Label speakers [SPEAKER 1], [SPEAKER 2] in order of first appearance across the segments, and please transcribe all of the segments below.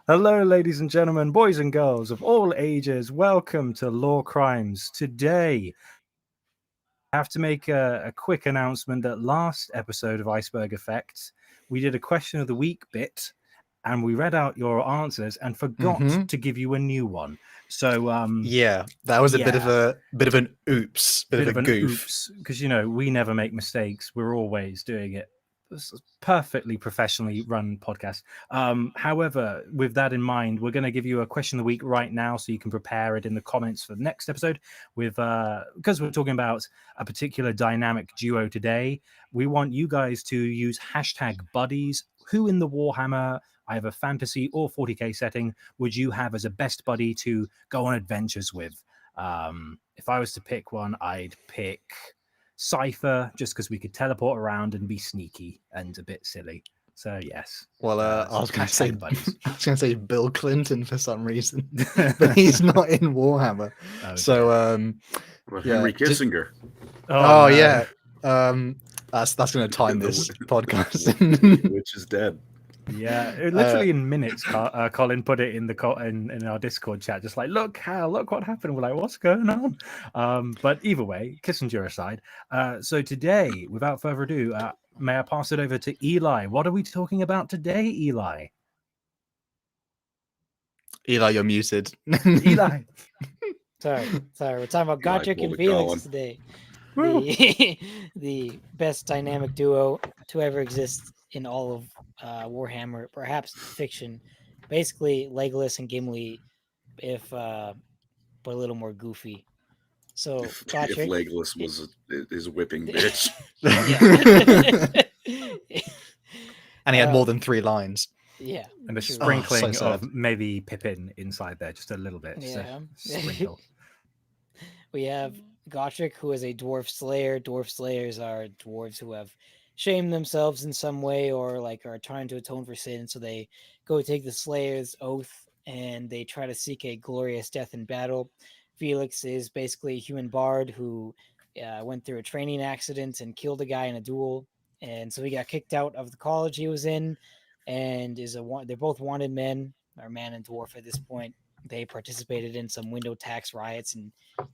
[SPEAKER 1] Hello, ladies and gentlemen, boys and girls of all ages. Welcome to Lorecrimes. Today, I have to make a quick announcement that last episode of Iceberg Effect, we did a question of the week bit, and we read out your answers and forgot to give you a new one. So,
[SPEAKER 2] yeah, that was a bit of an oops, bit of a goof.
[SPEAKER 1] because we never make mistakes. We're always doing it. This is perfectly professionally run podcast. However, with that in mind, we're going to give you a question of the week right now, so you can prepare it in the comments for the next episode. With because we're talking about a particular dynamic duo today, we want you guys to use hashtag buddies. Who in the Warhammer, either fantasy or 40k setting, would you have as a best buddy to go on adventures with? If I was to pick one, I'd pick Cypher, just because we could teleport around and be sneaky and a bit silly. So yes.
[SPEAKER 2] Well, I was going to say Bill Clinton for some reason, but he's not in Warhammer. Okay. So
[SPEAKER 3] Henry Kissinger.
[SPEAKER 2] Oh no. Yeah. That's going to time this podcast.
[SPEAKER 3] Which is dead.
[SPEAKER 1] Yeah, literally in minutes. Colin put it in in our Discord chat, just like, look what happened. We're like, what's going on? But either way, Kissinger aside. So today, without further ado, may I pass it over to Eli? What are we talking about today, Eli?
[SPEAKER 2] Eli, you're muted.
[SPEAKER 1] Eli.
[SPEAKER 4] Sorry. We're talking about Gotrek and Felix today. The best dynamic duo to ever exist in all of Warhammer, perhaps fiction. Basically, Legolas and Gimli, but a little more goofy. So
[SPEAKER 3] if Legolas was his whipping bitch,
[SPEAKER 2] and he had more than 3 lines.
[SPEAKER 4] Yeah,
[SPEAKER 1] and a sprinkling of maybe Pippin inside there, just a little bit.
[SPEAKER 4] Yeah,
[SPEAKER 1] sprinkle.
[SPEAKER 4] We have Gotrek, who is a dwarf slayer. Dwarf slayers are dwarves who have shamed themselves in some way, or like are trying to atone for sin. So they go take the Slayer's oath and they try to seek a glorious death in battle. Felix is basically a human bard who went through a training accident and killed a guy in a duel, and so he got kicked out of the college he was in, and they're both wanted men, or man and dwarf at this point. They participated in some window tax riots and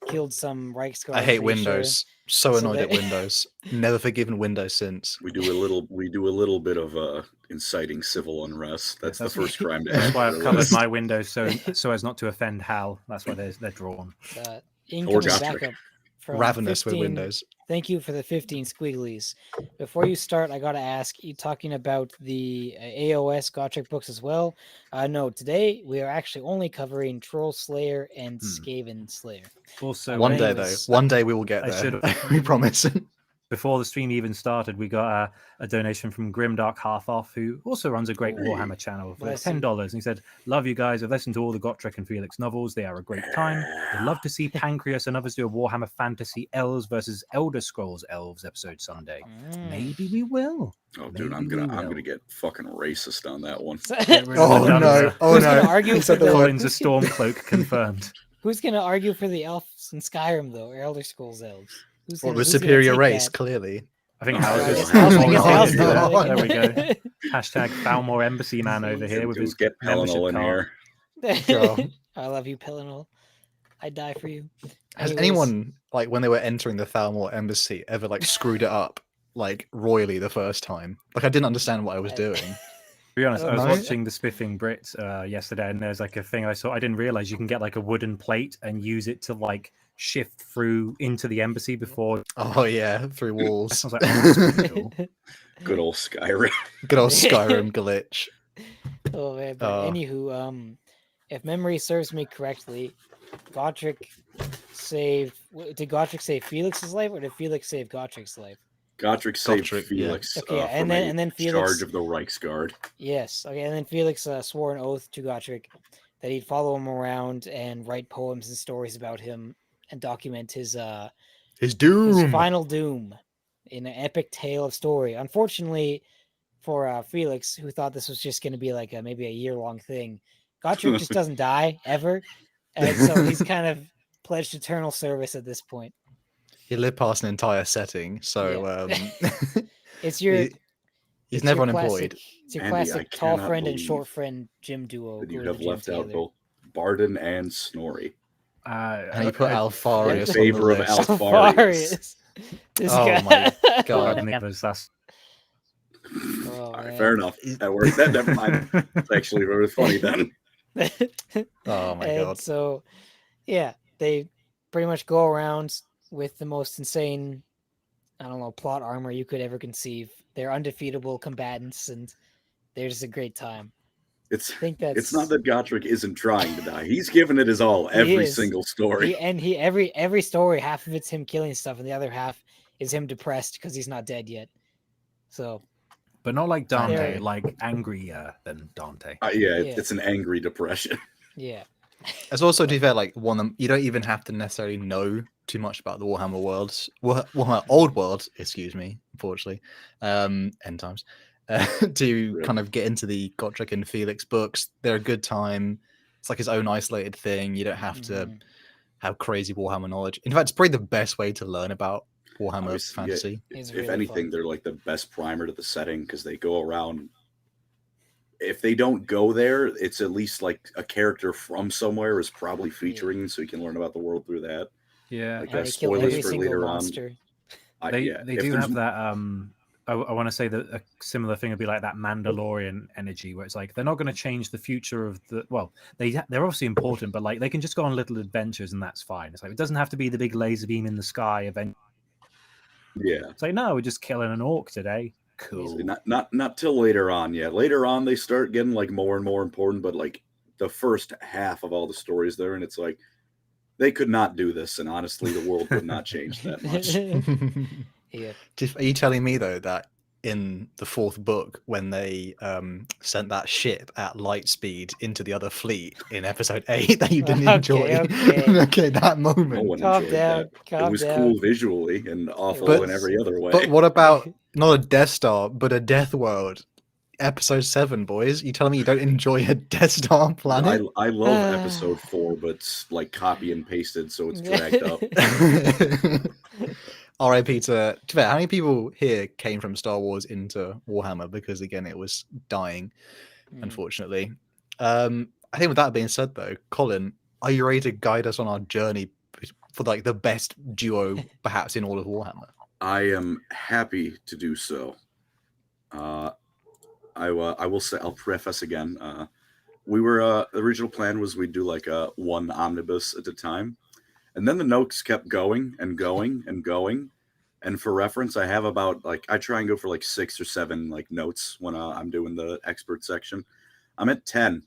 [SPEAKER 4] killed some Reichsguard.
[SPEAKER 2] I hate Windows. So annoyed at Windows. Never forgiven Windows since.
[SPEAKER 3] We do a little bit of inciting civil unrest. That's the first crime to
[SPEAKER 1] That's why I've covered my windows so as not to offend Hal. That's why they're drawn.
[SPEAKER 4] Incoming backup from
[SPEAKER 2] Ravenous
[SPEAKER 4] 15,
[SPEAKER 2] with Windows.
[SPEAKER 4] Thank you for the 15 squigglies. Before you start, I gotta ask you, talking about the AOS Gotrek books as well. No, today we are actually only covering Troll Slayer and Skaven Slayer.
[SPEAKER 1] Also,
[SPEAKER 2] one day we will get there. We promise.
[SPEAKER 1] Before the stream even started, we got a donation from Grimdark Half Off, who also runs a great Warhammer channel for $10. And he said, "Love you guys. I've listened to all the Gotrek and Felix novels. They are a great time. I'd love to see Pancreas and others do a Warhammer Fantasy Elves versus Elder Scrolls Elves episode someday. Maybe we will."
[SPEAKER 3] Oh, dude, I'm gonna get fucking racist on that one.
[SPEAKER 2] Oh no!
[SPEAKER 4] Argue for
[SPEAKER 1] Colin's a Stormcloak confirmed.
[SPEAKER 4] Who's gonna argue for the elves in Skyrim though, or Elder Scrolls elves?
[SPEAKER 2] The superior race, clearly.
[SPEAKER 1] I think Hal's there we go. Hashtag Falmore Embassy Man over here with his
[SPEAKER 3] get Pellinol in here.
[SPEAKER 4] I love you, Pellinol. I'd die for you.
[SPEAKER 2] Has anyone, like, when they were entering the Falmore Embassy, ever like screwed it up like royally the first time? Like, I didn't understand what I was doing.
[SPEAKER 1] To be honest, I was watching the Spiffing Brits yesterday, and there's like a thing I saw. I didn't realize you can get like a wooden plate and use it to like shift through into the embassy before.
[SPEAKER 2] Oh yeah, through walls.
[SPEAKER 1] I was like, oh, that's cool.
[SPEAKER 3] Good old Skyrim.
[SPEAKER 2] Good old Skyrim glitch.
[SPEAKER 4] Oh man, but anywho, if memory serves me correctly, Gotrek saved. Did Gotrek save Felix's life, or did Felix save Gotrek's life?
[SPEAKER 3] Gotrek saved Felix.
[SPEAKER 4] Yeah. Okay, and then Felix
[SPEAKER 3] charge of the Reichsguard.
[SPEAKER 4] Yes. Okay, and then Felix swore an oath to Gotrek that he'd follow him around and write poems and stories about him and document his
[SPEAKER 2] doom,
[SPEAKER 4] his final doom, in an epic tale of story. Unfortunately for Felix, who thought this was just going to be like maybe a year-long thing, Gotrek just doesn't die ever, and so he's kind of pledged eternal service at this point.
[SPEAKER 2] He lived past an entire setting, so
[SPEAKER 4] it's your
[SPEAKER 2] He's
[SPEAKER 4] It's
[SPEAKER 2] never
[SPEAKER 4] your
[SPEAKER 2] unemployed.
[SPEAKER 4] classic- It's your
[SPEAKER 3] Andy, I
[SPEAKER 4] classic tall
[SPEAKER 3] cannot
[SPEAKER 4] friend and
[SPEAKER 3] believe
[SPEAKER 4] short friend gym duo
[SPEAKER 3] that
[SPEAKER 4] who
[SPEAKER 3] you
[SPEAKER 4] are in
[SPEAKER 3] have
[SPEAKER 4] the gym
[SPEAKER 3] left out
[SPEAKER 4] together.
[SPEAKER 3] both Barden and Snorri
[SPEAKER 2] And he put
[SPEAKER 3] in
[SPEAKER 2] Alfarius on the
[SPEAKER 3] favor of
[SPEAKER 2] list.
[SPEAKER 3] Alfarius.
[SPEAKER 4] This
[SPEAKER 2] Oh
[SPEAKER 4] guy.
[SPEAKER 2] my
[SPEAKER 1] God,
[SPEAKER 2] God.
[SPEAKER 1] Nicholas, that's
[SPEAKER 4] Oh,
[SPEAKER 3] All right,
[SPEAKER 4] man.
[SPEAKER 3] fair enough. That worked. That never mind. It's actually really funny then.
[SPEAKER 2] Oh my
[SPEAKER 4] And
[SPEAKER 2] God.
[SPEAKER 4] so, yeah, they pretty much go around with the most insane, I don't know, plot armor you could ever conceive. They're undefeatable combatants, and they're just a great time.
[SPEAKER 3] It's
[SPEAKER 4] I think
[SPEAKER 3] it's not
[SPEAKER 4] that's
[SPEAKER 3] that Gotrek isn't trying to die. He's given it his all
[SPEAKER 4] He
[SPEAKER 3] every
[SPEAKER 4] is.
[SPEAKER 3] single story.
[SPEAKER 4] Every story, half of it's him killing stuff, and the other half is him depressed because he's not dead yet. So,
[SPEAKER 1] but not like Dante,
[SPEAKER 4] There-
[SPEAKER 1] like angrier than Dante.
[SPEAKER 3] Yeah,
[SPEAKER 4] Yeah.
[SPEAKER 3] it's an angry depression.
[SPEAKER 4] yeah,
[SPEAKER 2] It's also, to be fair, like one of them, you don't even have to necessarily know too much about the Warhammer worlds, Warhammer old world, excuse me, unfortunately, end times, to
[SPEAKER 3] Rip.
[SPEAKER 2] kind of get into the Gotrek and Felix books. They're a good time. It's like his own isolated thing. You don't have to
[SPEAKER 4] Mhm.
[SPEAKER 2] have crazy Warhammer knowledge. In fact, it's probably the best way to learn about Warhammer
[SPEAKER 3] Obviously, yeah,
[SPEAKER 2] fantasy.
[SPEAKER 4] It's
[SPEAKER 3] if
[SPEAKER 4] really
[SPEAKER 3] anything,
[SPEAKER 4] fun.
[SPEAKER 3] they're like the best primer to the setting because they go around. If they don't go there, it's at least like a character from somewhere is probably featuring, so you can learn about the world through that.
[SPEAKER 1] Yeah,
[SPEAKER 3] Like
[SPEAKER 4] And
[SPEAKER 3] that's
[SPEAKER 4] they kill
[SPEAKER 3] spoilers
[SPEAKER 4] every
[SPEAKER 3] for
[SPEAKER 4] single
[SPEAKER 3] later on.
[SPEAKER 4] monster.
[SPEAKER 1] they
[SPEAKER 3] Yeah,
[SPEAKER 1] they
[SPEAKER 3] if
[SPEAKER 1] do
[SPEAKER 3] there's-
[SPEAKER 1] have that. I want to say that a similar thing would be like that Mandalorian energy, where it's like they're not going to change the future of the. Well, they're obviously important, but like they can just go on little adventures and that's fine. It's like it doesn't have to be the big laser beam in the sky event.
[SPEAKER 3] Yeah,
[SPEAKER 1] It's like no, we're just killing an orc today. Cool.
[SPEAKER 3] not till later on. Yeah, later on they start getting like more and more important, but like the first half of all the stories there, and it's like they could not do this, and honestly, the world would not change that much.
[SPEAKER 4] Yeah.
[SPEAKER 2] Are you telling me though that in the fourth book, when they sent that ship at light speed into the other fleet in episode 8, that you didn't enjoy?
[SPEAKER 4] Okay.
[SPEAKER 2] Okay, that
[SPEAKER 3] No
[SPEAKER 2] moment.
[SPEAKER 3] one
[SPEAKER 4] Calm
[SPEAKER 3] enjoyed
[SPEAKER 4] down.
[SPEAKER 3] that.
[SPEAKER 4] Calm
[SPEAKER 3] It was
[SPEAKER 4] down.
[SPEAKER 3] cool visually and awful
[SPEAKER 4] But-
[SPEAKER 3] in every other way.
[SPEAKER 2] But what about not a Death Star, but a Death World? Episode 7, boys. You telling me you don't enjoy a Death Star planet?
[SPEAKER 3] I love episode 4, but it's like copy and pasted, so it's dragged up.
[SPEAKER 2] R.I.P. to be fair, how many people here came from Star Wars into Warhammer because again it was dying,
[SPEAKER 4] Mm.
[SPEAKER 2] unfortunately. I think with that being said though, Colin, are you ready to guide us on our journey for like the best duo perhaps in all of Warhammer?
[SPEAKER 3] I am happy to do so. I will say, I'll preface again. We were the original plan was we'd do like one omnibus at a time, and then the notes kept going and going and going. And for reference, I have about like I try and go for like 6 or 7 like notes when I'm doing the expert section. I'm at 10,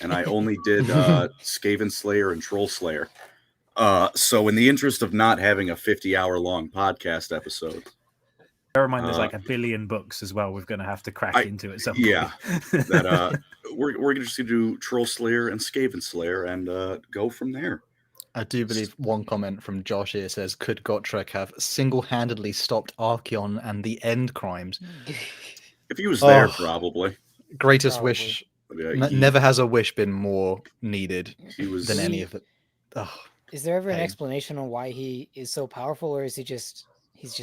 [SPEAKER 3] and I only did Skaven Slayer and Troll Slayer. So in the interest of not having a 50-hour long podcast episode,
[SPEAKER 1] Bear in mind, there's like a billion books as well. We're going to have to crack into at some point.
[SPEAKER 3] yeah, that we're just gonna do Troll Slayer and Skaven Slayer and go from there.
[SPEAKER 2] I do believe one comment from Josh here says, could Gotrek have single-handedly stopped Archeon and the End Crimes?
[SPEAKER 3] If he was there,
[SPEAKER 2] Oh.
[SPEAKER 3] probably.
[SPEAKER 2] Greatest
[SPEAKER 4] Probably.
[SPEAKER 2] wish.
[SPEAKER 3] Yeah,
[SPEAKER 2] Never has a wish been more needed
[SPEAKER 3] he was
[SPEAKER 2] than any of it. Oh,
[SPEAKER 4] Is there ever an
[SPEAKER 2] Hey.
[SPEAKER 4] explanation on why he is so powerful, or is he's just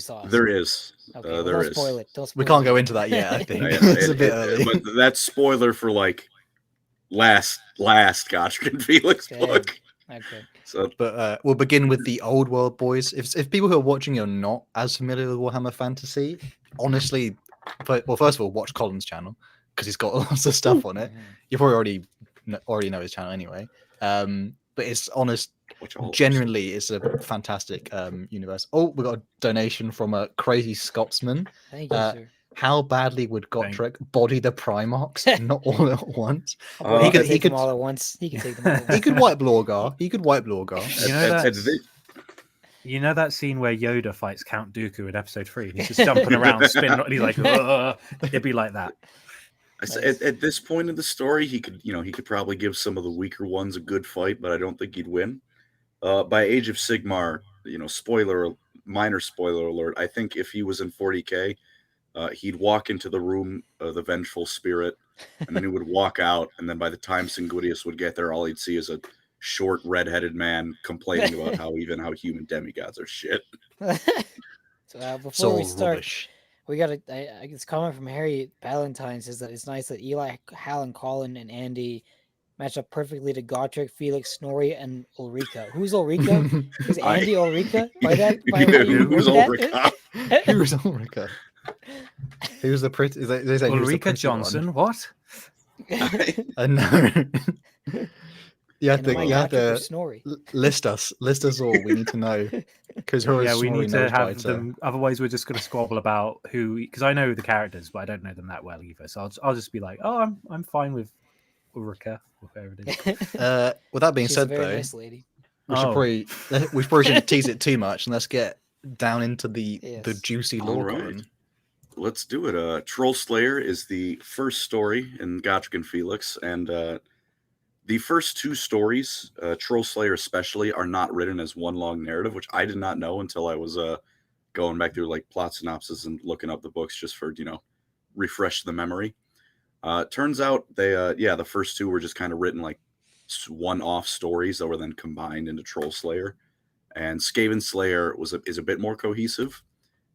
[SPEAKER 4] awesome?
[SPEAKER 3] There is.
[SPEAKER 4] Okay, well,
[SPEAKER 3] there
[SPEAKER 4] don't
[SPEAKER 3] is.
[SPEAKER 4] spoil it. Don't spoil
[SPEAKER 2] we can't
[SPEAKER 4] it.
[SPEAKER 2] go into that yet, I think.
[SPEAKER 3] Yeah,
[SPEAKER 2] It's a bit early.
[SPEAKER 3] But that's spoiler for like last Gotrek and Felix
[SPEAKER 4] Okay.
[SPEAKER 3] book.
[SPEAKER 4] Okay.
[SPEAKER 3] So
[SPEAKER 2] But we'll begin with the old world, boys. If people who are watching are not as familiar with Warhammer Fantasy, honestly, well, first of all, watch Colin's channel because he's got lots of stuff on it.
[SPEAKER 4] Mhm.
[SPEAKER 2] You probably already know his channel anyway. But it's honest,
[SPEAKER 3] watch all of
[SPEAKER 2] genuinely, it's a fantastic universe. Oh, we got a donation from a crazy Scotsman.
[SPEAKER 4] Thank you, sir.
[SPEAKER 2] How badly would
[SPEAKER 1] Thank-
[SPEAKER 2] Gotrek body the Primarchs? Not all at once.
[SPEAKER 4] Well,
[SPEAKER 3] he
[SPEAKER 4] he could
[SPEAKER 3] could-
[SPEAKER 4] take them all at once. He could take them all. At once.
[SPEAKER 2] He could wipe Lorgar. He could wipe Lorgar.
[SPEAKER 1] You know
[SPEAKER 3] At
[SPEAKER 1] that's-
[SPEAKER 3] thi-
[SPEAKER 1] You know that scene where Yoda fights Count Dooku in episode 3? He's just jumping around, spinning. He's like, "Ugh." It'd be like that.
[SPEAKER 3] I said,
[SPEAKER 4] Nice.
[SPEAKER 3] at this point in the story, he could probably give some of the weaker ones a good fight, but I don't think he'd win. By Age of Sigmar, minor spoiler alert. I think if he was in 40k, he'd walk into the room, the vengeful spirit, and then he would walk out. And then by the time Singudius would get there, all he'd see is a short, red-headed man complaining about how human demigods are shit.
[SPEAKER 4] So before
[SPEAKER 2] So
[SPEAKER 4] we start,
[SPEAKER 2] rubbish.
[SPEAKER 4] We got this comment from Harry Valentine says that it's nice that Eli, Hal, and Colin and Andy match up perfectly to Gotrek, Felix, Snorri, and Ulrika. Who's Ulrika? Is Andy Ulrika? By what you
[SPEAKER 3] Who's
[SPEAKER 4] wrote
[SPEAKER 3] Ulrika?
[SPEAKER 2] Who's Ulrika? Who's the pretty? They say who's the
[SPEAKER 1] Ulrika
[SPEAKER 2] pretty
[SPEAKER 1] Johnson. What?
[SPEAKER 4] that?
[SPEAKER 2] No. You have
[SPEAKER 4] And am I
[SPEAKER 2] to
[SPEAKER 4] Gotrek or Snorri?
[SPEAKER 2] list us all. We need to know because
[SPEAKER 1] Yeah, we need to have them. Otherwise, we're just going to squabble about who. Because I know the characters, but I don't know them that well either. So I'll just be like, oh, I'm fine with Ulrika, whatever it is.
[SPEAKER 2] With that being
[SPEAKER 4] She's
[SPEAKER 2] said,
[SPEAKER 4] a very
[SPEAKER 2] though,
[SPEAKER 4] nice lady.
[SPEAKER 2] we probably shouldn't tease it too much, and let's get down into the
[SPEAKER 4] Yes.
[SPEAKER 2] juicy
[SPEAKER 3] All
[SPEAKER 2] lore
[SPEAKER 3] right.
[SPEAKER 2] column.
[SPEAKER 3] Let's do it. Troll Slayer is the first story in Gotrek and Felix, and the first two stories, Troll Slayer especially, are not written as one long narrative, which I did not know until I was going back through like plot synopsis and looking up the books just for refresh the memory. Turns out they the first two were just kind of written like one-off stories that were then combined into Troll Slayer, and Skaven Slayer is a bit more cohesive.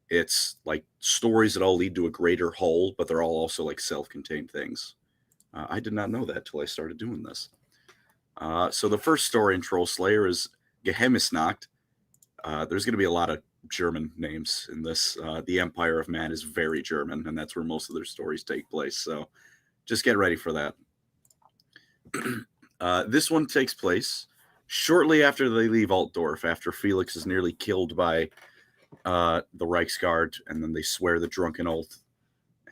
[SPEAKER 3] It's like stories that all lead to a greater whole, but they're all also like self-contained things. I did not know that till I started doing this. So the first story in Troll Slayer is Geheimnisnacht. There's going to be a lot of German names in this. The Empire of Man is very German, and that's where most of their stories take place. So just get ready for that. This one takes place shortly after they leave Altdorf, after Felix is nearly killed by the Reichsguard, and then they swear the drunken oath.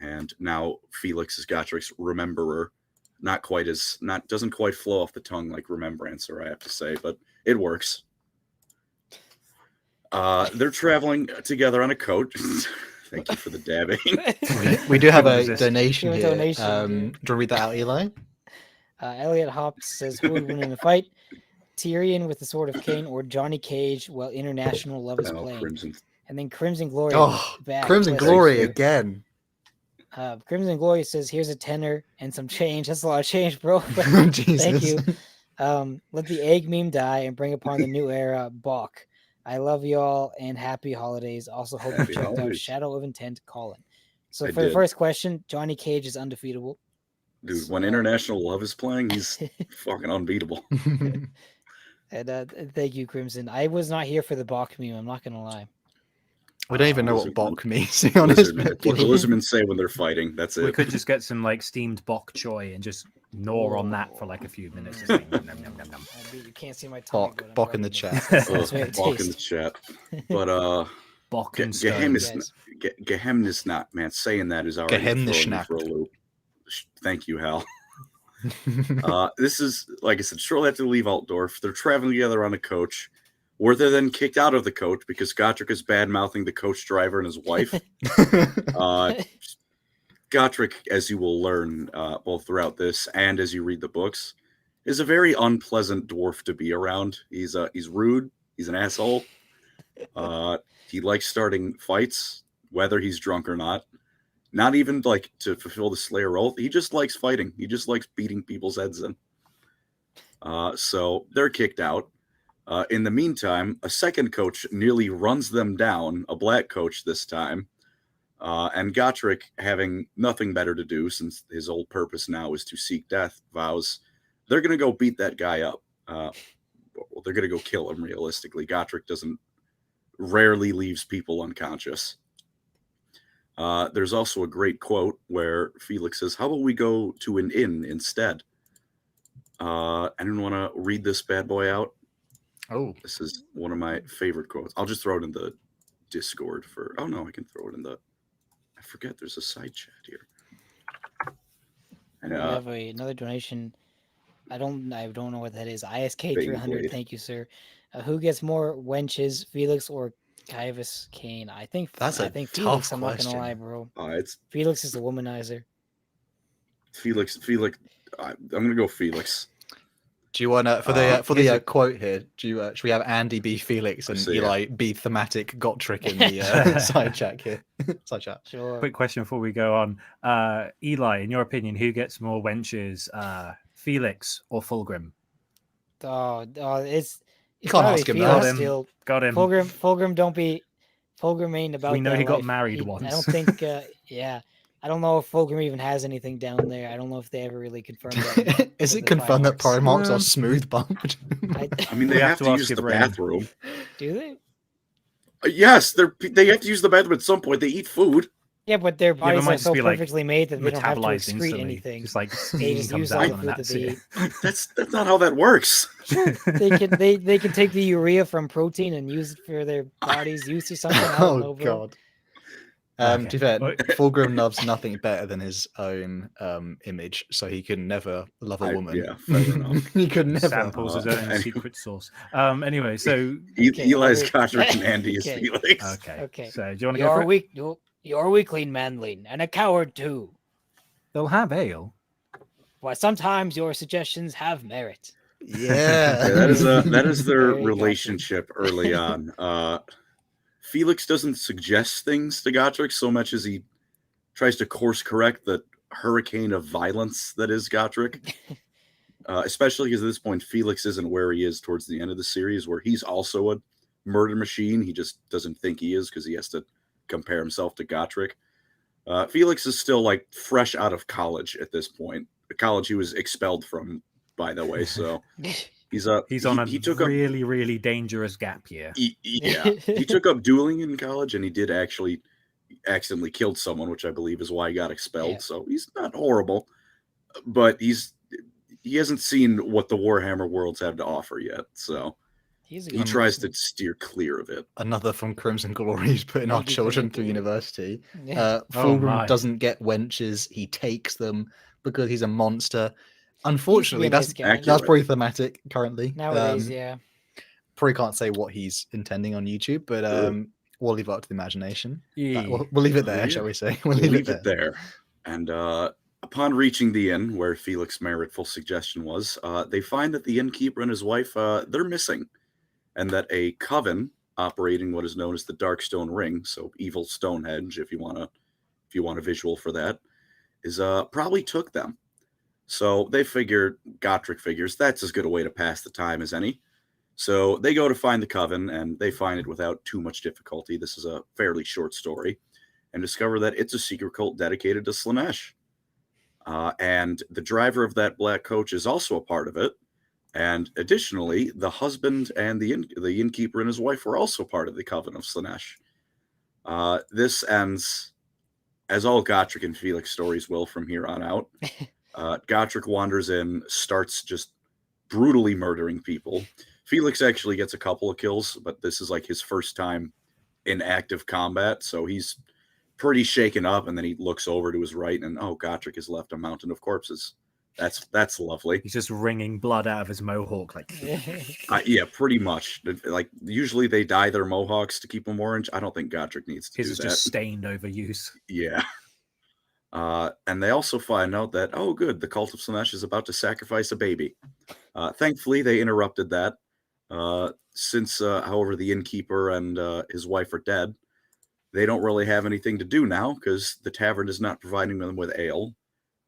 [SPEAKER 3] And now Felix is Gotrek's Remembrancer. Doesn't quite flow off the tongue like Remembrancer, I have to say, but it works. They're traveling together on a coach. Thank you for the dabbing.
[SPEAKER 2] We do have a
[SPEAKER 1] Resist.
[SPEAKER 2] donation
[SPEAKER 4] We have a
[SPEAKER 2] here.
[SPEAKER 4] donation,
[SPEAKER 2] Do you want to read that out, Eli?
[SPEAKER 4] Elliot Hops says, who would win in a fight? Tyrion with the Sword of Cain or Johnny Cage while International Love is playing?
[SPEAKER 3] Crimson.
[SPEAKER 4] And then Crimson Glory. Back
[SPEAKER 2] Crimson
[SPEAKER 4] with
[SPEAKER 2] Glory
[SPEAKER 4] us.
[SPEAKER 2] again.
[SPEAKER 4] Crimson Glory says, here's a tenner and some change. That's a lot of change, bro.
[SPEAKER 2] Jesus.
[SPEAKER 4] Thank you. Let the egg meme die and bring upon the new era, Bach. I love y'all and happy holidays. Also hope
[SPEAKER 3] Happy
[SPEAKER 4] you checked out
[SPEAKER 3] holidays.
[SPEAKER 4] Shadow of Intent, Colin. So
[SPEAKER 3] I
[SPEAKER 4] for the
[SPEAKER 3] did.
[SPEAKER 4] first question, Johnny Cage is undefeatable.
[SPEAKER 3] Dude,
[SPEAKER 4] So,
[SPEAKER 3] when International Love is playing, he's fucking unbeatable.
[SPEAKER 4] And thank you, Crimson. I was not here for the Bach meme. I'm not gonna lie.
[SPEAKER 2] We don't even know what
[SPEAKER 3] Lizardman.
[SPEAKER 2] Bok means, to be honest.
[SPEAKER 3] Lizardmen. It's what the lizardmen say when they're fighting. That's it.
[SPEAKER 1] We could just get some like steamed bok choy and just gnaw on that for like a few minutes. Just like, nom, nom, nom, nom, nom.
[SPEAKER 4] You can't see my tongue.
[SPEAKER 2] Bok in the chat.
[SPEAKER 4] That's way it
[SPEAKER 3] Balk in the
[SPEAKER 4] tastes.
[SPEAKER 3] chat. But
[SPEAKER 1] Bok and stone.
[SPEAKER 3] Geheimnisnacht, man, saying that is already throwing me for a loop. Thank you, Hal. This is, like I said, shortly after they leave Altdorf, they're traveling together on a coach, where they're then kicked out of the coach because Gotrek is bad-mouthing the coach driver and his wife. Gotrek, as you will learn both throughout this and as you read the books, is a very unpleasant dwarf to be around. He's rude. He's an asshole. He likes starting fights, whether he's drunk or not. Not even like to fulfill the Slayer oath. He just likes fighting. He just likes beating people's heads in. So they're kicked out. In the meantime, a second coach nearly runs them down, a black coach this time. And Gotrek, having nothing better to do since his old purpose now is to seek death, vows they're going to go beat that guy up. They're going to go kill him, realistically. Gotrek rarely leaves people unconscious. There's also a great quote where Felix says, how about we go to an inn instead? Anyone want to read this bad boy out?
[SPEAKER 2] Oh,
[SPEAKER 3] This is one of my favorite quotes. I'll just throw it in the Discord for... Oh, no, I can throw it in the... I forget there's a side chat here. And,
[SPEAKER 4] We have another donation. I don't know what that is. ISK 300.
[SPEAKER 3] Beyblade.
[SPEAKER 4] Thank you, sir. Who gets more wenches, Felix or Kaivis Kane? I think
[SPEAKER 2] That's a
[SPEAKER 4] Felix.
[SPEAKER 2] tough
[SPEAKER 4] I'm not gonna
[SPEAKER 2] question.
[SPEAKER 4] lie, bro.
[SPEAKER 3] it's
[SPEAKER 4] Felix is the womanizer.
[SPEAKER 3] Felix. I'm going to go Felix.
[SPEAKER 2] do you want to for the quote here? Should we have Andy be Felix and
[SPEAKER 3] see,
[SPEAKER 2] Eli be thematic Gotrek in the side chat here? Side chat.
[SPEAKER 4] Sure.
[SPEAKER 1] Quick question before we go on. Eli, in your opinion, who gets more wenches, Felix or Fulgrim?
[SPEAKER 4] Oh, it's
[SPEAKER 2] You can't
[SPEAKER 4] probably
[SPEAKER 2] ask him
[SPEAKER 4] Felix
[SPEAKER 2] that.
[SPEAKER 4] still.
[SPEAKER 1] Got him.
[SPEAKER 4] Fulgrim, don't be. Fulgrim ain't about
[SPEAKER 1] We know
[SPEAKER 4] that
[SPEAKER 1] he got
[SPEAKER 4] life.
[SPEAKER 1] married
[SPEAKER 4] I
[SPEAKER 1] once.
[SPEAKER 4] don't think. Yeah, I don't know if Fulgrim even has anything down there. I don't know if they ever really confirmed that.
[SPEAKER 2] Is
[SPEAKER 4] with
[SPEAKER 2] it
[SPEAKER 4] the
[SPEAKER 2] confirmed that
[SPEAKER 4] Primarchs.
[SPEAKER 2] Primarchs are smooth bumped?
[SPEAKER 3] I mean, they
[SPEAKER 1] We have
[SPEAKER 3] have
[SPEAKER 1] to
[SPEAKER 3] to
[SPEAKER 1] ask
[SPEAKER 3] use
[SPEAKER 1] your
[SPEAKER 3] the
[SPEAKER 1] brain.
[SPEAKER 3] bathroom.
[SPEAKER 4] Do they?
[SPEAKER 3] Yes, they have to use the bathroom at some point. They eat food.
[SPEAKER 4] Yeah, but their
[SPEAKER 1] but it
[SPEAKER 4] bodies
[SPEAKER 1] might
[SPEAKER 4] are
[SPEAKER 1] just
[SPEAKER 4] so
[SPEAKER 1] be, like,
[SPEAKER 4] perfectly made that they don't have to
[SPEAKER 1] Metabolized
[SPEAKER 4] excrete
[SPEAKER 1] instantly.
[SPEAKER 4] anything.
[SPEAKER 1] Just like
[SPEAKER 4] They
[SPEAKER 1] steam
[SPEAKER 4] just
[SPEAKER 1] comes
[SPEAKER 4] use all
[SPEAKER 1] out
[SPEAKER 4] the
[SPEAKER 1] and
[SPEAKER 4] food that
[SPEAKER 1] that's
[SPEAKER 4] they
[SPEAKER 1] it.
[SPEAKER 4] eat.
[SPEAKER 3] That's not how that works.
[SPEAKER 4] Sure, they can take the urea from protein and use it for their body's use or something. I don't know,
[SPEAKER 2] Oh
[SPEAKER 4] bro.
[SPEAKER 2] god.
[SPEAKER 1] Okay.
[SPEAKER 2] To be fair,
[SPEAKER 1] Well-
[SPEAKER 2] Fulgrim loves nothing better than his own image, so he can never love a woman.
[SPEAKER 3] Yeah, fair enough.
[SPEAKER 2] He could never.
[SPEAKER 1] Samples his own
[SPEAKER 3] anyway.
[SPEAKER 1] secret sauce. Anyway, so
[SPEAKER 4] Okay,
[SPEAKER 3] Eli's
[SPEAKER 4] I'll
[SPEAKER 3] Gotrek
[SPEAKER 4] read-
[SPEAKER 3] and Andy is
[SPEAKER 4] Okay.
[SPEAKER 3] Felix.
[SPEAKER 1] okay.
[SPEAKER 4] Okay.
[SPEAKER 1] So do you want to go for
[SPEAKER 4] You're
[SPEAKER 1] it?
[SPEAKER 4] weak. You're weakling, manling, and a coward too.
[SPEAKER 1] They'll have ale.
[SPEAKER 4] But sometimes your suggestions have merit.
[SPEAKER 2] Yeah.
[SPEAKER 3] Yeah, that is their
[SPEAKER 4] Very
[SPEAKER 3] relationship early on. Felix doesn't suggest things to Gotrek so much as he tries to course correct the hurricane of violence that is Gotrek. Especially because at this point, Felix isn't where he is towards the end of the series, where he's also a murder machine. He just doesn't think he is because he has to compare himself to Gotrek. Felix is still like fresh out of college at this point. The college he was expelled from, by the way. So he's
[SPEAKER 1] on a
[SPEAKER 3] he took
[SPEAKER 1] really, really dangerous gap year.
[SPEAKER 3] yeah, he took up dueling in college, and he did actually accidentally killed someone, which I believe is why he got expelled.
[SPEAKER 4] Yeah.
[SPEAKER 3] So he's not horrible, but he hasn't seen what the Warhammer worlds have to offer yet. So
[SPEAKER 4] He's a
[SPEAKER 3] he
[SPEAKER 4] good
[SPEAKER 3] tries
[SPEAKER 4] person.
[SPEAKER 3] to steer clear of it.
[SPEAKER 2] Another from Crimson Glory is putting our
[SPEAKER 4] Thank you,
[SPEAKER 2] children
[SPEAKER 4] Crimson
[SPEAKER 2] through
[SPEAKER 4] Glory.
[SPEAKER 2] university.
[SPEAKER 4] Yeah.
[SPEAKER 2] Fulgrim
[SPEAKER 1] my.
[SPEAKER 2] doesn't get wenches, he takes them because he's a monster.
[SPEAKER 4] He used to be
[SPEAKER 2] Unfortunately,
[SPEAKER 4] a
[SPEAKER 2] that's
[SPEAKER 4] nice guy.
[SPEAKER 2] that's probably thematic currently.
[SPEAKER 4] Nowadays, yeah.
[SPEAKER 2] Probably can't say what he's intending on YouTube, but we'll leave it up to the imagination.
[SPEAKER 1] Yeah.
[SPEAKER 2] We'll leave it there,
[SPEAKER 3] Yeah.
[SPEAKER 2] shall we say? We'll
[SPEAKER 3] We'll
[SPEAKER 2] leave it there.
[SPEAKER 3] And upon reaching the inn where Felix's meritful suggestion was, they find that the innkeeper and his wife they're missing, and that a coven operating what is known as the Darkstone Ring, so evil Stonehenge, if you want a visual for that, is probably took them. So Gotrek figures that's as good a way to pass the time as any. So they go to find the coven, and they find it without too much difficulty. This is a fairly short story, and discover that it's a secret cult dedicated to Slaanesh. And the driver of that black coach is also a part of it. And additionally, the husband and the innkeeper and his wife were also part of the coven of Slaanesh. This ends, as all Gotrek and Felix stories will from here on out. Gotrek wanders in, starts just brutally murdering people. Felix actually gets a couple of kills, but this is like his first time in active combat, so he's pretty shaken up. And then he looks over to his right, and Gotrek has left a mountain of corpses. That's lovely.
[SPEAKER 1] He's just wringing blood out of his mohawk, like.
[SPEAKER 3] Yeah, pretty much. Like usually they dye their mohawks to keep them orange. I don't think Gotrek needs to
[SPEAKER 1] His
[SPEAKER 3] do
[SPEAKER 1] is
[SPEAKER 3] that.
[SPEAKER 1] just stained overuse.
[SPEAKER 3] Yeah. And they also find out that, good, the cult of Slaanesh is about to sacrifice a baby. Thankfully, they interrupted that. Since, however, the innkeeper and his wife are dead, they don't really have anything to do now because the tavern is not providing them with ale,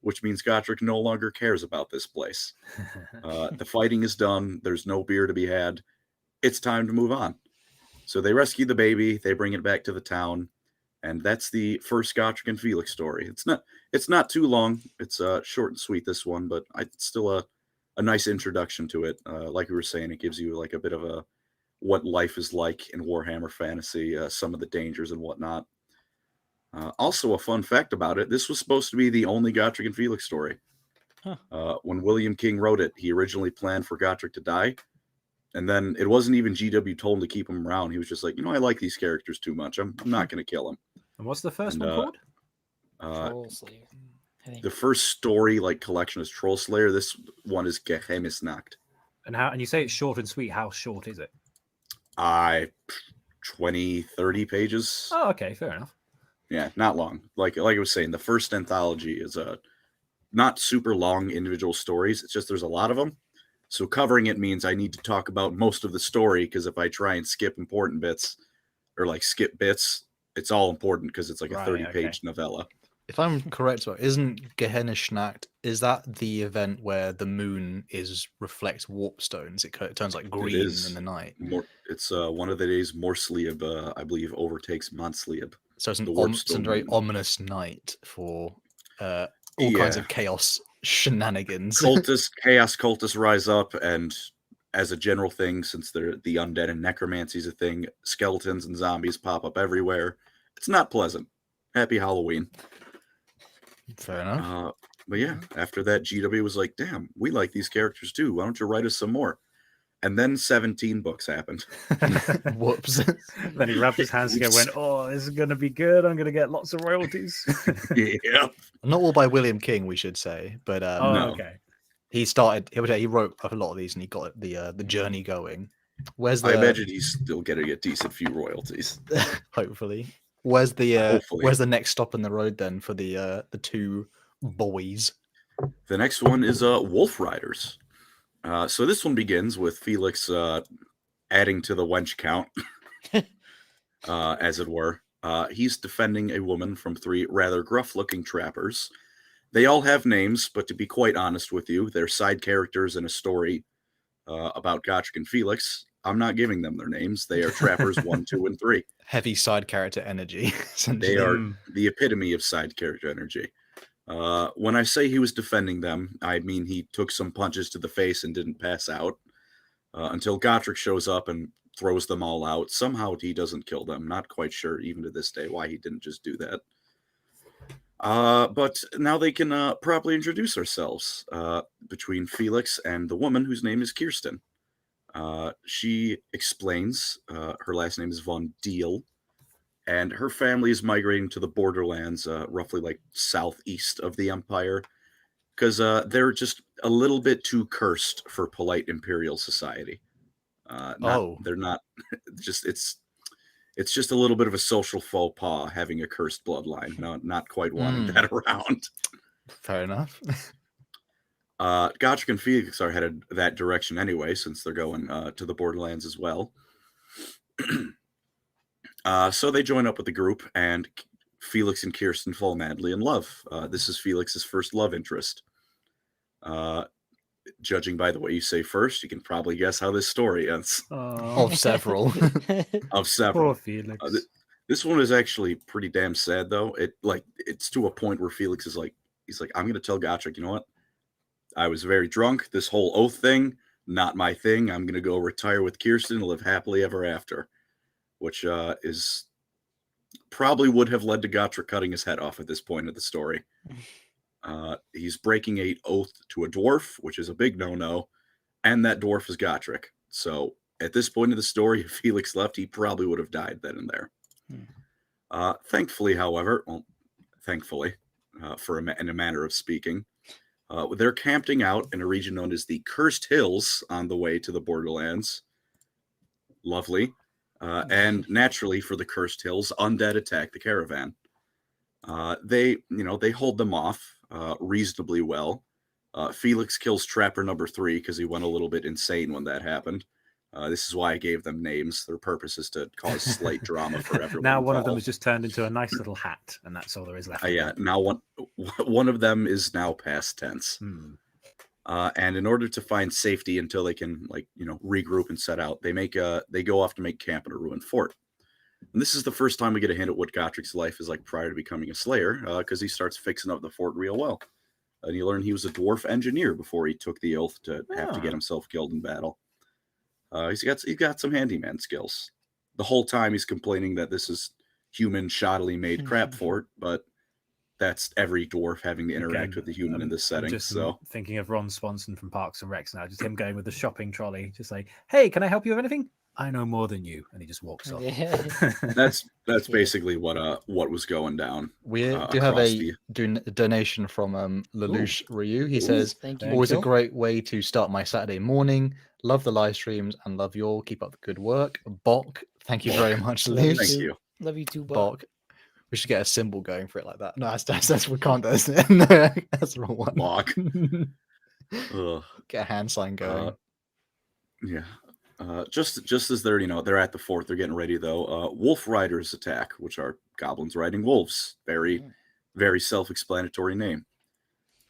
[SPEAKER 3] which means Gotrek no longer cares about this place. The fighting is done. There's no beer to be had. It's time to move on. So they rescue the baby. They bring it back to the town. And that's the first Gotrek and Felix story. It's not too long. It's short and sweet, this one, but it's still a nice introduction to it. Like we were saying, it gives you like a bit of what life is like in Warhammer Fantasy, some of the dangers and whatnot. Also, a fun fact about it, this was supposed to be the only Gotrek and Felix story.
[SPEAKER 4] Huh.
[SPEAKER 3] When William King wrote it, he originally planned for Gotrek to die. And then it wasn't even GW told him to keep him around. He was just like, I like these characters too much. I'm not going to kill him.
[SPEAKER 1] And what's the first one called?
[SPEAKER 4] Troll Slayer, I think.
[SPEAKER 3] The first story collection is Troll Slayer. This one is Geheimnisnacht.
[SPEAKER 1] And you say it's short and sweet. How short is it?
[SPEAKER 3] 20, 30 pages.
[SPEAKER 1] Oh, okay, fair enough.
[SPEAKER 3] Yeah, not long. Like I was saying, the first anthology is not super long individual stories. It's just there's a lot of them. So covering it means I need to talk about most of the story, because if I try and skip important bits or skip bits, it's all important because it's like a 30-page novella.
[SPEAKER 2] If I'm correct, isn't Gehenna Schnacht, is that the event where the moon reflects warp stones? It turns like green
[SPEAKER 3] is.
[SPEAKER 2] in the night.
[SPEAKER 3] It's one of the days Morslieb, I believe, overtakes Monslieb.
[SPEAKER 2] So it's
[SPEAKER 3] The warp
[SPEAKER 2] it's a
[SPEAKER 3] stone
[SPEAKER 2] very
[SPEAKER 3] moon.
[SPEAKER 2] ominous night for all kinds
[SPEAKER 3] Yeah.
[SPEAKER 2] of chaos shenanigans.
[SPEAKER 3] Chaos cultists rise up, and as a general thing, since they're the undead and necromancy is a thing, skeletons and zombies pop up everywhere. It's not pleasant. Happy Halloween.
[SPEAKER 2] Fair enough.
[SPEAKER 3] But yeah, after that, GW was like, damn, we like these characters too. Why don't you write us some more? And then 17 books happened.
[SPEAKER 2] Whoops.
[SPEAKER 1] Then he rubbed his hands together and went, oh, this is going to be good. I'm going to get lots of royalties.
[SPEAKER 3] Yeah.
[SPEAKER 2] Not all by William King, we should say, but
[SPEAKER 3] No.
[SPEAKER 1] Okay.
[SPEAKER 2] he wrote a lot of these and he got the journey going. Where's the?
[SPEAKER 3] I imagine he's still getting a decent few royalties.
[SPEAKER 2] Hopefully. Where's the
[SPEAKER 3] Hopefully.
[SPEAKER 2] where's the next stop in the road then for the two boys?
[SPEAKER 3] The next one is Wolf Riders. So this one begins with Felix adding to the wench count, as it were. He's defending a woman from 3 rather gruff-looking trappers. They all have names, but to be quite honest with you, they're side characters in a story about Gotrek and Felix. I'm not giving them their names. They are trappers 1, 2, and 3.
[SPEAKER 2] Heavy side character energy.
[SPEAKER 3] They are the epitome of side character energy. When I say he was defending them, I mean he took some punches to the face and didn't pass out until Gotrek shows up and throws them all out. Somehow he doesn't kill them. Not quite sure, even to this day, why he didn't just do that. But now they can properly introduce ourselves between Felix and the woman whose name is Kirsten. She explains her last name is Von Deal. And her family is migrating to the borderlands, roughly like southeast of the Empire, because they're just a little bit too cursed for polite imperial society. They're not. It's just a little bit of a social faux pas having a cursed bloodline. Not quite wanting that around.
[SPEAKER 2] Fair enough.
[SPEAKER 3] Gotrek and Felix are headed that direction anyway, since they're going to the borderlands as well. So they join up with the group, and Felix and Kirsten fall madly in love. This is Felix's first love interest. Judging by the way you say first, you can probably guess how this story ends.
[SPEAKER 2] Of several.
[SPEAKER 3] Of several.
[SPEAKER 1] Poor Felix.
[SPEAKER 3] This one is actually pretty damn sad, though. It's to a point where Felix is like, he's like, I'm going to tell Gotrek, you know what? I was very drunk. This whole oath thing, not my thing. I'm going to go retire with Kirsten and live happily ever after. Which is probably would have led to Gotrek cutting his head off at this point of the story. He's breaking an oath to a dwarf, which is a big no-no, and that dwarf is Gotrek. So at this point of the story, if Felix left, he probably would have died then and there. Thankfully, however, in a manner of speaking, they're camping out in a region known as the Cursed Hills on the way to the Borderlands. Lovely. And naturally, for the Cursed Hills, undead attack the caravan. They hold them off reasonably well. Felix kills Trapper number 3 because he went a little bit insane when that happened. This is why I gave them names. Their purpose is to cause slight drama for everyone.
[SPEAKER 1] Now one of them has just turned into a nice little hat, and that's all there is left.
[SPEAKER 3] Yeah, now one of them is now past tense. And in order to find safety until they can regroup and set out, they go off to make camp in a ruined fort. And this is the first time we get a hint at what Gotrek's life is like prior to becoming a Slayer, because he starts fixing up the fort real well. And you learn he was a dwarf engineer before he took the oath to have to get himself killed in battle. He's got some handyman skills. The whole time he's complaining that this is human, shoddily made crap fort, but that's every dwarf having to interact with the human in this setting.
[SPEAKER 1] Just
[SPEAKER 3] so
[SPEAKER 1] thinking of Ron Swanson from Parks and Recs now, just him going with the shopping trolley, just like, "Hey, can I help you with anything? I know more than you," and he just walks off.
[SPEAKER 3] that's basically what was going down.
[SPEAKER 2] We do have a donation from Lelouch Ryu. He says,
[SPEAKER 4] Thank you.
[SPEAKER 2] "Always a great way to start my Saturday morning. Love the live streams and love you all. Keep up the good work." Bok, thank you very much, Lelouch.
[SPEAKER 3] Thank you.
[SPEAKER 4] Love you too,
[SPEAKER 2] Bok. We should get a symbol going for it like that. No, that's we can't do this. No, that's the wrong one.
[SPEAKER 3] Bok.
[SPEAKER 2] Get a hand sign going.
[SPEAKER 3] Yeah. Just as they're at the fort, they're getting ready though. Wolf riders attack, which are goblins riding wolves. Very, very self-explanatory name.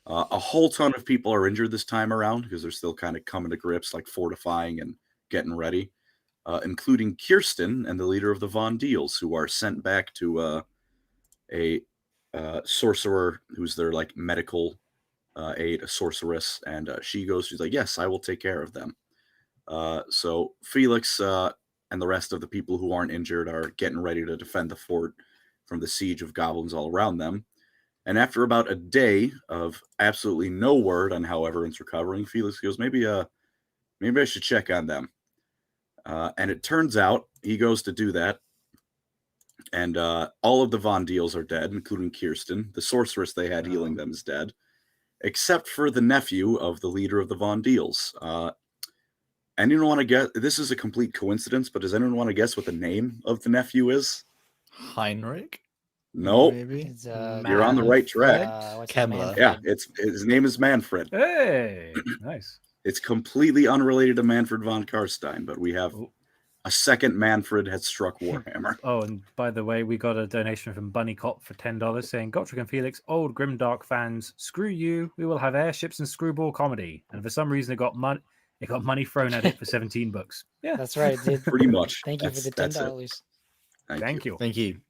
[SPEAKER 3] A whole ton of people are injured this time around because they're still kind of coming to grips, like fortifying and getting ready, including Kirsten and the leader of the Von Deals, who are sent back to a sorcerer who's their like medical aide, a sorceress, and she's like, yes, I will take care of them. So Felix and the rest of the people who aren't injured are getting ready to defend the fort from the siege of goblins all around them. And after about a day of absolutely no word on how everyone's recovering, Felix goes, maybe I should check on them. And it turns out he goes to do that. And all of the Von Deals are dead, including Kirsten. The sorceress they had healing them is dead, except for the nephew of the leader of the Von Deals. Anyone want to guess? This is a complete coincidence, but does anyone want to guess what the name of the nephew is?
[SPEAKER 2] Heinrich?
[SPEAKER 3] Nope.
[SPEAKER 2] Maybe.
[SPEAKER 4] It's,
[SPEAKER 3] You're on the right track.
[SPEAKER 4] what's
[SPEAKER 2] Kemmler.
[SPEAKER 3] Yeah, his name is Manfred.
[SPEAKER 1] Hey, nice.
[SPEAKER 3] It's completely unrelated to Manfred von Karstein, but we have a second Manfred has struck Warhammer.
[SPEAKER 1] Oh, and by the way, we got a donation from Bunny Cop for $10 saying, Gotrek and Felix, old Grimdark fans, screw you. We will have airships and screwball comedy. And for some reason, it got money thrown at it for 17 bucks. Yeah,
[SPEAKER 4] That's right. It did.
[SPEAKER 3] Pretty much.
[SPEAKER 4] Thank you for the
[SPEAKER 3] That's it.
[SPEAKER 4] $10.
[SPEAKER 1] Thank you.
[SPEAKER 2] Thank you.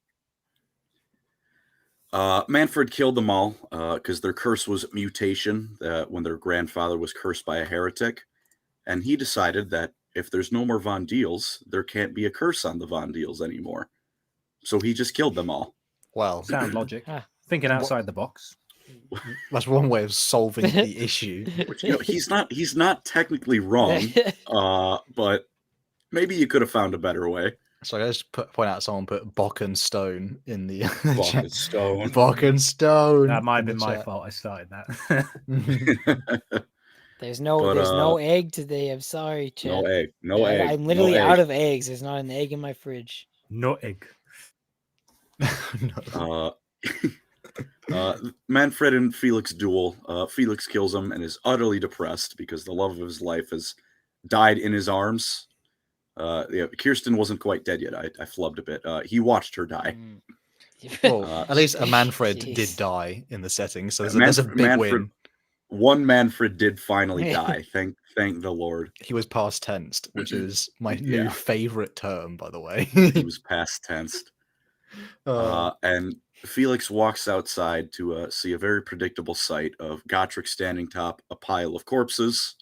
[SPEAKER 3] Manfred killed them all because their curse was mutation when their grandfather was cursed by a heretic. And he decided that if there's no more Von Deals, there can't be a curse on the Von Deals anymore. So he just killed them all.
[SPEAKER 2] Well,
[SPEAKER 1] Sound logic. Thinking outside the box.
[SPEAKER 2] that's one way of solving the issue.
[SPEAKER 3] Which, he's not technically wrong, but maybe you could have found a better way.
[SPEAKER 2] So I just point out someone put Bock and Stone in the
[SPEAKER 3] Bock
[SPEAKER 2] chat.
[SPEAKER 3] and Stone.
[SPEAKER 2] Bock and Stone.
[SPEAKER 1] That might have
[SPEAKER 2] in
[SPEAKER 1] been
[SPEAKER 2] the
[SPEAKER 1] my
[SPEAKER 2] chat.
[SPEAKER 1] fault. I started that.
[SPEAKER 4] There's no egg today. I'm sorry, chat.
[SPEAKER 3] No egg. No egg.
[SPEAKER 4] I'm literally
[SPEAKER 3] no
[SPEAKER 4] out
[SPEAKER 3] egg.
[SPEAKER 4] of eggs. There's not an egg in my fridge.
[SPEAKER 1] No egg.
[SPEAKER 2] No.
[SPEAKER 3] Manfred and Felix duel. Felix kills him and is utterly depressed because the love of his life has died in his arms. Kirsten wasn't quite dead yet. I flubbed a bit. He watched her die.
[SPEAKER 2] Well, at least a Manfred
[SPEAKER 4] Jeez.
[SPEAKER 2] did die in the setting, so there's a big win.
[SPEAKER 3] One Manfred did finally die. Thank the Lord.
[SPEAKER 2] He was past tensed, which is my
[SPEAKER 3] Yeah.
[SPEAKER 2] new favorite term, by the way.
[SPEAKER 3] He was past tensed. And Felix walks outside to see a very predictable sight of Gotrek standing atop a pile of corpses,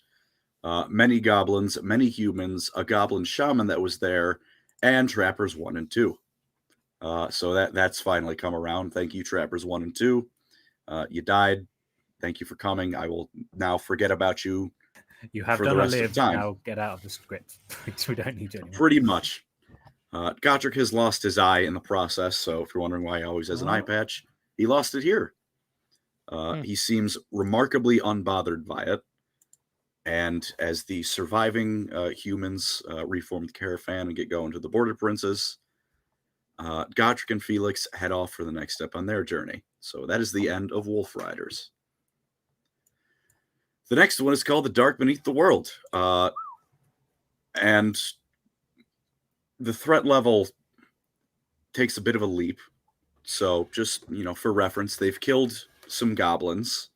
[SPEAKER 3] many goblins, many humans, a goblin shaman that was there, and Trappers 1 and 2. So that's finally come around. Thank you, Trappers 1 and 2. You died. Thank you for coming. I will now forget about you.
[SPEAKER 1] You have
[SPEAKER 3] For the
[SPEAKER 1] done a
[SPEAKER 3] rest of
[SPEAKER 1] live.
[SPEAKER 3] time.
[SPEAKER 1] Now get out of the script. We don't need you anymore.
[SPEAKER 3] Pretty much. Gotrek has lost his eye in the process, so if you're wondering why he always has an eye patch, he lost it here. He seems remarkably unbothered by it. And as the surviving humans reform the caravan and get going to the border princes, Gotrek and Felix head off for the next step on their journey. So that is the end of Wolf Riders. The next one is called The Dark Beneath the World. And the threat level takes a bit of a leap. So just, for reference, they've killed some goblins.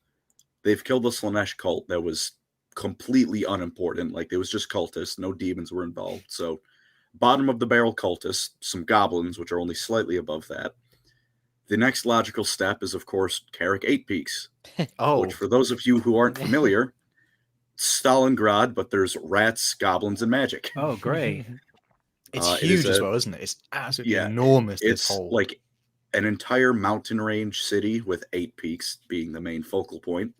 [SPEAKER 3] They've killed the Slanesh cult that was completely unimportant. Like, it was just cultists. No demons were involved. So bottom of the barrel cultists, some goblins, which are only slightly above that. The next logical step is, of course, Carrick 8 Peaks. Which, for those of you who aren't familiar, Stalingrad, but there's rats, goblins, and magic.
[SPEAKER 1] Oh, great.
[SPEAKER 2] It's huge as well, isn't it? It's absolutely enormous.
[SPEAKER 3] It's
[SPEAKER 2] this whole
[SPEAKER 3] like an entire mountain range city with 8 peaks being the main focal point.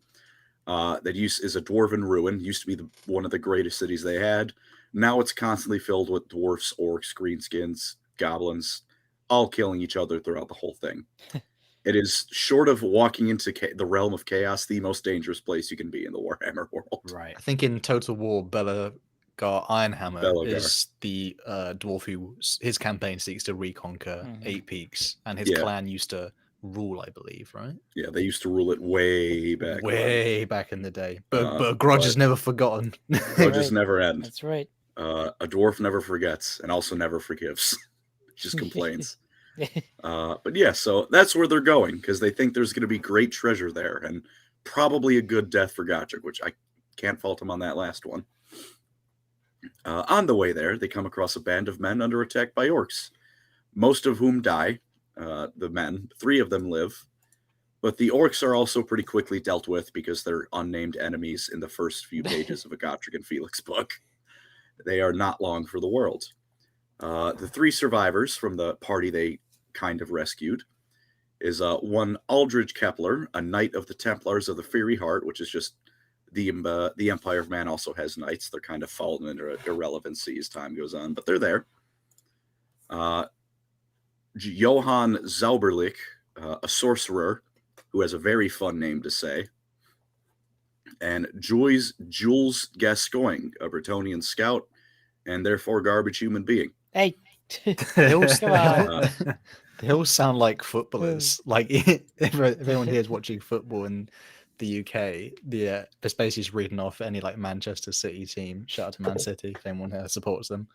[SPEAKER 3] That is a dwarven ruin. Used to be one of the greatest cities they had. Now it's constantly filled with dwarfs, orcs, greenskins, goblins, all killing each other throughout the whole thing. It is, short of walking into the realm of chaos, the most dangerous place you can be in the Warhammer world.
[SPEAKER 1] Right.
[SPEAKER 2] I think in Total War, Belagar Ironhammer
[SPEAKER 3] Belagar.
[SPEAKER 2] is the dwarf who his campaign seeks to reconquer 8 Peaks, and his clan used to rule, I believe, right?
[SPEAKER 3] Yeah, they used to rule it way back.
[SPEAKER 2] Back in the day. But a grudge is never forgotten.
[SPEAKER 3] Grudges never end.
[SPEAKER 4] That's right.
[SPEAKER 3] A dwarf never forgets and also never forgives. Just complains. But yeah, so that's where they're going because they think there's going to be great treasure there and probably a good death for Gotrek, which I can't fault him on that last one. On the way there, they come across a band of men under attack by orcs, most of whom die. The men, 3 of them live, but the orcs are also pretty quickly dealt with because they're unnamed enemies in the first few pages of a Gotrek and Felix book. They are not long for the world. The 3 survivors from the party they kind of rescued is one Aldridge Kepler, a knight of the Templars of the Fiery Heart, which is just the Empire of Man also has knights. They're kind of fallen into irrelevancy as time goes on, but they're there. Johann Zauberlich, a sorcerer who has a very fun name to say, and Jules Gascoigne, a Bretonian scout, and therefore garbage human being.
[SPEAKER 4] Hey,
[SPEAKER 2] They all,
[SPEAKER 4] come on.
[SPEAKER 2] they all sound like footballers. Like if anyone here is watching football in the UK, it's basically just reading off any like Manchester City team. Shout out to Man City if anyone here supports them.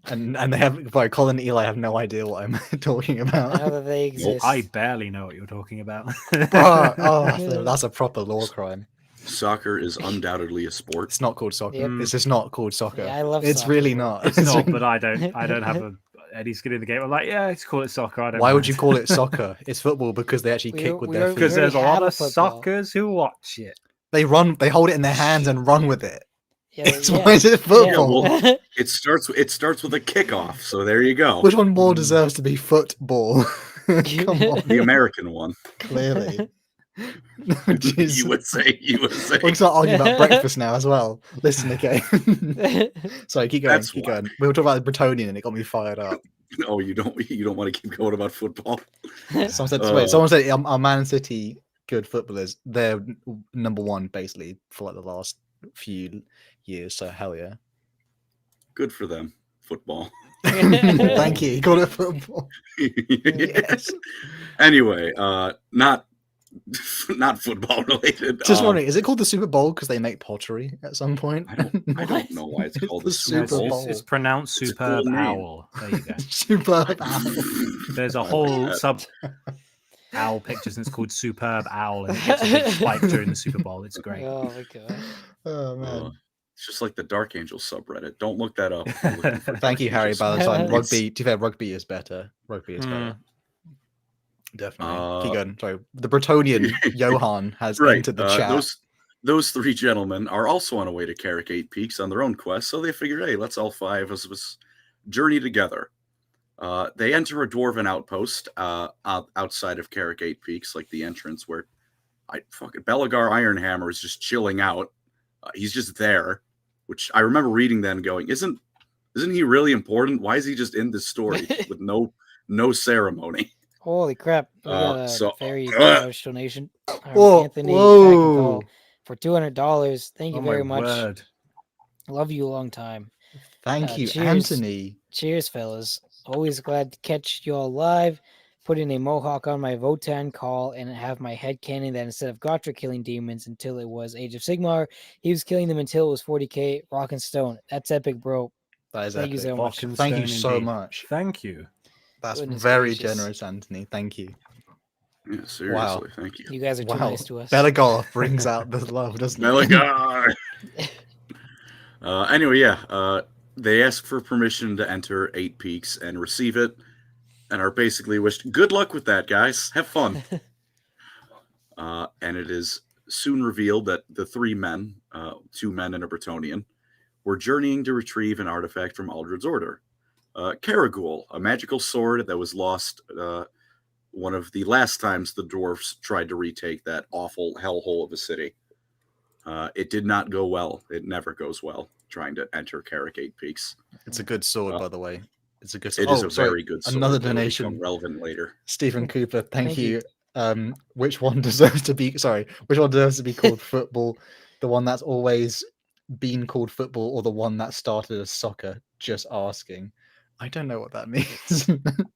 [SPEAKER 2] And they have like Colin and Eli have no idea what I'm talking about.
[SPEAKER 4] Now that they exist.
[SPEAKER 1] I barely know what you're talking about.
[SPEAKER 2] That's a proper law crime.
[SPEAKER 3] Soccer is undoubtedly a sport.
[SPEAKER 2] It's not called soccer.
[SPEAKER 4] Yep.
[SPEAKER 2] It's just not called soccer.
[SPEAKER 4] Yeah, I love
[SPEAKER 2] It's
[SPEAKER 4] soccer.
[SPEAKER 2] really not.
[SPEAKER 1] It's not, but I don't have any skin in the game. I'm like, yeah, let's call it soccer. I don't
[SPEAKER 2] Why would
[SPEAKER 1] mind.
[SPEAKER 2] you call it soccer? It's football because they actually
[SPEAKER 4] We
[SPEAKER 2] kick
[SPEAKER 4] are-
[SPEAKER 2] with
[SPEAKER 4] we
[SPEAKER 2] their
[SPEAKER 4] are-
[SPEAKER 2] feet.
[SPEAKER 1] Because there's a
[SPEAKER 4] already
[SPEAKER 1] lot
[SPEAKER 4] have a
[SPEAKER 1] of
[SPEAKER 4] football.
[SPEAKER 1] suckers who watch it.
[SPEAKER 2] They hold it in their hands and run with it.
[SPEAKER 4] Yeah,
[SPEAKER 2] It's
[SPEAKER 4] yeah.
[SPEAKER 2] why is it football?
[SPEAKER 3] well- It starts with a kickoff, so there you go.
[SPEAKER 2] Which one more deserves to be football? Come on,
[SPEAKER 3] The American one.
[SPEAKER 2] clearly. Jeez.
[SPEAKER 3] USA.
[SPEAKER 2] We're start arguing about breakfast now as well. Listen, okay. Sorry, keep going.
[SPEAKER 3] That's
[SPEAKER 2] Keep
[SPEAKER 3] why.
[SPEAKER 2] going. We were talking about the Bretonian, and it got me fired up.
[SPEAKER 3] Oh, you don't want to keep going about football.
[SPEAKER 2] Someone said,
[SPEAKER 3] Oh.
[SPEAKER 2] wait, someone said our Man City good footballers. They're number one basically for like the last few years. So hell yeah.
[SPEAKER 3] Good for them. Football.
[SPEAKER 2] Thank you. You called it football.
[SPEAKER 4] Yes.
[SPEAKER 3] Anyway, not football related.
[SPEAKER 2] Just wondering, is it called the Super Bowl because they make pottery at some point?
[SPEAKER 3] I don't know why it's called the
[SPEAKER 2] The
[SPEAKER 3] Super
[SPEAKER 2] Super
[SPEAKER 3] Bowl.
[SPEAKER 2] Bowl.
[SPEAKER 1] It's pronounced
[SPEAKER 3] It's a
[SPEAKER 1] superb
[SPEAKER 3] cool name.
[SPEAKER 1] owl. There you go.
[SPEAKER 2] Superb owl.
[SPEAKER 1] There's a
[SPEAKER 3] I like
[SPEAKER 1] whole
[SPEAKER 3] that.
[SPEAKER 1] sub owl pictures and it's called Superb Owl and it gets a big spike during the Super Bowl. It's great.
[SPEAKER 4] Oh my god.
[SPEAKER 2] Oh man.
[SPEAKER 3] It's just like the Dark Angel subreddit. Don't look that up. I'm looking for
[SPEAKER 2] Thank you,
[SPEAKER 3] Dark
[SPEAKER 2] Harry.
[SPEAKER 3] Angels.
[SPEAKER 2] By the time
[SPEAKER 3] It's-
[SPEAKER 2] rugby, to be fair, rugby is better. Rugby is better. Definitely. Keep going. Sorry. The Bretonian Johan has
[SPEAKER 3] Right.
[SPEAKER 2] entered the chat.
[SPEAKER 3] Those 3 gentlemen are also on a way to Carrick 8 Peaks on their own quest, so they figured, hey, let's all 5 of us journey together. They enter a dwarven outpost outside of Carrick 8 Peaks, like the entrance where Belagar Ironhammer is just chilling out. He's just there, which I remember reading then going, isn't he really important? Why is he just in this story with no ceremony?
[SPEAKER 4] Holy crap. We got a
[SPEAKER 3] so-
[SPEAKER 4] very large donation.
[SPEAKER 2] Whoa,
[SPEAKER 4] Anthony
[SPEAKER 2] whoa.
[SPEAKER 4] Paul for $200. Thank you
[SPEAKER 1] Oh my
[SPEAKER 4] very much.
[SPEAKER 1] word.
[SPEAKER 4] Love you a long time.
[SPEAKER 2] Thank you,
[SPEAKER 4] cheers.
[SPEAKER 2] Anthony.
[SPEAKER 4] Cheers, fellas. Always glad to catch you all live. Putting a mohawk on my Votan call and have my head canon that instead of Gotrek killing demons until it was Age of Sigmar, he was killing them until it was 40k rock and stone. That's epic, bro.
[SPEAKER 2] That is
[SPEAKER 4] Thank you
[SPEAKER 2] epic.
[SPEAKER 4] so much.
[SPEAKER 1] Rock and
[SPEAKER 2] Thank you
[SPEAKER 1] stone
[SPEAKER 2] so
[SPEAKER 1] indeed.
[SPEAKER 2] much.
[SPEAKER 1] Thank you.
[SPEAKER 2] That's
[SPEAKER 4] Goodness
[SPEAKER 2] very
[SPEAKER 4] gracious.
[SPEAKER 2] generous, Anthony. Thank you.
[SPEAKER 3] Yeah, seriously, thank you.
[SPEAKER 4] You guys are too
[SPEAKER 2] Wow.
[SPEAKER 4] nice to us.
[SPEAKER 2] Belagar brings out the love, doesn't he?
[SPEAKER 3] Belagar! Anyway, yeah. They ask for permission to enter 8 Peaks and receive it, and are basically wished good luck with that, guys. Have fun. And it is soon revealed that the 3 men, 2 men and a Bretonian, were journeying to retrieve an artifact from Aldred's Order. Karagul, a magical sword that was lost one of the last times the dwarfs tried to retake that awful hellhole of a city. It did not go well. It never goes well trying to enter Carrick 8 Peaks.
[SPEAKER 2] It's a good sword, by the way. It's a good
[SPEAKER 3] It
[SPEAKER 2] sword.
[SPEAKER 3] is a very good sword.
[SPEAKER 2] Another
[SPEAKER 3] that will
[SPEAKER 2] donation.
[SPEAKER 3] become relevant later.
[SPEAKER 2] Stephen Cooper, thank
[SPEAKER 4] Thank
[SPEAKER 2] you.
[SPEAKER 4] you.
[SPEAKER 2] Which one deserves to be called football? The one that's always been called football or the one that started as soccer? Just asking. I don't know what that means.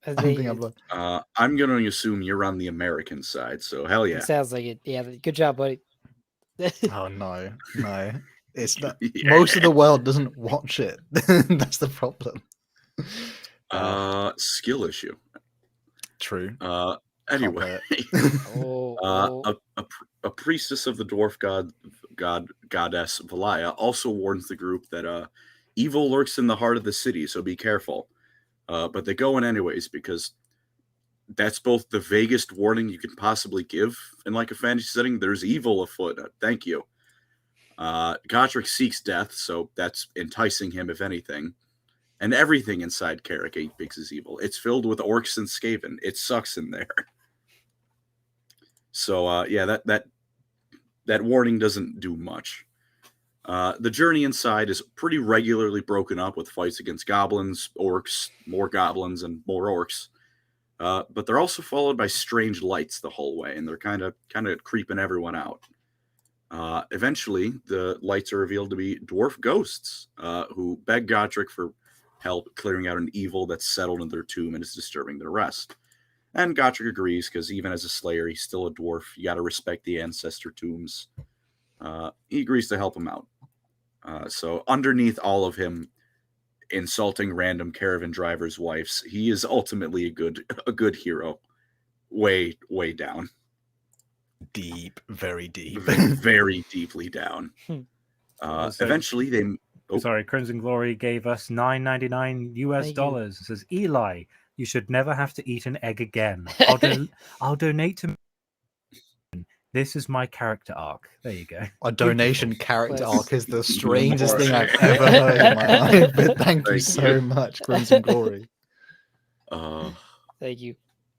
[SPEAKER 2] I don't think I've
[SPEAKER 3] I'm going to assume you're on the American side, so hell yeah.
[SPEAKER 4] It sounds like it. Yeah, good job, buddy.
[SPEAKER 2] Oh no. It's not
[SPEAKER 3] Yeah.
[SPEAKER 2] most of the world doesn't watch it. That's the problem.
[SPEAKER 3] Skill issue.
[SPEAKER 2] True.
[SPEAKER 3] Anyway, a priestess of the dwarf goddess Valaya also warns the group that evil lurks in the heart of the city, so be careful. But they go in anyways because that's both the vaguest warning you can possibly give in like a fantasy setting. There's evil afoot. Thank you. Gotrek seeks death, so that's enticing him, if anything. And everything inside Carrick 8-Bigs is evil. It's filled with orcs and Skaven. It sucks in there. So yeah, that warning doesn't do much. The journey inside is pretty regularly broken up with fights against goblins, orcs, more goblins, and more orcs. But they're also followed by strange lights the whole way, and they're kind of creeping everyone out. Eventually, the lights are revealed to be dwarf ghosts who beg Gotrek for help clearing out an evil that's settled in their tomb and is disturbing their rest. And Gotrek agrees, because even as a slayer, he's still a dwarf. You got to respect the ancestor tombs. He agrees to help him out. So underneath all of him insulting random caravan drivers' wives, he is ultimately a good hero. Way down.
[SPEAKER 2] Deep, very deep.
[SPEAKER 3] Very deeply down. Eventually, they...
[SPEAKER 1] Oh. Sorry, Crimson Glory gave us $9.99 US dollars. It says, Eli, you should never have to eat an egg again. I'll donate to... This is my character arc. There you go.
[SPEAKER 2] A donation character arc is the strangest thing I've ever heard in my life. But thank you so much, Crimson Glory.
[SPEAKER 4] Thank you.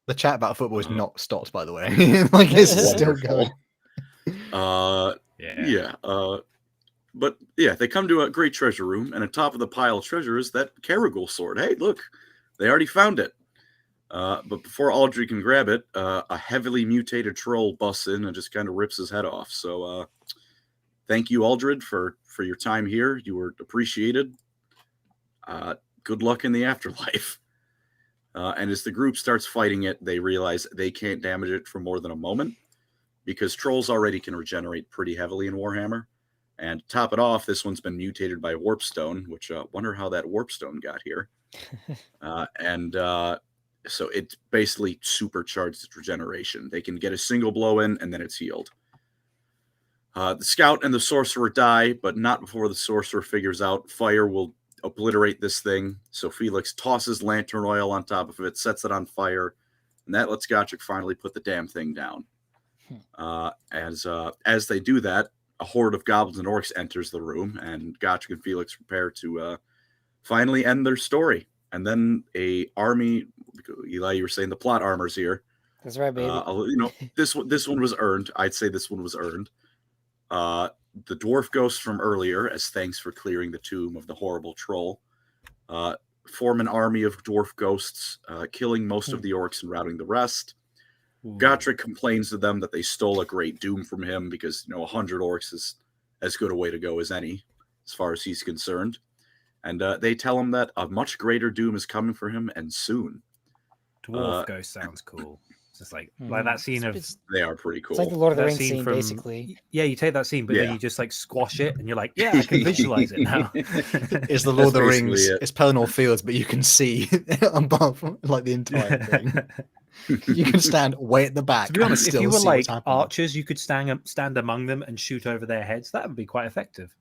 [SPEAKER 2] The chat about football is not stopped, by the way. Like, it's still going.
[SPEAKER 3] Yeah. But yeah, they come to a great treasure room, and on top of the pile of treasure is that Caragul sword. Hey, look, they already found it. But before Aldred can grab it, a heavily mutated troll busts in and just kind of rips his head off. So thank you, Aldred, for your time here. You were appreciated. Good luck in the afterlife. And as the group starts fighting it, they realize they can't damage it for more than a moment, because trolls already can regenerate pretty heavily in Warhammer. And to top it off, this one's been mutated by Warpstone, which wonder how that Warpstone got here. So it basically supercharged its regeneration. They can get a single blow in, and then it's healed. The scout and the sorcerer die, but not before the sorcerer figures out fire will obliterate this thing. So Felix tosses lantern oil on top of it, sets it on fire, and that lets Gotrek finally put the damn thing down. As they do that, a horde of goblins and orcs enters the room, and Gotrek and Felix prepare to finally end their story. And then a army, Eli, you were saying the plot armor's here.
[SPEAKER 4] That's right, baby.
[SPEAKER 3] This one was earned. I'd say this one was earned. The dwarf ghosts from earlier, as thanks for clearing the tomb of the horrible troll, form an army of dwarf ghosts, killing most of the orcs and routing the rest. Gotrek complains to them that they stole a great doom from him because 100 orcs is as good a way to go as any, as far as he's concerned. And they tell him that a much greater doom is coming for him, and soon.
[SPEAKER 1] Dwarf ghost sounds cool. It's just like that scene of...
[SPEAKER 3] They are pretty cool.
[SPEAKER 4] It's like the Lord of the Rings scene, basically.
[SPEAKER 1] Yeah, you take that scene, but then you just like squash it, and you're like, yeah, I can visualize it now.
[SPEAKER 2] It's the Lord of the Rings. It's Pelennor Fields, but you can see above like the entire thing. You can stand way at the back.
[SPEAKER 1] To be honest,
[SPEAKER 2] and
[SPEAKER 1] if
[SPEAKER 2] still
[SPEAKER 1] you were
[SPEAKER 2] see
[SPEAKER 1] like
[SPEAKER 2] what's happening.
[SPEAKER 1] archers, you could stand among them and shoot over their heads. That would be quite effective.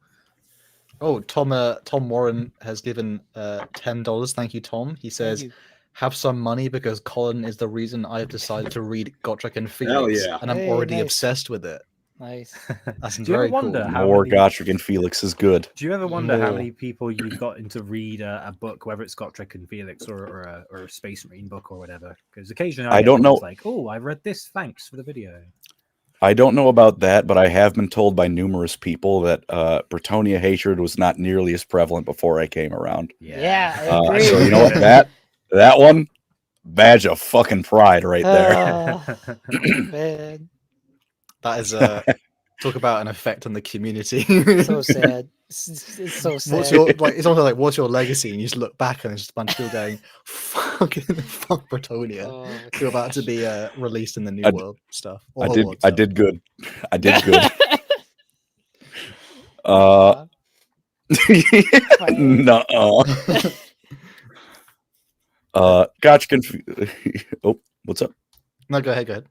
[SPEAKER 2] Oh, Tom Warren has given $10. Thank you, Tom. He says, have some money because Colin is the reason I've decided to read Gotrek and Felix.
[SPEAKER 3] Hell yeah.
[SPEAKER 2] And I'm already obsessed with it.
[SPEAKER 4] Nice.
[SPEAKER 2] That's
[SPEAKER 1] Do you
[SPEAKER 2] very
[SPEAKER 1] ever wonder
[SPEAKER 2] cool.
[SPEAKER 1] how
[SPEAKER 3] More
[SPEAKER 1] many...
[SPEAKER 3] Gotrek and Felix is good.
[SPEAKER 1] Do you ever wonder how many people you've gotten to read a book, whether it's Gotrek and Felix or a Space Marine book or whatever? Because occasionally I don't know. Like, oh, I read this. Thanks for the video.
[SPEAKER 3] I don't know about that, but I have been told by numerous people that Bretonia hatred was not nearly as prevalent before I came around.
[SPEAKER 4] Yeah, I agree.
[SPEAKER 3] So you know what? That one, badge of fucking pride right there.
[SPEAKER 4] Man.
[SPEAKER 2] That is talk about an effect on the community.
[SPEAKER 4] So sad. It's so sad.
[SPEAKER 2] It's also like, what's your legacy? And you just look back and there's just a bunch of people going, fuck Bretonia. You're about to be released in the New World stuff.
[SPEAKER 3] I did good. I did good. No. Gotcha. What's up?
[SPEAKER 2] No, go ahead. Go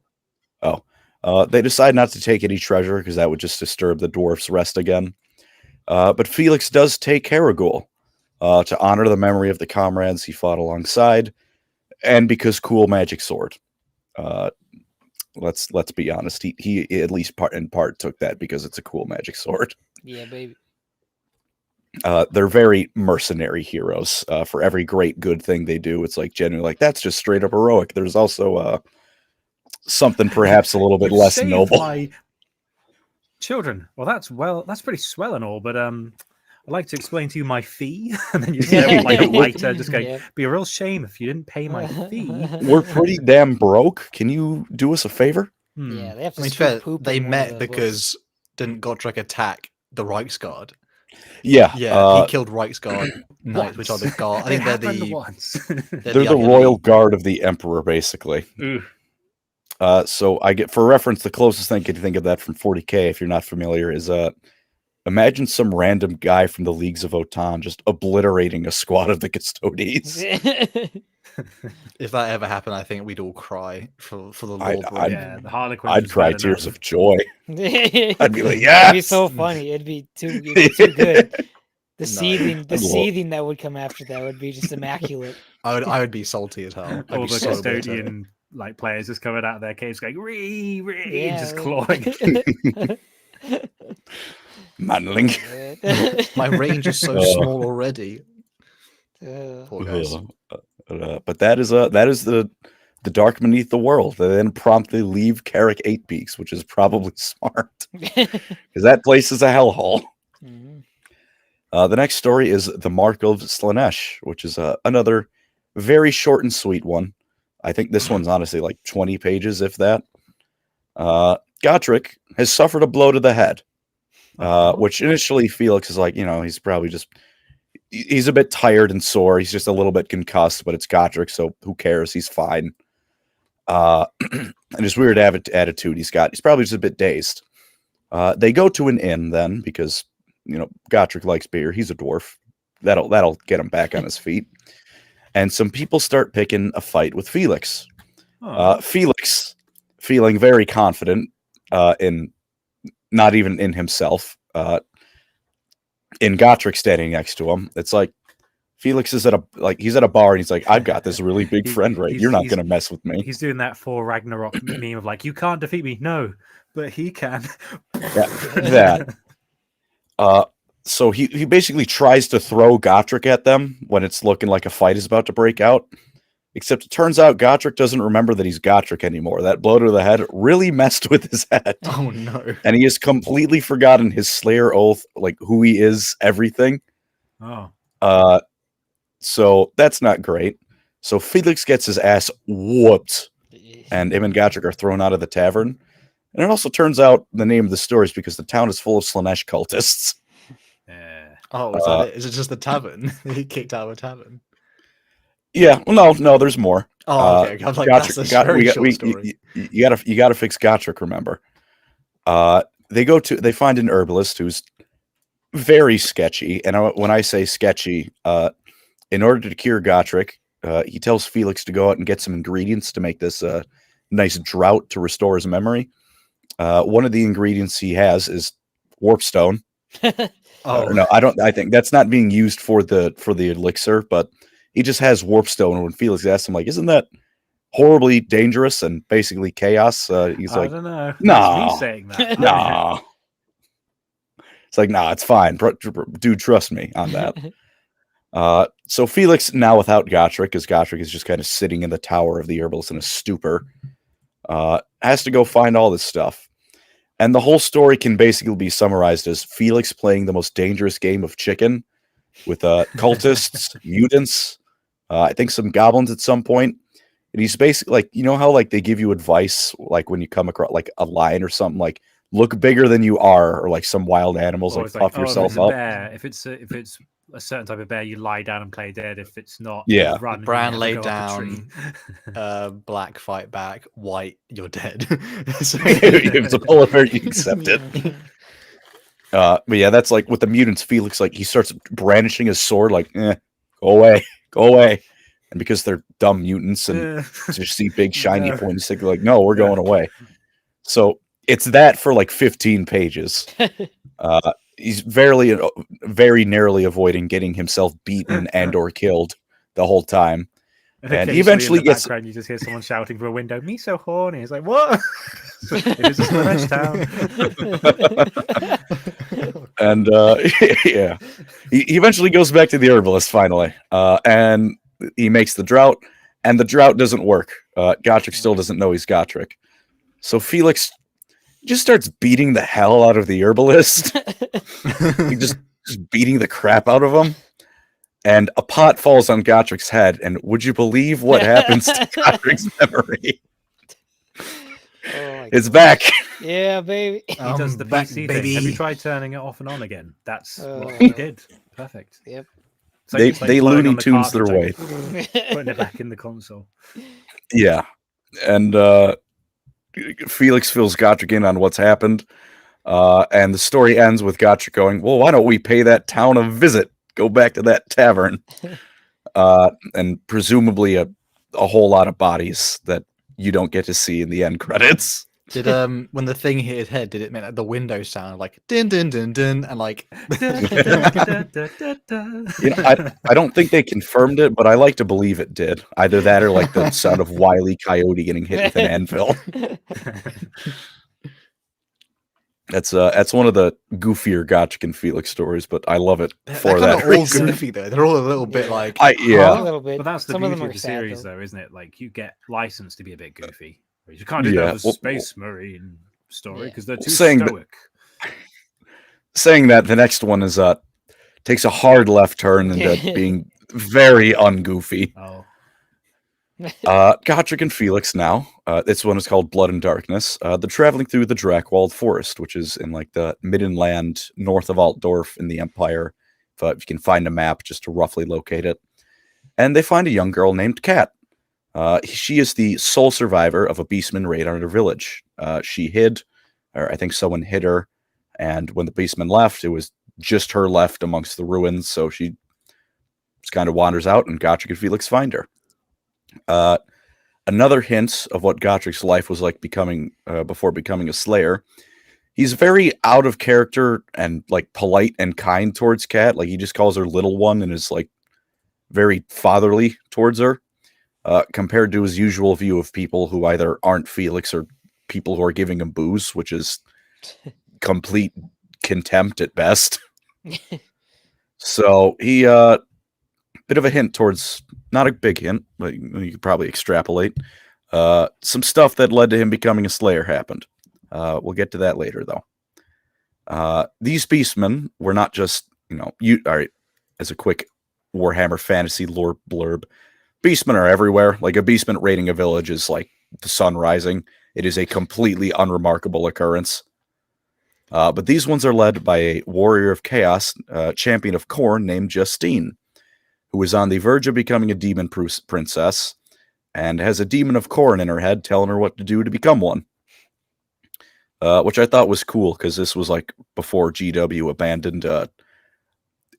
[SPEAKER 2] ahead.
[SPEAKER 3] They decide not to take any treasure because that would just disturb the dwarf's rest again. But Felix does take Caragul to honor the memory of the comrades he fought alongside, and because cool magic sword. Let's be honest. He at least in part took that because it's a cool magic sword.
[SPEAKER 4] Yeah, baby.
[SPEAKER 3] They're very mercenary heroes. For every great good thing they do, it's like genuinely like that's just straight up heroic. There's also something perhaps a little bit
[SPEAKER 1] You've
[SPEAKER 3] less
[SPEAKER 1] saved
[SPEAKER 3] noble.
[SPEAKER 1] my children. Well, that's pretty swell and all, but I'd like to explain to you my fee, and then you see them like a lighter, just going,
[SPEAKER 4] Yeah.
[SPEAKER 1] be a real shame if you didn't pay my fee.
[SPEAKER 3] We're pretty damn broke. Can you do us a favor?
[SPEAKER 4] Yeah, they have to
[SPEAKER 2] I mean,
[SPEAKER 4] scoop
[SPEAKER 2] fair,
[SPEAKER 4] poop
[SPEAKER 2] they
[SPEAKER 4] in one of
[SPEAKER 2] met
[SPEAKER 4] the
[SPEAKER 2] because didn't Gotrek attack the Reichsguard?
[SPEAKER 3] Yeah,
[SPEAKER 2] Yeah, he killed Reichsguard knights, which are the guard. I think they're
[SPEAKER 1] happened
[SPEAKER 2] the
[SPEAKER 1] once.
[SPEAKER 3] they're the
[SPEAKER 2] other
[SPEAKER 3] royal
[SPEAKER 2] league.
[SPEAKER 3] guard of the emperor, basically.
[SPEAKER 1] Ooh.
[SPEAKER 3] So I get, for reference, the closest thing you can think of that from 40K, if you're not familiar, is imagine some random guy from the Leagues of Otan just obliterating a squad of the Custodes.
[SPEAKER 2] If that ever happened, I think we'd all cry for the
[SPEAKER 3] I-
[SPEAKER 2] Lord.
[SPEAKER 3] I'd-
[SPEAKER 1] Yeah, the Harlequins.
[SPEAKER 3] I'd
[SPEAKER 1] was
[SPEAKER 3] cry
[SPEAKER 1] bad
[SPEAKER 3] tears
[SPEAKER 1] enough.
[SPEAKER 3] of joy.
[SPEAKER 4] It'd
[SPEAKER 3] I'd be like,
[SPEAKER 4] be
[SPEAKER 3] yes!
[SPEAKER 4] so funny. It'd be too good. The
[SPEAKER 2] No.
[SPEAKER 4] seething,
[SPEAKER 3] I'd lo-
[SPEAKER 4] seething that would come after that would be just immaculate.
[SPEAKER 2] I would be salty as hell. I'd
[SPEAKER 1] All
[SPEAKER 2] be
[SPEAKER 1] the
[SPEAKER 2] so bitter.
[SPEAKER 1] custodian like players just coming out of their caves going ree,
[SPEAKER 4] Yeah,
[SPEAKER 1] just
[SPEAKER 4] like-
[SPEAKER 1] clawing.
[SPEAKER 3] Manling.
[SPEAKER 2] My range is so
[SPEAKER 3] Oh.
[SPEAKER 2] small already.
[SPEAKER 4] Uh,
[SPEAKER 2] Poor guys.
[SPEAKER 3] But that is the dark beneath the world. They then promptly leave Carrick Eight Peaks, which is probably smart because that place is a hellhole.
[SPEAKER 4] mhm.
[SPEAKER 3] The next story is The Mark of Slanesh, which is another very short and sweet one. I think this one's honestly like 20 pages, if that. Gotrek has suffered a blow to the head, which initially Felix is like, he's probably just, he's a bit tired and sore. He's just a little bit concussed, but it's Gotrek, so who cares? He's fine. And his weird attitude he's got, he's probably just a bit dazed. They go to an inn then because, Gotrek likes beer. He's a dwarf. That'll get him back on his feet. And some people start picking a fight with Felix. Felix, feeling very confident in not even in himself, in Gotrek standing next to him. It's like Felix is he's at a bar and he's like, I've got this really big friend rate. You're not going to mess with me.
[SPEAKER 1] He's doing that for Ragnarok meme of like, you can't defeat me. No, but he can.
[SPEAKER 3] Yeah, that. So he basically tries to throw Gotrek at them when it's looking like a fight is about to break out. Except it turns out Gotrek doesn't remember that he's Gotrek anymore. That blow to the head really messed with his head.
[SPEAKER 2] Oh no.
[SPEAKER 3] And he has completely forgotten his Slayer oath, like who he is, everything.
[SPEAKER 1] Oh.
[SPEAKER 3] So that's not great. So Felix gets his ass whooped, and him and Gotrek are thrown out of the tavern. And it also turns out the name of the story is because the town is full of Slanesh cultists.
[SPEAKER 1] Yeah.
[SPEAKER 2] Oh, is that it? Is it just the tavern? He kicked out of a tavern.
[SPEAKER 3] Yeah, well, no, there's more.
[SPEAKER 2] Oh, okay. I'm like, that's a very short story.
[SPEAKER 3] You gotta fix Gotrek. Remember, they find an herbalist who's very sketchy, and when I say sketchy, in order to cure Gotrek, he tells Felix to go out and get some ingredients to make this nice draught to restore his memory. One of the ingredients he has is warpstone.
[SPEAKER 2] Oh
[SPEAKER 3] No, I think that's not being used for the elixir, but he just has warpstone. When Felix asks him, like, isn't that horribly dangerous and basically chaos? He's
[SPEAKER 1] I
[SPEAKER 3] like,
[SPEAKER 1] don't know.
[SPEAKER 3] "No.
[SPEAKER 1] That's me saying that.
[SPEAKER 3] nah. It's like, nah, it's fine. Dude, trust me on that. So Felix, now without Gotrek, because Gotrek is just kind of sitting in the tower of the herbalist in a stupor, has to go find all this stuff. And the whole story can basically be summarized as Felix playing the most dangerous game of chicken with cultists, mutants, I think some goblins at some point. And he's basically like, how like they give you advice, like when you come across like a lion or something, like look bigger than you are, or like some wild animals,
[SPEAKER 1] Or
[SPEAKER 3] like
[SPEAKER 1] it's
[SPEAKER 3] puff
[SPEAKER 1] if
[SPEAKER 3] yourself
[SPEAKER 1] it's a
[SPEAKER 3] up.
[SPEAKER 1] bear, if it's a certain type of bear, you lie down and play dead. If it's not,
[SPEAKER 3] Yeah.
[SPEAKER 1] you run. and
[SPEAKER 2] Bran
[SPEAKER 1] you
[SPEAKER 2] laid
[SPEAKER 1] never go up a tree.
[SPEAKER 2] Black fight back, white, you're dead. So-
[SPEAKER 3] If it's a polar bear, you accept it. But yeah, that's like with the mutants. Felix, like he starts brandishing his sword, like, go away.
[SPEAKER 5] and because they're dumb mutants and just see big shiny
[SPEAKER 1] No.
[SPEAKER 5] pointy stick, they're like, no, we're
[SPEAKER 1] No.
[SPEAKER 5] going away. So it's that for like 15 pages. He's very narrowly avoiding getting himself beaten and or killed the whole time. And he eventually
[SPEAKER 1] in the
[SPEAKER 5] gets.
[SPEAKER 1] background, you just hear someone shouting from a window, "Me so horny!" It's like, what? It is a Slanesh town.
[SPEAKER 5] And yeah, he eventually goes back to the herbalist finally, and he makes the drought, and the drought doesn't work. Gotrek still doesn't know he's Gotrek, so Felix just starts beating the hell out of the herbalist. He just beating the crap out of him. And a pot falls on Gotrek's head, and would you believe what happens to Gotrek's memory? It's back.
[SPEAKER 4] Yeah, baby.
[SPEAKER 1] He does the
[SPEAKER 2] back,
[SPEAKER 1] PC
[SPEAKER 2] baby.
[SPEAKER 1] thing. Have you tried turning it off and on again? That's what
[SPEAKER 4] Oh.
[SPEAKER 1] he did. Perfect.
[SPEAKER 4] Yep.
[SPEAKER 1] It's like- it's like
[SPEAKER 5] They
[SPEAKER 1] blowing
[SPEAKER 5] Looney
[SPEAKER 1] on the
[SPEAKER 5] Tunes their way.
[SPEAKER 1] cartridge, like, putting it back in the console.
[SPEAKER 5] Yeah, and Felix fills Gotrek in on what's happened, and the story ends with Gotrek going, "Well, why don't we pay that town a visit? Go back to that tavern," and presumably a whole lot of bodies that you don't get to see in the end credits.
[SPEAKER 2] Did when the thing hit his head, did it make like the window sound like din din din din and like?
[SPEAKER 5] You know, I don't think they confirmed it, but I like to believe it did. Either that or like the sound of Wile E. Coyote getting hit with an anvil. That's one of the goofier Gotrek and Felix stories, but I love it for
[SPEAKER 2] They're
[SPEAKER 5] that
[SPEAKER 2] kind of all
[SPEAKER 5] reason.
[SPEAKER 2] goofy though. They're all a little bit like.
[SPEAKER 4] A
[SPEAKER 5] Yeah,
[SPEAKER 4] little bit.
[SPEAKER 1] But that's the
[SPEAKER 4] Some of
[SPEAKER 1] beauty
[SPEAKER 4] them
[SPEAKER 1] of
[SPEAKER 4] are
[SPEAKER 1] the
[SPEAKER 4] sad,
[SPEAKER 1] series,
[SPEAKER 4] though.
[SPEAKER 1] though, isn't it? Like you get licensed to be a bit goofy. Whereas you can't do
[SPEAKER 5] Yeah,
[SPEAKER 1] that with
[SPEAKER 5] well-
[SPEAKER 1] Space Marine story
[SPEAKER 4] Yeah.
[SPEAKER 1] because they're too
[SPEAKER 5] Saying that-
[SPEAKER 1] stoic.
[SPEAKER 5] saying that the next one is takes a hard left turn into being very ungoofy.
[SPEAKER 1] Oh,
[SPEAKER 5] Gotrek and Felix now. This one is called Blood and Darkness. They're traveling through the Drakewald Forest, which is in like the Middenland north of Altdorf in the Empire. If you can find a map just to roughly locate it. And they find a young girl named Kat. She is the sole survivor of a beastman raid on her village. She hid, or I think someone hid her. And when the beastman left, it was just her left amongst the ruins. So she just kind of wanders out, and Gotrek and Felix find her. Another hint of what Gotrek's life was like before becoming a Slayer. He's very out of character and like polite and kind towards Kat. Like he just calls her little one and is like very fatherly towards her, compared to his usual view of people who either aren't Felix or people who are giving him booze, which is complete contempt at best. So he bit of a hint towards, not a big hint, but you could probably extrapolate. Some stuff that led to him becoming a Slayer happened. We'll get to that later, though. These beastmen were not just, all right, as a quick Warhammer fantasy lore blurb, beastmen are everywhere. Like a beastman raiding a village is like the sun rising. It is a completely unremarkable occurrence. But these ones are led by a warrior of chaos, champion of Khorne named Justine, who is on the verge of becoming a demon princess and has a demon of Khorne in her head telling her what to do to become one. Which I thought was cool because this was like before GW abandoned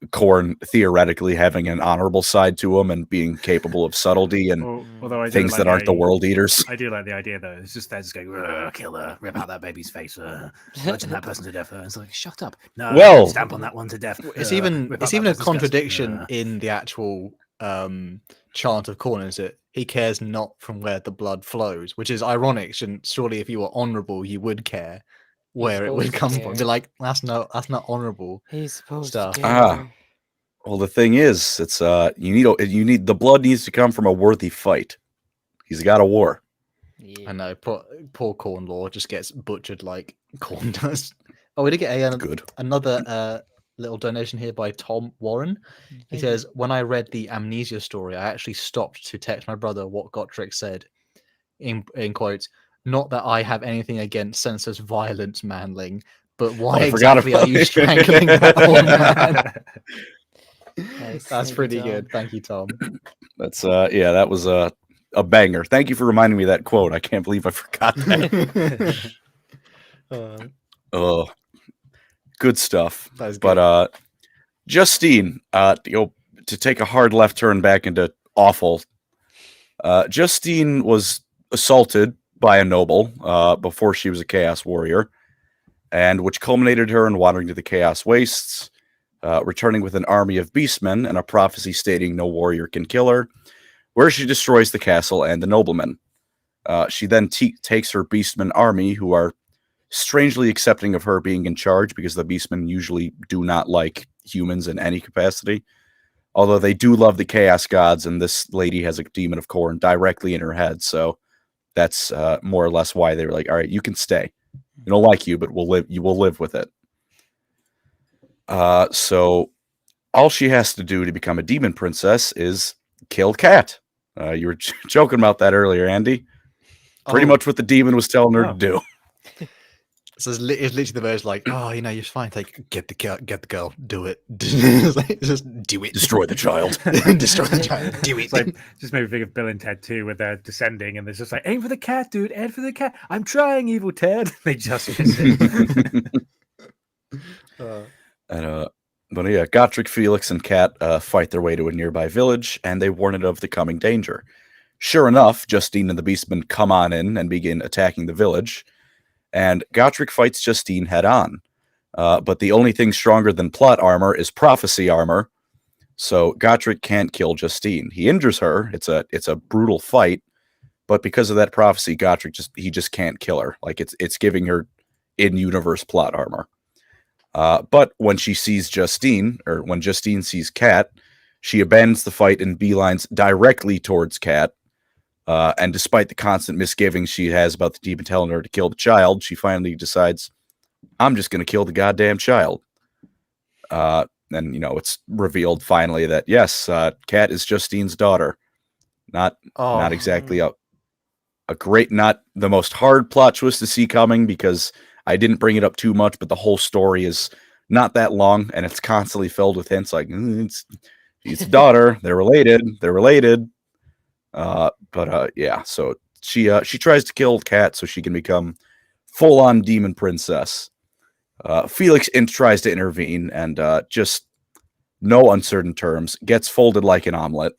[SPEAKER 5] Khorne theoretically having an honorable side to him and being capable of subtlety and
[SPEAKER 1] although I do
[SPEAKER 5] things
[SPEAKER 1] like
[SPEAKER 5] that aren't the world eaters.
[SPEAKER 1] I do like the idea though. It's just they're just going, kill her, rip out that baby's face, bludgeon that person to death. It's like, shut up. No,
[SPEAKER 5] Well-
[SPEAKER 1] stamp on that one to death.
[SPEAKER 2] It's
[SPEAKER 1] rip
[SPEAKER 2] even
[SPEAKER 1] out
[SPEAKER 2] it's
[SPEAKER 1] that
[SPEAKER 2] even a
[SPEAKER 1] person's guts.
[SPEAKER 2] contradiction in the actual chant of Khorne, is it? He cares not from where the blood flows, which is ironic. Surely if you were honourable, you would care where it would
[SPEAKER 4] supposed to
[SPEAKER 2] come from.
[SPEAKER 4] care.
[SPEAKER 2] Be like, that's not honourable.
[SPEAKER 4] He's supposed
[SPEAKER 2] Stuff.
[SPEAKER 4] to
[SPEAKER 5] Ah.
[SPEAKER 4] care.
[SPEAKER 5] Well, the thing is, it's you need the blood needs to come from a worthy fight. He's got a war.
[SPEAKER 4] Yeah.
[SPEAKER 2] I know, poor Khorne lore just gets butchered like Khorne does. Oh, we did get
[SPEAKER 5] Good.
[SPEAKER 2] another little donation here by Tom Warren. He says, when I read the amnesia story, I actually stopped to text my brother what Gotrek said. In quotes, not that I have anything against senseless violence, manling, but why
[SPEAKER 5] I forgot
[SPEAKER 2] exactly
[SPEAKER 5] about
[SPEAKER 2] are you
[SPEAKER 5] it.
[SPEAKER 2] strangling that old man?
[SPEAKER 4] Nice.
[SPEAKER 2] That's
[SPEAKER 4] Thank you,
[SPEAKER 2] pretty
[SPEAKER 4] Tom.
[SPEAKER 2] good. Thank you, Tom.
[SPEAKER 5] That's that was a banger. Thank you for reminding me of that quote. I can't believe I forgot that. Oh, good stuff.
[SPEAKER 2] That is good.
[SPEAKER 5] But Justine, to take a hard left turn back into awful Justine was assaulted by a noble before she was a Chaos Warrior, and which culminated her in wandering to the Chaos Wastes, returning with an army of beastmen and a prophecy stating no warrior can kill her, where she destroys the castle and the noblemen. She then takes her beastmen army, who are strangely accepting of her being in charge because the beastmen usually do not like humans in any capacity. Although they do love the chaos gods, and this lady has a demon of corn directly in her head, so that's more or less why they were like, "All right, you can stay. We don't like you, but you will live with it." So all she has to do to become a demon princess is kill Cat. You were joking about that earlier, Andy. Pretty much what the demon was telling her to do.
[SPEAKER 2] So it's literally the verse like, oh, you're fine. Like, get the girl, do it. Just do it.
[SPEAKER 5] Destroy the child.
[SPEAKER 2] Destroy the child. Do it.
[SPEAKER 1] It's like, just made me think of Bill and Ted 2, where they're descending and there's just like, aim for the cat, dude, aim for the cat. I'm trying, evil Ted. They just miss it.
[SPEAKER 5] But yeah, Gotrek, Felix, and Cat fight their way to a nearby village, and they warn it of the coming danger. Sure enough, Justine and the Beastmen come on in and begin attacking the village, and Gotrek fights Justine head on. But the only thing stronger than plot armor is prophecy armor, so Gotrek can't kill Justine. He injures her. It's a brutal fight, but because of that prophecy, Gotrek just can't kill her. Like it's giving her in-universe plot armor. But when she sees Justine, or when Justine sees Cat, she abandons the fight and beelines directly towards Cat. And despite the constant misgivings she has about the demon telling her to kill the child, she finally decides, I'm just going to kill the goddamn child. And, it's revealed finally that, yes, Cat is Justine's daughter. Not exactly a great, not the most hard plot twist to see coming, because I didn't bring it up too much, but the whole story is not that long, and it's constantly filled with hints like, she's a daughter, they're related. Yeah, so she tries to kill Cat so she can become full-on demon princess. Felix tries to intervene, and just no uncertain terms, gets folded like an omelet.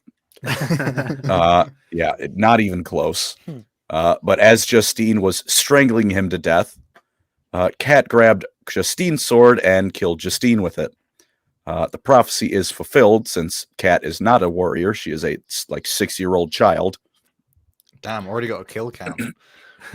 [SPEAKER 5] Yeah, not even close. But as Justine was strangling him to death, Cat grabbed Justine's sword and killed Justine with it. The prophecy is fulfilled since Cat is not a warrior. She is a 6-year-old child.
[SPEAKER 2] Damn, already got a kill count.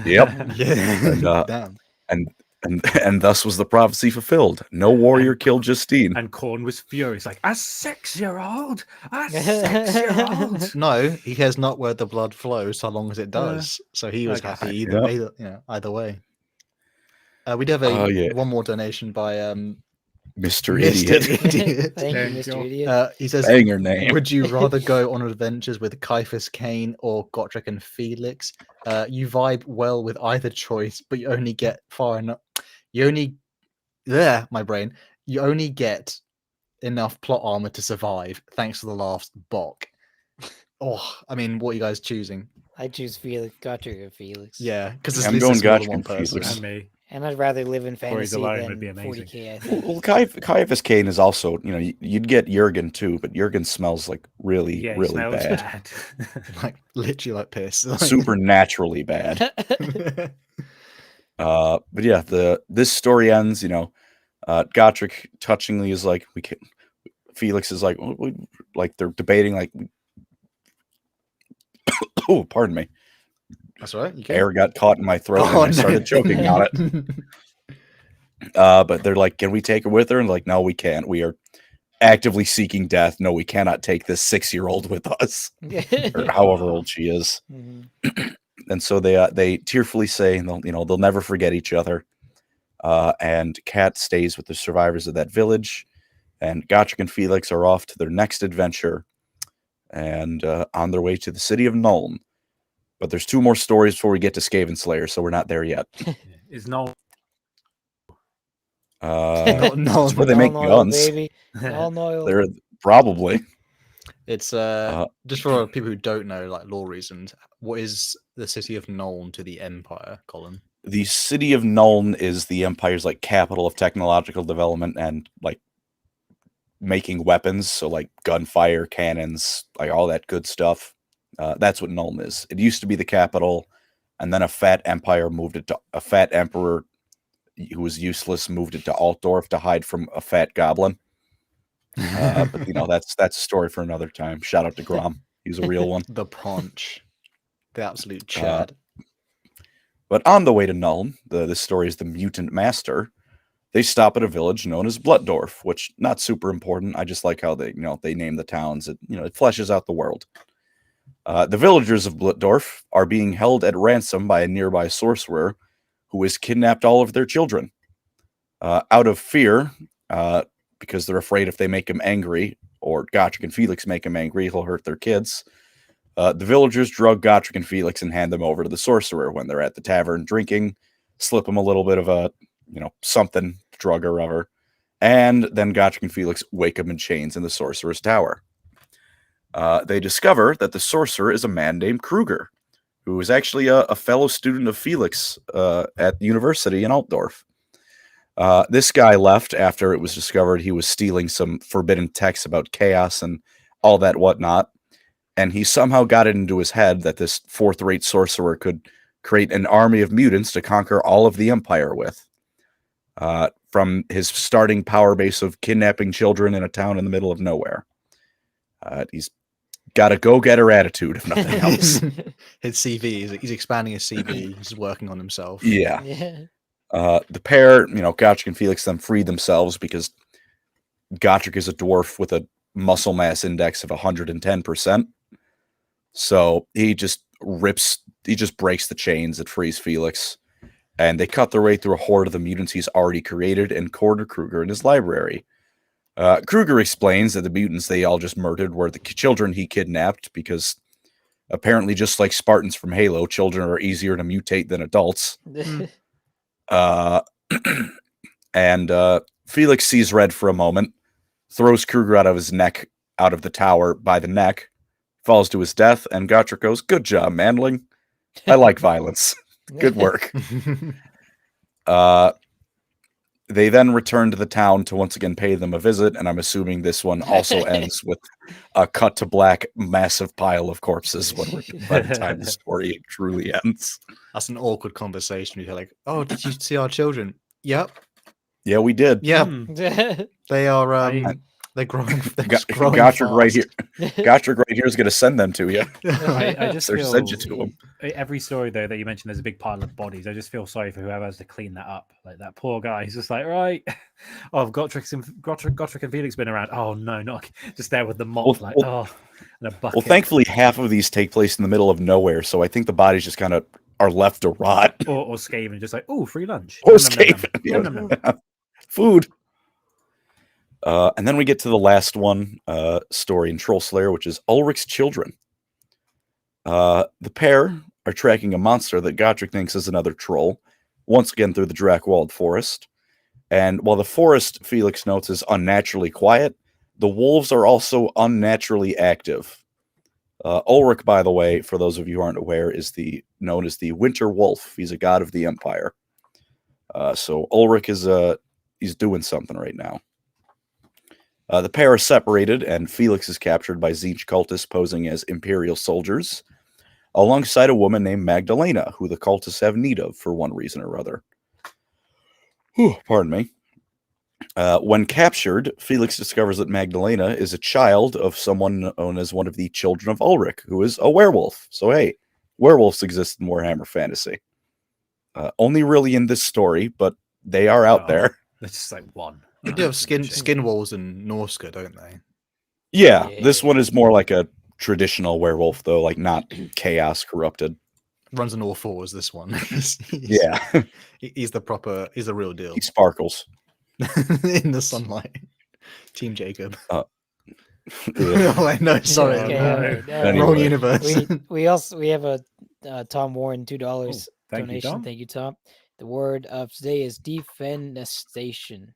[SPEAKER 5] Yep.
[SPEAKER 2] Yeah. Damn.
[SPEAKER 5] And thus was the prophecy fulfilled. No warrior killed Justine.
[SPEAKER 1] And Korn was furious, like, a 6-year-old? A 6-year-old?
[SPEAKER 2] No, he has not where the blood flows so long as it does. So he was happy either way. We do have one more donation by
[SPEAKER 5] Mr. Idiot.
[SPEAKER 4] Thank you, Mr. Idiot.
[SPEAKER 2] He says,
[SPEAKER 5] saying your name.
[SPEAKER 2] Would you rather go on adventures with Caiaphas Cain or Gotrek and Felix? You vibe well with either choice, but you only get far enough. You only get enough plot armor to survive. Thanks for the laughs, Bok. Oh, I mean, what are you guys choosing?
[SPEAKER 4] I choose Felix, Gotrek or Felix.
[SPEAKER 2] Yeah, because
[SPEAKER 5] I'm going Gotrek and Felix.
[SPEAKER 1] And me.
[SPEAKER 4] And I'd rather live in fantasy
[SPEAKER 1] alone
[SPEAKER 4] than
[SPEAKER 1] would be amazing.
[SPEAKER 4] 40k, I think.
[SPEAKER 5] Well, Caiaphas Cain is also, you'd get Jurgen too, but Jurgen smells like really bad.
[SPEAKER 2] Like literally like piss.
[SPEAKER 5] Supernaturally bad. But yeah, this story ends, Gotrek touchingly is like, Felix is like, they're debating, like, oh, pardon me.
[SPEAKER 2] That's all right.
[SPEAKER 5] Air got caught in my throat and I started choking on it. But they're like, can we take her with her? And like, no, we can't. We are actively seeking death. No, we cannot take this 6-year-old with us, or however old she is. Mm-hmm. And so they tearfully say, they'll never forget each other. And Cat stays with the survivors of that village, and Gotrek and Felix are off to their next adventure, and on their way to the city of Nuln. But there's 2 more stories before we get to Skaven Slayer, so we're not there yet.
[SPEAKER 1] Is Nuln?
[SPEAKER 2] No,
[SPEAKER 5] where they make guns.
[SPEAKER 4] Baby.
[SPEAKER 5] They're probably.
[SPEAKER 2] It's just for people who don't know, like lore reasons. What is the city of Nuln to the Empire, Colin?
[SPEAKER 5] The city of Nuln is the Empire's capital of technological development and making weapons, so gunfire, cannons, all that good stuff. That's what Nuln is. It used to be the capital, and then a fat empire moved it to a fat emperor who was useless, moved it to Altdorf to hide from a fat goblin. But that's a story for another time. Shout out to Grom. He's a real one.
[SPEAKER 2] The paunch. The absolute Chad.
[SPEAKER 5] But on the way to Nuln, this story is the Mutant Master. They stop at a village known as Blutdorf, which not super important. I just like how they name the towns. It fleshes out the world. The villagers of Blutdorf are being held at ransom by a nearby sorcerer who has kidnapped all of their children. Out of fear, because they're afraid if they make him angry, or Gotrek and Felix make him angry, he'll hurt their kids. The villagers drug Gotrek and Felix and hand them over to the sorcerer when they're at the tavern drinking, slip them a little bit of a, something, drug or other, and then Gotrek and Felix wake them in chains in the sorcerer's tower. They discover that the sorcerer is a man named Kruger, who is actually a fellow student of Felix at the university in Altdorf. This guy left after it was discovered he was stealing some forbidden texts about chaos and all that whatnot. And he somehow got it into his head that this fourth-rate sorcerer could create an army of mutants to conquer all of the Empire with. From his starting power base of kidnapping children in a town in the middle of nowhere. He's got a go-getter attitude, if nothing else.
[SPEAKER 2] His CV, he's expanding his CV. He's working on himself.
[SPEAKER 5] Yeah.
[SPEAKER 4] Yeah.
[SPEAKER 5] The pair, Gotrek and Felix, then free themselves because Gotrek is a dwarf with a muscle mass index of 110%. So he just breaks the chains that frees Felix. And they cut their way through a horde of the mutants he's already created and cornered Kruger in his library. Kruger explains that the mutants they all just murdered were the children he kidnapped because apparently, just like Spartans from Halo, children are easier to mutate than adults. And Felix sees red for a moment, throws Kruger out of the tower by the neck, falls to his death, and Gotrek goes, "Good job, Manling. I like violence. Good work." They then return to the town to once again pay them a visit, and I'm assuming this one also ends with a cut to black, massive pile of corpses by the time the story truly ends.
[SPEAKER 2] That's an awkward conversation. You're like, "Oh, did you see our children?" Yep.
[SPEAKER 5] Yeah, we did.
[SPEAKER 2] Yeah.
[SPEAKER 4] Yeah.
[SPEAKER 2] They are. They're growing.
[SPEAKER 5] Gotrek right here. Gotrek right here is going to send them to you.
[SPEAKER 1] I just
[SPEAKER 5] Or
[SPEAKER 1] feel
[SPEAKER 5] send you to them.
[SPEAKER 1] every story though that you mentioned, there's a big pile of bodies. I just feel sorry for whoever has to clean that up. Like that poor guy. He's just like, right, oh, Gotrek and Felix been around. Oh no, not just there with the mop. And a bucket.
[SPEAKER 5] Well, thankfully, half of these take place in the middle of nowhere, so I think the bodies just kind of are left to rot.
[SPEAKER 1] Or Skaven, just like, oh, free lunch.
[SPEAKER 5] Or
[SPEAKER 1] Nom, nom, nom.
[SPEAKER 5] Skaven.
[SPEAKER 1] Nom, nom, nom.
[SPEAKER 5] Food. And then we get to the last one story in Troll Slayer, which is Ulrich's children. The pair are tracking a monster that Gotrek thinks is another troll, once again through the Drakewald forest. And while the forest, Felix notes, is unnaturally quiet, the wolves are also unnaturally active. Ulrich, by the way, for those of you who aren't aware, is known as the Winter Wolf. He's a god of the Empire. So Ulrich is he's doing something right now. The pair are separated, and Felix is captured by Tzeentch cultists posing as Imperial soldiers, alongside a woman named Magdalena, who the cultists have need of for one reason or other. Pardon me. When captured, Felix discovers that Magdalena is a child of someone known as one of the children of Ulrich, who is a werewolf. So hey, werewolves exist in Warhammer Fantasy. Only really in this story, but they are out there.
[SPEAKER 1] That's just like one.
[SPEAKER 2] They do have skin walls in Norska, don't they?
[SPEAKER 5] Yeah, this one is more like a traditional werewolf, though, like not chaos corrupted.
[SPEAKER 2] Runs on all fours, this one.
[SPEAKER 5] Yeah.
[SPEAKER 2] He's the real deal.
[SPEAKER 5] He sparkles.
[SPEAKER 2] In the sunlight. Team Jacob.
[SPEAKER 5] Yeah.
[SPEAKER 2] Oh, I know, sorry.
[SPEAKER 4] Okay,
[SPEAKER 2] no.
[SPEAKER 5] Anyway.
[SPEAKER 2] Wrong universe.
[SPEAKER 4] we have a Tom Warren $2
[SPEAKER 1] thank you,
[SPEAKER 4] donation.
[SPEAKER 1] Tom.
[SPEAKER 4] Thank you, Tom. The word of today is defenestration.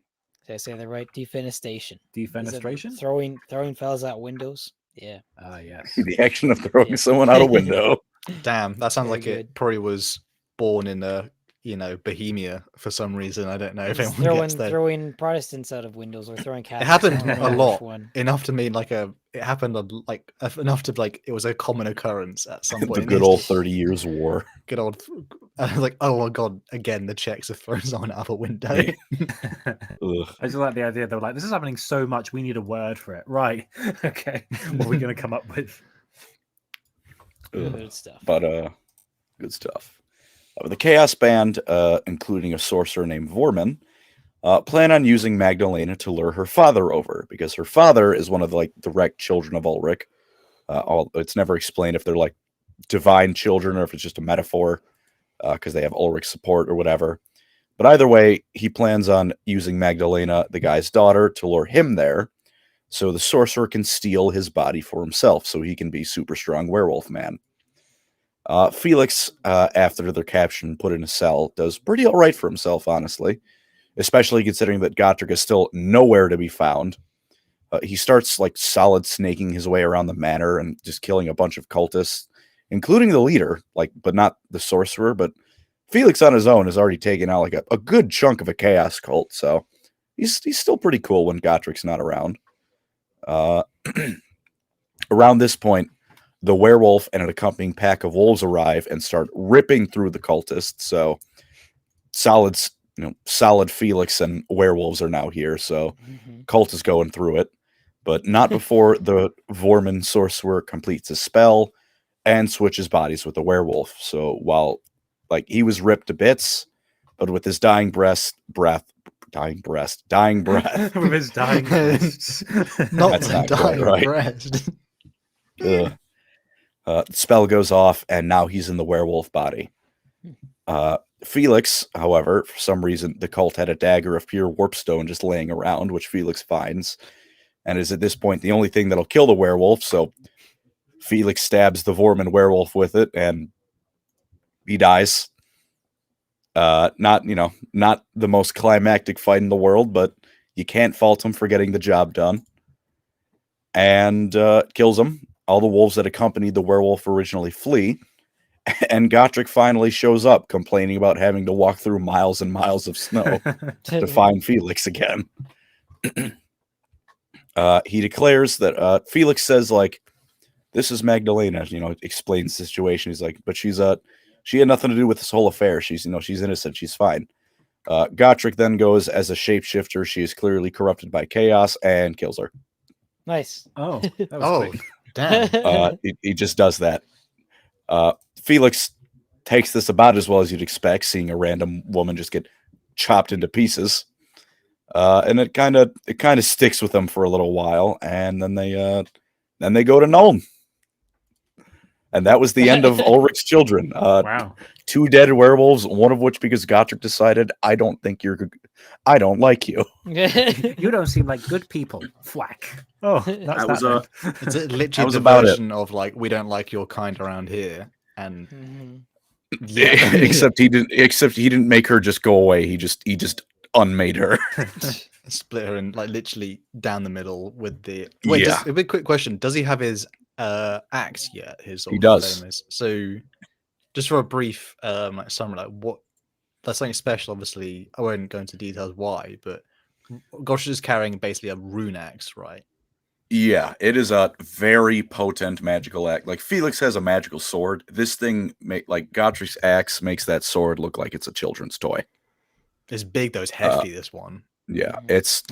[SPEAKER 4] Did I say that right? Defenestration.
[SPEAKER 1] Defenestration?
[SPEAKER 4] Throwing fellas out windows. Yeah.
[SPEAKER 1] Yes.
[SPEAKER 5] The action of throwing someone out a window.
[SPEAKER 2] Damn, that sounds
[SPEAKER 4] Very
[SPEAKER 2] like
[SPEAKER 4] good.
[SPEAKER 2] it probably was born in a Bohemia for some reason. I don't know if
[SPEAKER 4] He's
[SPEAKER 2] anyone gets there.
[SPEAKER 4] throwing Protestants out of windows or throwing
[SPEAKER 2] It
[SPEAKER 4] Catholics.
[SPEAKER 2] happened
[SPEAKER 4] I don't
[SPEAKER 2] a
[SPEAKER 4] know
[SPEAKER 2] lot,
[SPEAKER 4] which one.
[SPEAKER 2] enough to mean it happened enough to it was a common occurrence at some point.
[SPEAKER 5] The
[SPEAKER 2] in
[SPEAKER 5] good old
[SPEAKER 2] history.
[SPEAKER 5] 30 Years' War.
[SPEAKER 2] Good old. I was like, oh my god! Again, the Czechs have thrown someone out of a window.
[SPEAKER 5] Ugh.
[SPEAKER 1] I just like the idea. They were like, "This is happening so much. We need a word for it." Right? Okay. What are we going to come up with?
[SPEAKER 5] Ugh.
[SPEAKER 4] Good stuff.
[SPEAKER 5] But good stuff. The Chaos Band, including a sorcerer named Vorman, plan on using Magdalena to lure her father over, because her father is one of the direct children of Ulrich. It's never explained if they're like divine children or if it's just a metaphor, because they have Ulrich's support or whatever. But either way, he plans on using Magdalena, the guy's daughter, to lure him there, so the sorcerer can steal his body for himself, so he can be super strong werewolf man. Felix, after they're captured and put in a cell, does pretty all right for himself, honestly, especially considering that Gotrek is still nowhere to be found. He starts solid snaking his way around the manor and just killing a bunch of cultists, including the leader, but not the sorcerer. But Felix on his own has already taken out a good chunk of a chaos cult, so he's still pretty cool when Gotrek's not around. Around this point, the werewolf and an accompanying pack of wolves arrive and start ripping through the cultists. So solid Felix and werewolves are now here. So cult is going through it, but not before the Vorman sorcerer completes his spell and switches bodies with the werewolf. So while he was ripped to bits, but with his dying breath,
[SPEAKER 1] With his dying breasts.
[SPEAKER 2] Not
[SPEAKER 5] That's
[SPEAKER 2] the
[SPEAKER 5] not quite
[SPEAKER 2] dying
[SPEAKER 5] right.
[SPEAKER 2] breast.
[SPEAKER 5] the spell goes off, and now he's in the werewolf body. Felix, however, for some reason, the cult had a dagger of pure warpstone just laying around, which Felix finds, and is at this point the only thing that'll kill the werewolf. So Felix stabs the Vorman werewolf with it, and he dies. Not the most climactic fight in the world, but you can't fault him for getting the job done. And kills him. All the wolves that accompanied the werewolf originally flee, and Gotrek finally shows up, complaining about having to walk through miles and miles of snow to find Felix again. He declares that Felix says, this is Magdalena, explains the situation. He's like, but she had nothing to do with this whole affair. She's innocent. She's fine. Gotrek then goes as a shapeshifter. She is clearly corrupted by chaos and kills her.
[SPEAKER 4] Nice.
[SPEAKER 1] Oh, that was quick.
[SPEAKER 2] Damn.
[SPEAKER 5] He just does that. Felix takes this about as well as you'd expect, seeing a random woman just get chopped into pieces. And it kind of sticks with them for a little while, and then they go to Nuln. And that was the end of Ulrich's children.
[SPEAKER 1] Wow.
[SPEAKER 5] 2 dead werewolves, one of which because Gotrek decided, I don't like you.
[SPEAKER 1] You don't seem like good people. Thwack. Oh, that's
[SPEAKER 3] That was
[SPEAKER 1] that
[SPEAKER 2] It's literally
[SPEAKER 5] That was
[SPEAKER 2] the
[SPEAKER 5] about it.
[SPEAKER 2] version of we don't like your kind around here, and
[SPEAKER 4] Mhm.
[SPEAKER 2] yeah,
[SPEAKER 5] except he didn't make her just go away. He just unmade her.
[SPEAKER 2] split her in literally down the middle with the. Wait,
[SPEAKER 5] Yeah.
[SPEAKER 2] a big quick question: does he have his axe yet? His sort
[SPEAKER 5] He
[SPEAKER 2] of
[SPEAKER 5] does.
[SPEAKER 2] famous- So, just for a brief summary, what that's something special. Obviously, I won't go into details why, but Gosh is carrying basically a rune axe, right?
[SPEAKER 5] Yeah, it is a very potent magical axe. Felix has a magical sword. This thing, Gotrek's axe makes that sword look like it's a children's toy.
[SPEAKER 2] It's big though. It's hefty. This one.
[SPEAKER 5] Yeah, it's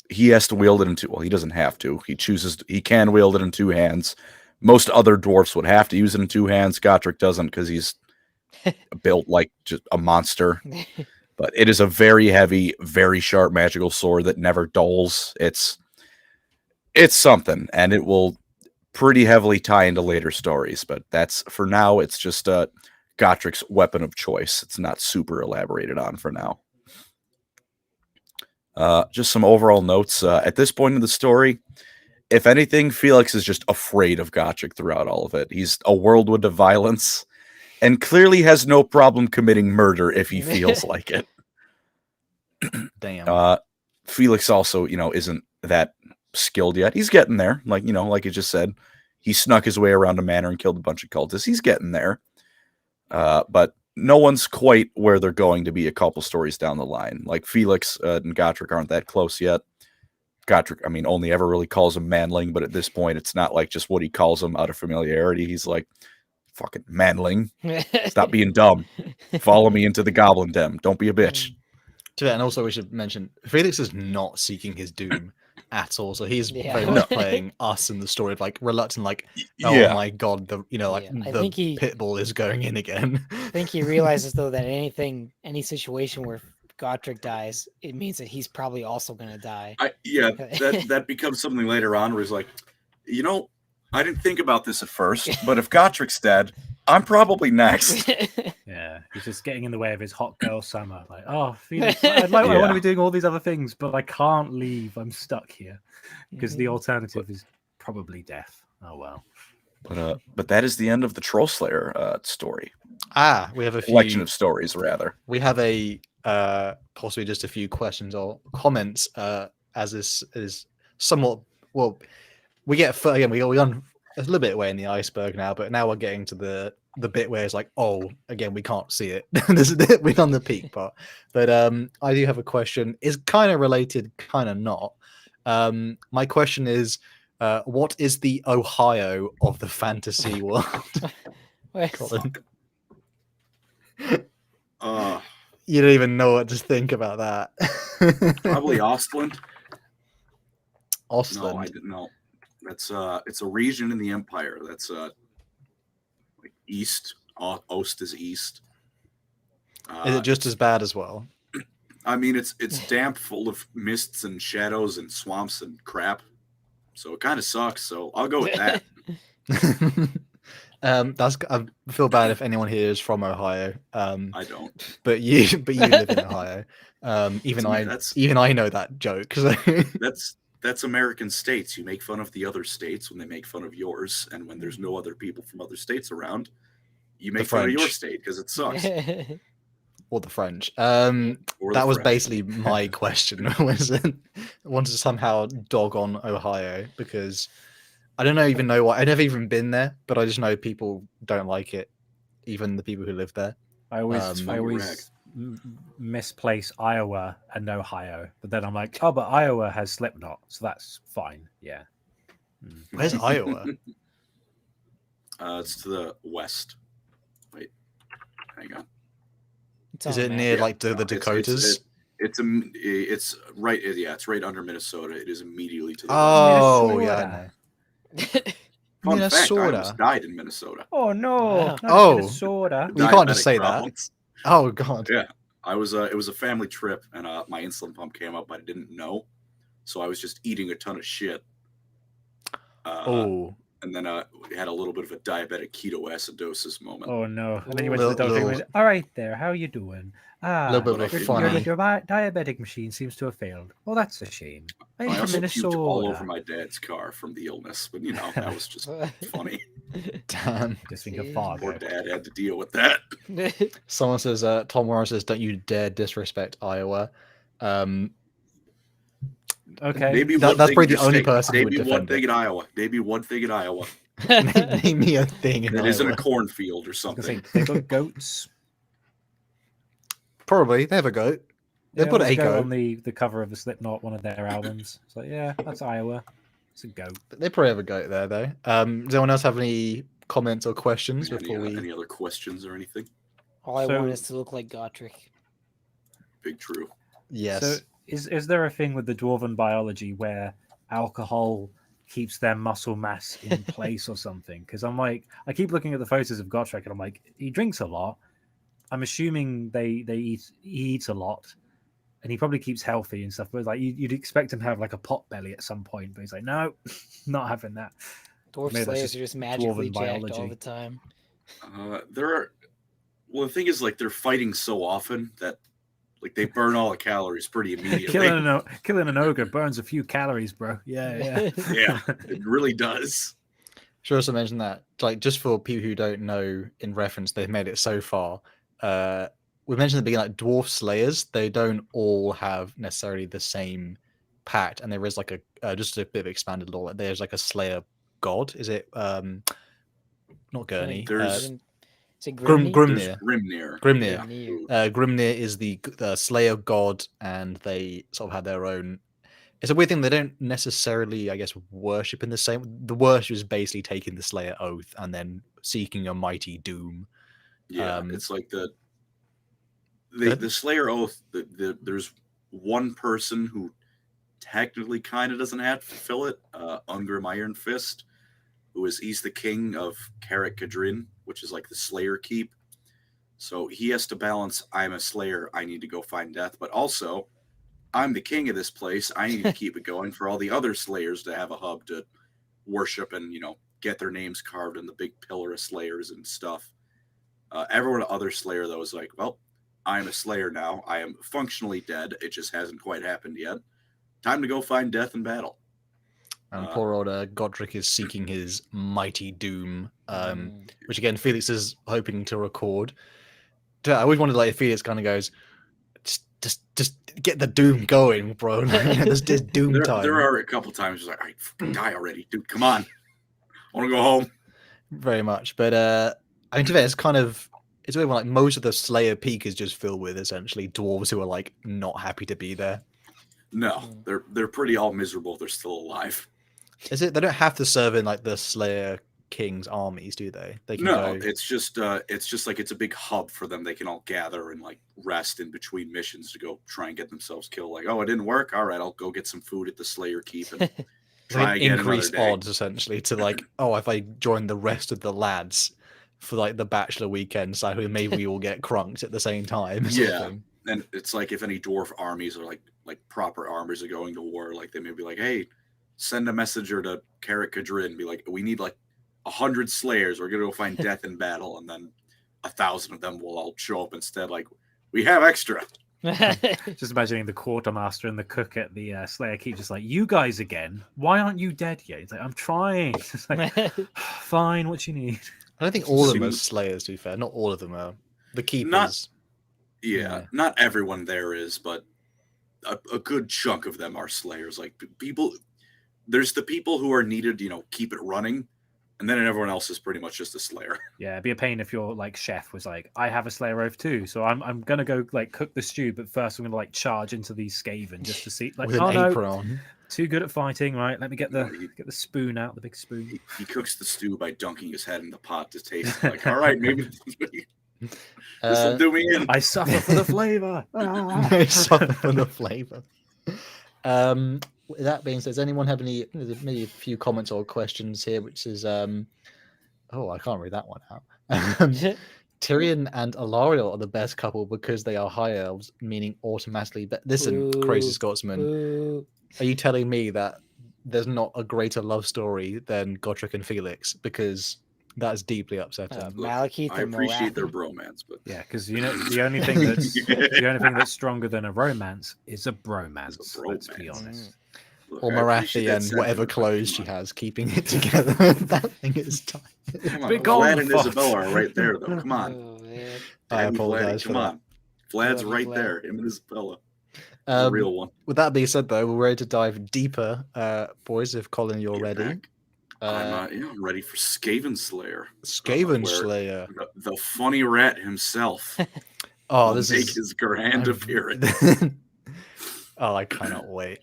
[SPEAKER 5] he has to wield it in 2. Well, he doesn't have to. He can wield it in 2 hands. Most other dwarfs would have to use it in 2 hands. Gotrek doesn't because he's built like just a monster. But it is a very heavy, very sharp magical sword that never dulls. It's something, and it will pretty heavily tie into later stories. But that's for now. It's just Gotrek's weapon of choice. It's not super elaborated on for now. Just some overall notes. At this point in the story, if anything, Felix is just afraid of Gotrek throughout all of it. He's a whirlwind of violence and clearly has no problem committing murder if he feels like it.
[SPEAKER 2] Damn.
[SPEAKER 5] Felix also, isn't that skilled yet. He's getting there. Like you just said, he snuck his way around a manor and killed a bunch of cultists. He's getting there. But no one's quite where they're going to be a couple stories down the line. Like Felix and Gotrek aren't that close yet. Gotrek, I mean, only ever really calls him Manling, but at this point, it's not like just what he calls him out of familiarity. He's like, fucking Manling. Stop being dumb. Follow me into the Goblin Den. Don't be a bitch.
[SPEAKER 2] And also we should mention Felix is not seeking his doom at all. So he's
[SPEAKER 4] Yeah.
[SPEAKER 2] very much playing us in the story of like reluctant, like, oh
[SPEAKER 5] Yeah.
[SPEAKER 2] my god, the
[SPEAKER 4] I
[SPEAKER 2] the
[SPEAKER 4] think he-
[SPEAKER 2] pit bull is going in again.
[SPEAKER 4] I think he realizes though that any situation where Gotrek dies, it means that he's probably also gonna die.
[SPEAKER 3] That becomes something later on where he's like, I didn't think about this at first.
[SPEAKER 5] But if Gotrek's dead, I'm probably next.
[SPEAKER 1] Yeah, he's just getting in the way of his hot girl summer. Like, oh, Felix, I want to be doing all these other things, but I can't leave. I'm stuck here because the alternative is probably death. Oh well.
[SPEAKER 5] But that is the end of the Troll Slayer story.
[SPEAKER 2] We have a
[SPEAKER 5] Collection
[SPEAKER 2] few.
[SPEAKER 5] of stories, rather.
[SPEAKER 2] We have a possibly just a few questions or comments. As this is somewhat well, we get again we on a little bit away in the iceberg now, but now we're getting to the bit where it's like, oh, again we can't see it. We're on the peak part. But I do have a question. Is kind of related, kind of not. My question is, what is the Ohio of the fantasy world? Colin? You don't even know what to think about that.
[SPEAKER 3] Probably Ostland.
[SPEAKER 2] Ostland.
[SPEAKER 3] No, I didn't know. That's it's a region in the empire. That's like east. Ost is east.
[SPEAKER 2] Is it just as bad as well?
[SPEAKER 3] I mean, it's damp, full of mists and shadows and swamps and crap. So it kind of sucks. So I'll go with that.
[SPEAKER 2] I feel bad if anyone here is from Ohio.
[SPEAKER 3] I don't.
[SPEAKER 2] But you live in Ohio. Even I know that joke.
[SPEAKER 3] That's American states. You make fun of the other states when they make fun of yours, and when there's no other people from other states around, you make fun of your state because it sucks.
[SPEAKER 2] Or the French.
[SPEAKER 3] Or
[SPEAKER 2] that
[SPEAKER 3] the
[SPEAKER 2] was
[SPEAKER 3] French.
[SPEAKER 2] basically my question. Was I wanted to somehow dog on Ohio because I don't even know why. I've never even been there, but I just know people don't like it, even the people who live there.
[SPEAKER 1] I always misplace Iowa and Ohio, but then I'm like, oh, but Iowa has Slipknot, so that's fine. Yeah.
[SPEAKER 2] Where's Iowa?
[SPEAKER 3] It's to the west. Wait, hang on.
[SPEAKER 2] Is it near like the Dakotas?
[SPEAKER 3] It's right. Yeah, it's right under Minnesota. It is immediately to the
[SPEAKER 2] Oh,
[SPEAKER 1] Minnesota.
[SPEAKER 2] yeah, I know.
[SPEAKER 3] Fun fact, I
[SPEAKER 2] Minnesota.
[SPEAKER 3] almost died in Minnesota.
[SPEAKER 1] Oh no!
[SPEAKER 4] Wow.
[SPEAKER 1] Not
[SPEAKER 2] Oh.
[SPEAKER 1] Minnesota.
[SPEAKER 2] You can't just
[SPEAKER 3] Diabetic
[SPEAKER 2] say
[SPEAKER 3] problems.
[SPEAKER 2] that. Oh god.
[SPEAKER 3] Yeah, it was a family trip, and my insulin pump came up. I didn't know, so I was just eating a ton of shit.
[SPEAKER 2] Oh.
[SPEAKER 3] And then we had a little bit of a diabetic ketoacidosis moment.
[SPEAKER 1] Oh no! And then you went to the doctor and went, "All right, there. How are you doing?
[SPEAKER 2] Little bit of a funny.
[SPEAKER 1] Your diabetic machine seems to have failed. Oh, that's a shame. I'm
[SPEAKER 3] I
[SPEAKER 1] from
[SPEAKER 3] also
[SPEAKER 1] Minnesota.
[SPEAKER 3] puked all over my dad's car from the illness, but that was just funny.
[SPEAKER 2] Damn.
[SPEAKER 1] Just think of
[SPEAKER 4] Jeez.
[SPEAKER 1] fog.
[SPEAKER 3] Poor dad had to deal with that.
[SPEAKER 2] Someone says, Tom Warren says, don't you dare disrespect Iowa.
[SPEAKER 1] Okay.
[SPEAKER 3] Maybe
[SPEAKER 2] That's
[SPEAKER 3] one thing
[SPEAKER 2] probably the
[SPEAKER 3] just
[SPEAKER 2] only
[SPEAKER 3] say,
[SPEAKER 2] person who would
[SPEAKER 3] Maybe one
[SPEAKER 2] defend
[SPEAKER 3] thing
[SPEAKER 2] it.
[SPEAKER 3] in Iowa. Maybe one thing in Iowa.
[SPEAKER 2] Name me a thing in
[SPEAKER 3] It
[SPEAKER 2] Iowa.
[SPEAKER 3] isn't a cornfield or
[SPEAKER 1] I was
[SPEAKER 3] something.
[SPEAKER 1] gonna say, they've got goats.
[SPEAKER 2] Probably. They have a goat. They
[SPEAKER 1] Yeah,
[SPEAKER 2] put
[SPEAKER 1] there's
[SPEAKER 2] a goat.
[SPEAKER 1] on the cover of the Slipknot, one of their albums. So yeah, that's Iowa. It's a goat.
[SPEAKER 2] They probably have a goat there, though. Does anyone else have any comments or questions before we...
[SPEAKER 3] Any other questions or anything?
[SPEAKER 4] All I
[SPEAKER 1] So-
[SPEAKER 4] want is to look like Gotrek.
[SPEAKER 3] Big true.
[SPEAKER 2] Yes.
[SPEAKER 1] So is there a thing with the dwarven biology where alcohol keeps their muscle mass in place or something? Because I'm like, I keep looking at the photos of Gotrek and I'm like, he drinks a lot. I'm assuming he eats a lot, and he probably keeps healthy and stuff. But like you'd expect him to have like a pot belly at some point, but he's like, no, not having that.
[SPEAKER 4] Dwarf
[SPEAKER 1] Maybe that's
[SPEAKER 4] slayers
[SPEAKER 1] just
[SPEAKER 4] are just magically
[SPEAKER 1] dwarven
[SPEAKER 4] jacked all
[SPEAKER 1] biology.
[SPEAKER 4] the time.
[SPEAKER 3] The thing is, like, they're fighting so often that, like, they burn all the calories pretty immediately.
[SPEAKER 1] Killing an ogre burns a few calories, bro. Yeah.
[SPEAKER 3] Yeah, it really does.
[SPEAKER 2] Should also mention that, like, just for people who don't know, in reference, they've made it so far. We mentioned at the beginning, like, dwarf slayers, they don't all have necessarily the same pact, and there is like a just a bit of expanded lore. There's like a slayer god. Is it not Gurney?
[SPEAKER 3] There's-
[SPEAKER 4] Is it
[SPEAKER 2] Grimnir.
[SPEAKER 4] Grimnir?
[SPEAKER 3] There's Grimnir.
[SPEAKER 2] Grimnir.
[SPEAKER 4] Grimnir.
[SPEAKER 2] Grimnir is the Slayer god, and they sort of have their own. It's a weird thing. They don't necessarily, I guess, worship in the same. The worship is basically taking the Slayer oath and then seeking a mighty doom.
[SPEAKER 3] Yeah, it's like the
[SPEAKER 2] Good.
[SPEAKER 3] Slayer oath. There's one person who technically kind of doesn't have to fulfill it. Ungrim Iron Fist, he's the king of Carrick Cadrin, which is like the Slayer keep. So he has to balance. I'm a Slayer. I need to go find death, but also I'm the king of this place. I need to keep it going for all the other Slayers to have a hub to worship and get their names carved in the big pillar of Slayers and stuff. Everyone other Slayer though is like, well, I'm a Slayer now. I am functionally dead. It just hasn't quite happened yet. Time to go find death in battle.
[SPEAKER 2] And poor old Gotrek is seeking his mighty doom, which again Felix is hoping to record. I always wondered, like, if Felix kind of goes, just get the doom going, bro. There's doom time.
[SPEAKER 3] There are a couple times like, all right, fucking die already, dude. Come on, I want to go home.
[SPEAKER 2] Very much, but I mean, to be fair, it's weird when like most of the Slayer peak is just filled with essentially dwarves who are like not happy to be there.
[SPEAKER 3] No, they're pretty all miserable. They're still alive.
[SPEAKER 2] Is it? They don't have to serve in like the Slayer King's armies, do they? They can
[SPEAKER 3] No,
[SPEAKER 2] go...
[SPEAKER 3] it's just like it's a big hub for them. They can all gather and like rest in between missions to go try and get themselves killed. Like, oh, it didn't work. All right, I'll go get some food at the Slayer Keep and try
[SPEAKER 2] like
[SPEAKER 3] again
[SPEAKER 2] increase
[SPEAKER 3] another day.
[SPEAKER 2] odds essentially to like, oh, if I join the rest of the lads for like the bachelor weekend, so maybe we all get crunked at the same time. sort of
[SPEAKER 3] Yeah.
[SPEAKER 2] thing.
[SPEAKER 3] And it's like if any dwarf armies are like proper armies are going to war, like they may be like, hey, send a messenger to Carrick Cadrin, be like, we need like 100 Slayers. We're gonna go find death in battle, and then 1,000 of them will all show up instead. Like, we have extra.
[SPEAKER 1] Just imagining the quartermaster and the cook at the Slayer Keep, just like, you guys again. Why aren't you dead yet? He's like, I'm trying. It's like, fine, what you need.
[SPEAKER 2] I don't think all of them are Slayers, to be fair. Not all of them are. The Keepers.
[SPEAKER 3] Not everyone there is, but a good chunk of them are Slayers. Like, people, there's the people who are needed, keep it running, and then everyone else is pretty much just a Slayer. Yeah,
[SPEAKER 1] it'd be a pain if your like chef was like, I have a Slayer oath too, so I'm gonna go like cook the stew, but first I'm gonna like charge into these Skaven just to see, like,
[SPEAKER 2] with an apron on.
[SPEAKER 1] Too good at fighting, right? Let me get the spoon out, the big spoon.
[SPEAKER 3] He cooks the stew by dunking his head in the pot to taste it. Like, all right, maybe this will do me in.
[SPEAKER 1] I suffer for the flavor.
[SPEAKER 2] I suffer for the flavor. With that being said, does anyone have any, maybe a few comments or questions here, which is, I can't read that one out. Tyrion and Alariel are the best couple because they are high elves, meaning automatically. But listen, Crazy Scotsman, are you telling me that there's not a greater love story than Gotrek and Felix? Because that is deeply upsetting.
[SPEAKER 4] Malekith
[SPEAKER 3] I appreciate their bromance, but
[SPEAKER 1] yeah, because the only thing that's stronger than a romance is a bromance. Let's be honest.
[SPEAKER 3] Look,
[SPEAKER 2] or Marathi and whatever clothes she has, keeping it together. That thing is tight.
[SPEAKER 3] Come on, Vlad and Isabella are right there, though. Come on.
[SPEAKER 4] Oh, man.
[SPEAKER 2] I apologize.
[SPEAKER 3] Come on. Vlad's right
[SPEAKER 4] Vlad.
[SPEAKER 3] there. Him and Isabella. The real one.
[SPEAKER 2] With that being said, though, we're ready to dive deeper, boys. If Colin, you're ready.
[SPEAKER 3] Back. I'm ready for Skaven Slayer.
[SPEAKER 2] Skaven
[SPEAKER 3] where
[SPEAKER 2] Slayer.
[SPEAKER 3] The funny rat himself.
[SPEAKER 2] Oh,
[SPEAKER 3] will
[SPEAKER 2] this
[SPEAKER 3] make
[SPEAKER 2] is
[SPEAKER 3] his grand appearance.
[SPEAKER 2] Oh, I cannot wait.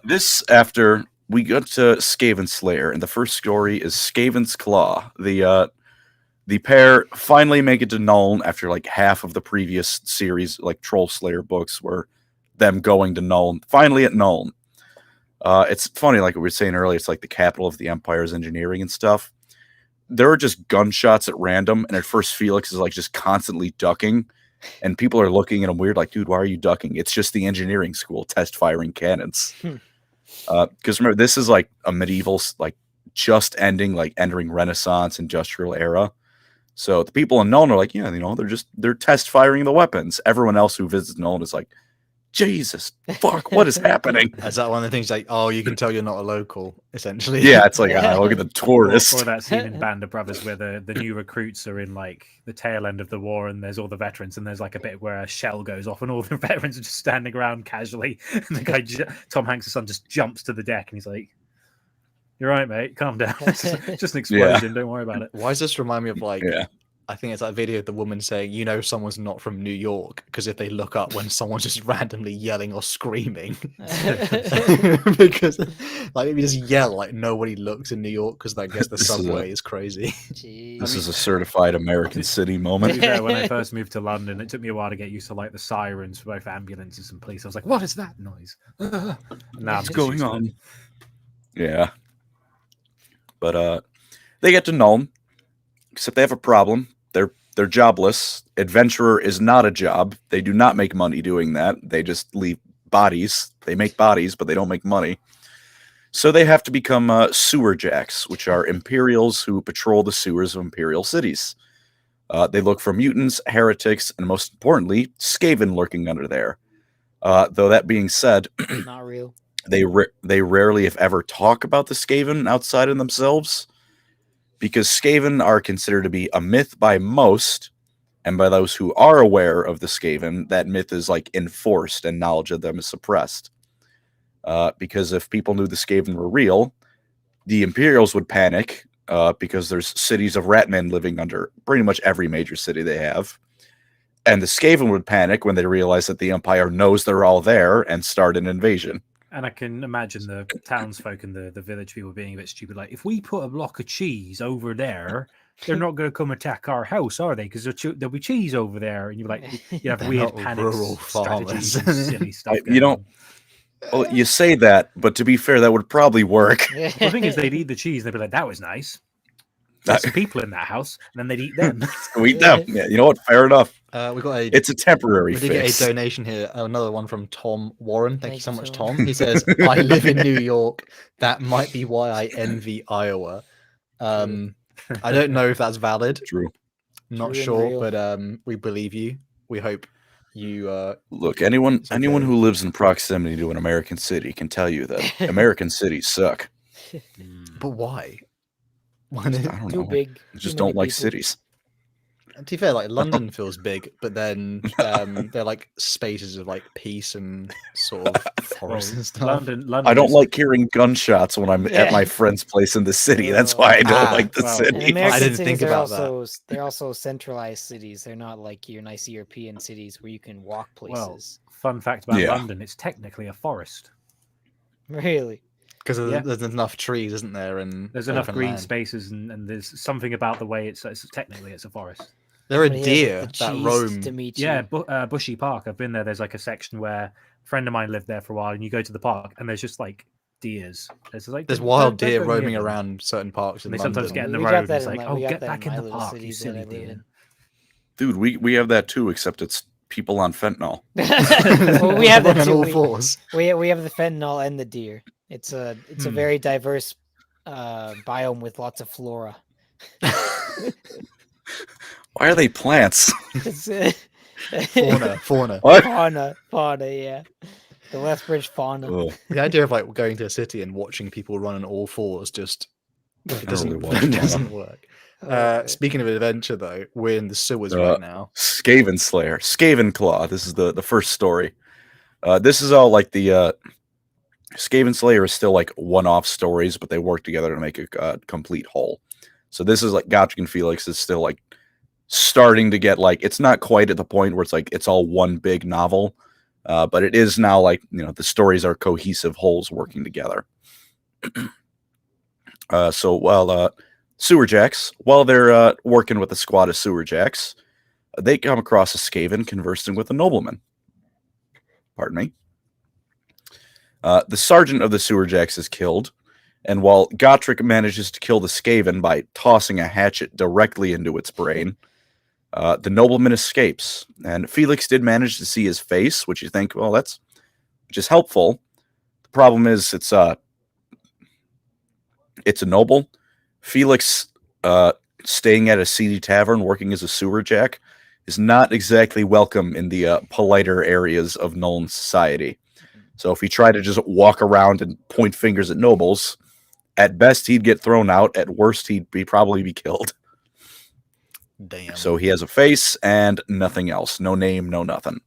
[SPEAKER 5] This after we got to Skaven Slayer, and the first story is Skaven's Claw. The pair finally make it to Nuln after like half of the previous series, like Troll Slayer books, were them going to Nuln. Finally at Nuln. It's funny, like we were saying earlier, it's like the capital of the Empire's engineering and stuff. There are just gunshots at random, and at first Felix is like just constantly ducking, and people are looking at him weird, like, dude, why are you ducking? It's just the engineering school test firing cannons. Because remember, this is like a medieval, like just ending, like entering Renaissance industrial era. So the people in Nuln are like, yeah, they're test firing the weapons. Everyone else who visits Nuln is like, Jesus, fuck, what is happening?
[SPEAKER 2] Is that one of the things like, oh, you can tell you're not a local, essentially?
[SPEAKER 5] Yeah, it's like, look at the tourist.
[SPEAKER 1] Or that scene in Band of Brothers where the new recruits are in like the tail end of the war, and there's all the veterans, and there's like a bit where a shell goes off, and all the veterans are just standing around casually, and the guy, Tom Hanks' son, just jumps to the deck, and he's like, You're right, mate. Calm down. It's just an explosion. Don't worry about it.
[SPEAKER 2] Why does this remind me of like?
[SPEAKER 5] Yeah.
[SPEAKER 2] I think it's that video of the woman saying, "You know, someone's not from New York," because if they look up when someone's just randomly yelling or screaming, because like if you just yell, like nobody looks in New York because I guess the
[SPEAKER 5] This is
[SPEAKER 2] subway is crazy.
[SPEAKER 4] Jeez.
[SPEAKER 5] This is a certified American city
[SPEAKER 1] To be
[SPEAKER 5] moment.
[SPEAKER 1] fair, when I first moved to London, it took me a while to get used to like the sirens for both ambulances and police. I was like, "What is that noise?" Now
[SPEAKER 5] What's going on? Yeah. But they get to Nuln, except they have a problem. They're jobless. Adventurer is not a job. They do not make money doing that. They just leave bodies. They make bodies, but they don't make money. So they have to become sewer jacks, which are Imperials who patrol the sewers of Imperial cities. They look for mutants, heretics, and most importantly, Skaven lurking under there. Though that being said,
[SPEAKER 4] Not real.
[SPEAKER 5] they rarely, if ever, talk about the Skaven outside of themselves, because Skaven are considered to be a myth by most, and by those who are aware of the Skaven, that myth is like enforced and knowledge of them is suppressed. Because if people knew the Skaven were real, the Imperials would panic, because there's cities of ratmen living under pretty much every major city they have. And the Skaven would panic when they realize that the Empire knows they're all there and start an invasion.
[SPEAKER 1] And I can imagine the townsfolk and the village people being a bit stupid. Like, if we put a block of cheese over there, they're not going to come attack our house, are they? Because there'll be cheese over there. And you're like, you have
[SPEAKER 2] They're
[SPEAKER 1] weird
[SPEAKER 2] not
[SPEAKER 1] panic
[SPEAKER 2] rural
[SPEAKER 1] strategies
[SPEAKER 2] farmers.
[SPEAKER 1] and silly stuff.
[SPEAKER 5] You don't. Well, you say that, but to be fair, that would probably work.
[SPEAKER 1] Well, the thing is, they'd eat the cheese and they'd be like, that was nice. There's some people in that house, and then they'd eat them.
[SPEAKER 5] We them. Yeah, you know what? Fair enough.
[SPEAKER 2] We got a.
[SPEAKER 5] It's a temporary
[SPEAKER 2] We did get
[SPEAKER 5] fix.
[SPEAKER 2] a donation here, another one from Tom Warren. Thank you so much,
[SPEAKER 4] Tom.
[SPEAKER 2] Tom. He says, "I live in New York. That might be why I envy Iowa." I don't know if that's valid.
[SPEAKER 5] True.
[SPEAKER 2] Not
[SPEAKER 4] True and
[SPEAKER 2] sure,
[SPEAKER 4] real.
[SPEAKER 2] but we believe you. We hope you.
[SPEAKER 5] Look, anyone
[SPEAKER 2] okay.
[SPEAKER 5] who lives in proximity to an American city can tell you that American cities suck.
[SPEAKER 2] But why? Why
[SPEAKER 5] I
[SPEAKER 2] not?
[SPEAKER 5] don't
[SPEAKER 4] Too
[SPEAKER 5] know.
[SPEAKER 4] big.
[SPEAKER 5] I just
[SPEAKER 4] too many
[SPEAKER 5] don't like
[SPEAKER 4] people.
[SPEAKER 5] cities.
[SPEAKER 2] To be fair, like London feels big, but then they're like spaces of like peace and sort of forest and stuff.
[SPEAKER 1] London
[SPEAKER 5] I don't
[SPEAKER 1] is-
[SPEAKER 5] like hearing gunshots when I'm at my friend's place in the city. That's why I don't like the
[SPEAKER 1] well,
[SPEAKER 4] And
[SPEAKER 5] city.
[SPEAKER 4] American
[SPEAKER 2] didn't
[SPEAKER 4] cities
[SPEAKER 2] think
[SPEAKER 4] are
[SPEAKER 2] about that.
[SPEAKER 4] also they're also centralized cities. They're not like your nice European cities where you can walk
[SPEAKER 1] Well,
[SPEAKER 4] places.
[SPEAKER 1] fun fact about
[SPEAKER 5] Yeah.
[SPEAKER 1] London, it's technically a forest.
[SPEAKER 4] Really?
[SPEAKER 2] Because
[SPEAKER 1] Yeah.
[SPEAKER 2] there's enough trees, isn't there? And
[SPEAKER 1] There's enough
[SPEAKER 2] open
[SPEAKER 1] green
[SPEAKER 2] land.
[SPEAKER 1] spaces, and there's something about the way it's technically it's a forest.
[SPEAKER 2] There are
[SPEAKER 4] But he has
[SPEAKER 2] deer
[SPEAKER 4] the
[SPEAKER 2] that
[SPEAKER 4] cheese
[SPEAKER 2] roam.
[SPEAKER 4] to meet
[SPEAKER 1] Yeah,
[SPEAKER 4] you.
[SPEAKER 1] Bushy Park. I've been there. There's like a section where a friend of mine lived there for a while, and you go to the park, and there's just like deers. There's like
[SPEAKER 2] There's
[SPEAKER 1] don't-
[SPEAKER 2] wild
[SPEAKER 1] don't
[SPEAKER 2] deer
[SPEAKER 1] go near
[SPEAKER 2] roaming
[SPEAKER 1] them.
[SPEAKER 2] around certain parks in
[SPEAKER 1] And they
[SPEAKER 2] London.
[SPEAKER 1] sometimes get in the
[SPEAKER 4] We
[SPEAKER 1] road.
[SPEAKER 4] got
[SPEAKER 1] And
[SPEAKER 4] that
[SPEAKER 1] it's
[SPEAKER 4] in
[SPEAKER 1] like,
[SPEAKER 4] my-
[SPEAKER 1] oh,
[SPEAKER 4] we got
[SPEAKER 1] get
[SPEAKER 4] that
[SPEAKER 1] back
[SPEAKER 4] in
[SPEAKER 1] in
[SPEAKER 4] my
[SPEAKER 1] the
[SPEAKER 4] little
[SPEAKER 1] park, you
[SPEAKER 4] cities that
[SPEAKER 1] silly
[SPEAKER 4] I live
[SPEAKER 1] deer.
[SPEAKER 4] in.
[SPEAKER 5] Dude, we have that too, except it's people on fentanyl.
[SPEAKER 4] Well, we have that
[SPEAKER 2] on
[SPEAKER 4] too.
[SPEAKER 2] all
[SPEAKER 4] We-
[SPEAKER 2] fours.
[SPEAKER 4] We have the fentanyl and the deer. It's a very diverse biome with lots of flora.
[SPEAKER 5] Why are they plants?
[SPEAKER 4] It's,
[SPEAKER 2] Fauna.
[SPEAKER 5] What?
[SPEAKER 4] fauna, yeah. The Lethbridge fauna.
[SPEAKER 5] Oh,
[SPEAKER 2] The idea of like going to a city and watching people run on all fours just it doesn't,
[SPEAKER 5] really watch
[SPEAKER 2] it
[SPEAKER 5] that.
[SPEAKER 2] doesn't work. Speaking of adventure, though, we're in the sewers right now.
[SPEAKER 5] Skaven Slayer, Skaven Claw. This is the first story. This is all like the Skaven Slayer is still like one-off stories, but they work together to make a complete whole. So this is like Gotrek and Felix is still like starting to get like it's not quite at the point where it's like it's all one big novel, but it is now like the stories are cohesive wholes working together. So while Sewer Jacks, while they're working with a squad of Sewer Jacks, they come across a Skaven conversing with a nobleman. Pardon me. The sergeant of the Sewer Jacks is killed, and while Gotrek manages to kill the Skaven by tossing a hatchet directly into its brain, the nobleman escapes. And Felix did manage to see his face, which you think, well, which is helpful. The problem is it's a noble. Felix, staying at a seedy tavern, working as a sewer jack, is not exactly welcome in the politer areas of Nolan society. So if he tried to just walk around and point fingers at nobles, at best he'd get thrown out. At worst, he'd probably be killed.
[SPEAKER 2] Damn.
[SPEAKER 5] So he has a face and nothing else. No name, no nothing.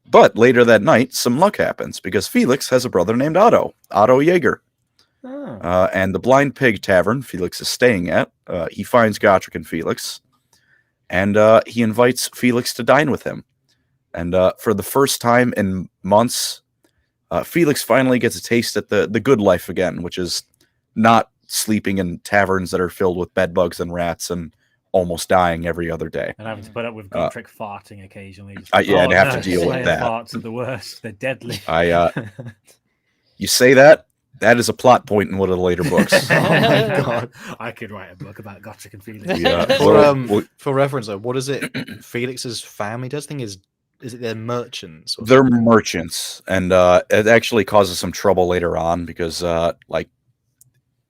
[SPEAKER 5] But later that night, some luck happens because Felix has a brother named Otto Jaeger.
[SPEAKER 1] Oh.
[SPEAKER 5] And the Blind Pig Tavern Felix is staying at, he finds Gotrek and Felix, and he invites Felix to dine with him. And for the first time in months, Felix finally gets a taste at the good life again, which is not sleeping in taverns that are filled with bedbugs and rats and almost dying every other day.
[SPEAKER 1] And having to put up with Gotrek farting occasionally. Just
[SPEAKER 5] Yeah, and have to
[SPEAKER 1] no,
[SPEAKER 5] deal with
[SPEAKER 1] Slayer
[SPEAKER 5] that.
[SPEAKER 1] farts are the worst. They're deadly.
[SPEAKER 5] You say that? That is a plot point in one of the later books.
[SPEAKER 2] Oh my god!
[SPEAKER 1] I could write a book about Gotrek and Felix.
[SPEAKER 5] Yeah.
[SPEAKER 2] For reference, though, what is it? Felix's family does think is it they're merchants? Or
[SPEAKER 5] They're
[SPEAKER 2] something?
[SPEAKER 5] merchants, and it actually causes some trouble later on because like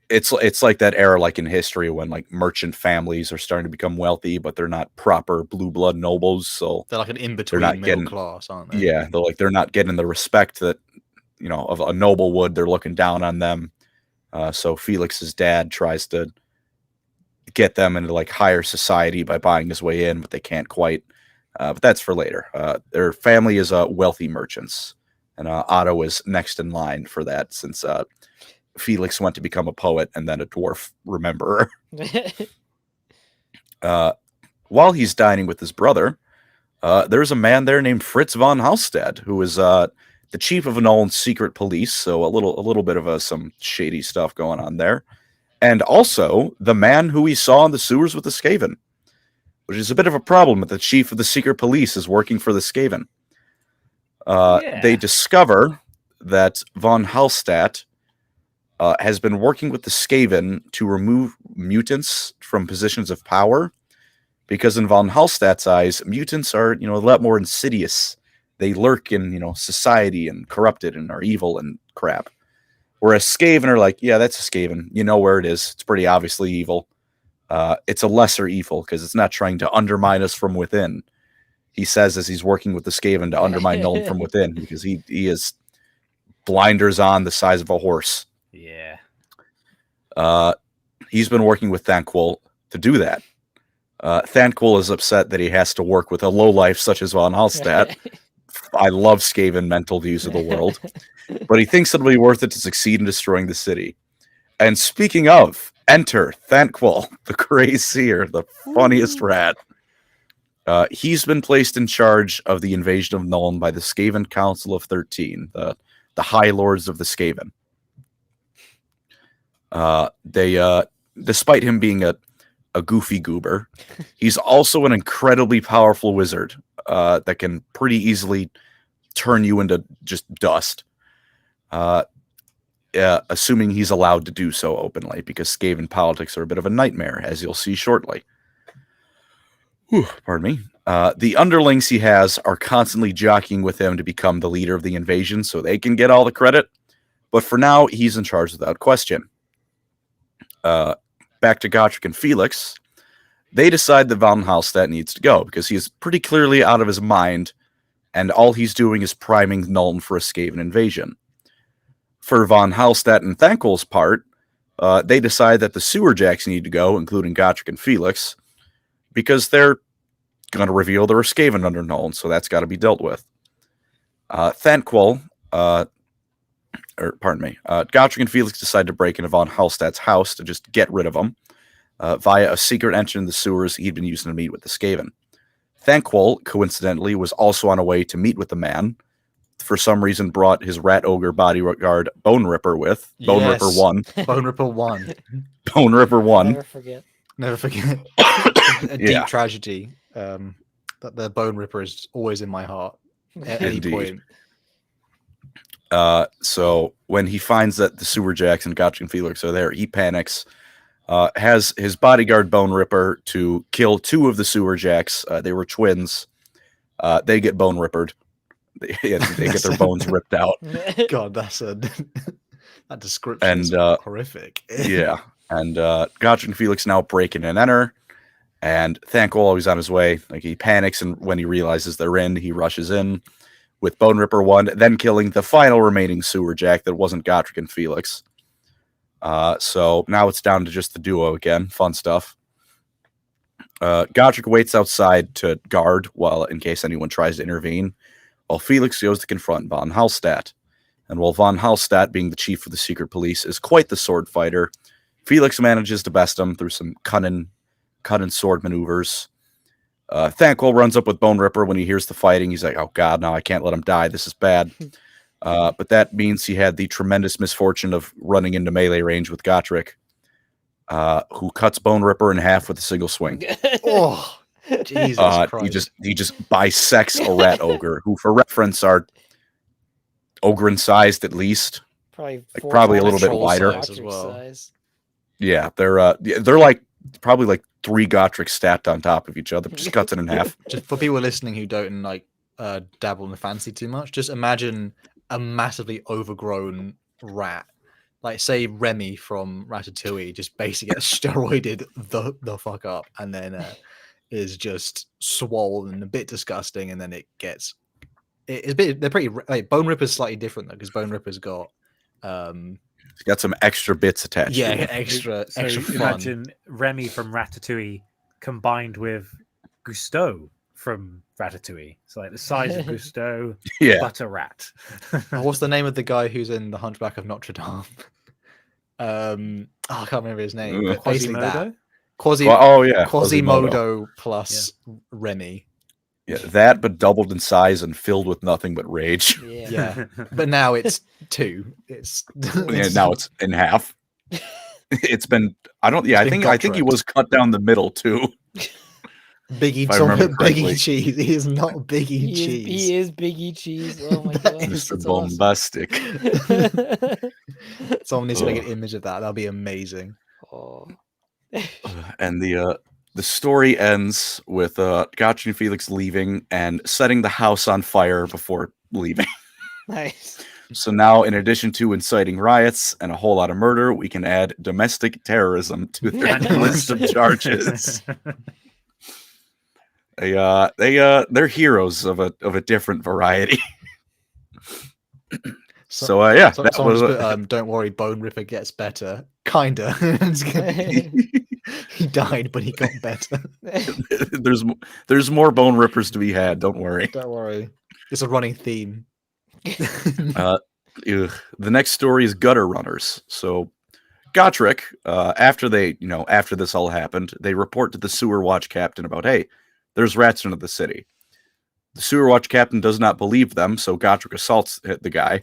[SPEAKER 5] it's like that era like in history when like merchant families are starting to become wealthy, but they're not proper blue blood nobles, so
[SPEAKER 2] They're like an in between
[SPEAKER 5] not
[SPEAKER 2] middle
[SPEAKER 5] getting-
[SPEAKER 2] class, aren't they?
[SPEAKER 5] yeah, they're not getting the respect that of a noble would. They're looking down on them. So Felix's dad tries to get them into like higher society by buying his way in, but they can't quite. But that's for later. Their family is wealthy merchants, and Otto is next in line for that since Felix went to become a poet and then a dwarf rememberer. While he's dining with his brother, there's a man there named Fritz von Halstead, who is the chief of Nolan's secret police. So a little bit of some shady stuff going on there, and also the man who we saw in the sewers with the Skaven, which is a bit of a problem. That the chief of the secret police is working for the Skaven. They discover that von Halstead has been working with the Skaven to remove mutants from positions of power, because in von Halstad's eyes, mutants are, a lot more insidious. They lurk in, society and corrupted and are evil and crap. Whereas Skaven are like, yeah, that's a Skaven. You know where it is. It's pretty obviously evil. It's a lesser evil because it's not trying to undermine us from within. He says as he's working with the Skaven to undermine Nolan from within, because he is blinders on the size of a horse.
[SPEAKER 1] Yeah.
[SPEAKER 5] He's been working with Thanquol to do that. Thanquol is upset that he has to work with a lowlife such as von Halstead. I love Skaven mental views of the world, but he thinks it'll be worth it to succeed in destroying the city. And speaking of, enter Thanquol, the Grey Seer, the funniest rat. He's been placed in charge of the invasion of Nuln by the Skaven Council of 13, the High Lords of the Skaven. They, despite him being a goofy goober, he's also an incredibly powerful wizard that can pretty easily turn you into just dust. Assuming he's allowed to do so openly, because Skaven politics are a bit of a nightmare, as you'll see shortly. Pardon me. The underlings he has are constantly jockeying with him to become the leader of the invasion so they can get all the credit. But for now, he's in charge without question. Back to Gotrek and Felix. They decide that von Halstead needs to go because he is pretty clearly out of his mind, and all he's doing is priming Nuln for a Skaven invasion. For von Halstead and Thanquol's part, they decide that the sewer jacks need to go, including Gotrek and Felix, because they're going to reveal there are Skaven under Nuln, so that's got to be dealt with. Gotrek and Felix decide to break into von Halstead's house to just get rid of him via a secret entrance in the sewers he'd been using to meet with the Skaven. Thanquol, coincidentally, was also on a way to meet with the man. For some reason, brought his rat ogre bodyguard Bone Ripper with. Bone
[SPEAKER 2] Yes.
[SPEAKER 5] Ripper 1.
[SPEAKER 2] Bone Ripper 1.
[SPEAKER 5] Bone Ripper 1.
[SPEAKER 4] Never forget.
[SPEAKER 2] Never forget. A deep
[SPEAKER 5] Yeah.
[SPEAKER 2] tragedy. That the Bone Ripper is always in my heart at any
[SPEAKER 5] Indeed.
[SPEAKER 2] point.
[SPEAKER 5] So when he finds that the sewer jacks and Gotrek and Felix are there, he panics. Has his bodyguard Bone Ripper to kill 2 of the sewer jacks. They were twins. They get bone rippered. They get their bones ripped out.
[SPEAKER 2] God, that description
[SPEAKER 5] And,
[SPEAKER 2] is horrific.
[SPEAKER 5] Yeah. And Gotrek and Felix now break in and enter. And Thanquol, always on his way, like he panics, and when he realizes they're in, he rushes in with Bone Ripper 1, then killing the final remaining sewer jack that wasn't Gotrek and Felix. So now it's down to just the duo again. Fun stuff. Gotrek waits outside to guard in case anyone tries to intervene, while Felix goes to confront von Halstead. And while von Hallstatt, being the chief of the secret police, is quite the sword fighter, Felix manages to best him through some cunning sword maneuvers. Thanquol runs up with Bone Ripper when he hears the fighting. He's like, oh god, no, I can't let him die. This is bad. But that means he had the tremendous misfortune of running into melee range with Gotrek, who cuts Bone Ripper in half with a single swing.
[SPEAKER 2] Oh, Jesus Christ.
[SPEAKER 5] He just bisects a rat ogre, who for reference are ogre in sized at least. Probably a little bit wider
[SPEAKER 2] as well.
[SPEAKER 4] Size.
[SPEAKER 5] Yeah, they're like probably like 3 Gotrek stacked on top of each other. Just cuts it in half.
[SPEAKER 2] Just for people listening who don't like dabble in the fantasy too much, just imagine a massively overgrown rat, like say Remy from Ratatouille, just basically gets steroided the fuck up, and then is just swollen and a bit disgusting, and then it gets it's a bit. They're pretty like Bone Ripper's slightly different though, because Bone Ripper's got
[SPEAKER 5] It's got some extra bits attached.
[SPEAKER 2] yeah,
[SPEAKER 5] to it.
[SPEAKER 2] extra
[SPEAKER 1] So
[SPEAKER 2] fun.
[SPEAKER 1] imagine Remy from Ratatouille combined with Gusteau from Ratatouille. It's like the size of Gusteau,
[SPEAKER 5] Yeah.
[SPEAKER 1] but a rat.
[SPEAKER 2] Oh, what's the name of the guy who's in The Hunchback of Notre Dame? I can't remember his name. But basically that.
[SPEAKER 1] Quasimodo?
[SPEAKER 2] Quasimodo plus Remy.
[SPEAKER 5] Yeah, that, but doubled in size and filled with nothing but rage.
[SPEAKER 2] Yeah, but now it's 2. It's
[SPEAKER 5] Now it's in half. It's been. I think he was cut down the middle too.
[SPEAKER 2] Biggie,
[SPEAKER 5] If I remember correctly.
[SPEAKER 2] Biggie Cheese. He is not Biggie Cheese.
[SPEAKER 4] He is Biggie Cheese. Oh my god,
[SPEAKER 5] Mr.
[SPEAKER 4] that's awesome.
[SPEAKER 5] Bombastic.
[SPEAKER 2] Someone needs to make an image of that. That'll be amazing.
[SPEAKER 4] Oh.
[SPEAKER 5] And the story ends with Gotrek and Felix leaving and setting the house on fire before leaving.
[SPEAKER 4] Nice.
[SPEAKER 5] So now, in addition to inciting riots and a whole lot of murder, we can add domestic terrorism to their list of charges. They're heroes of a different variety. That was
[SPEAKER 2] don't worry, Bone Ripper gets better. Kinda. He died, but he got better.
[SPEAKER 5] there's more Bone Rippers to be had. Don't worry.
[SPEAKER 2] Don't worry. It's a running theme.
[SPEAKER 5] The next story is Gutter Runners. So Gotrek, after this all happened, they report to the sewer watch captain about, hey, there's rats into the city. The sewer watch captain does not believe them, so Gotrek assaults the guy.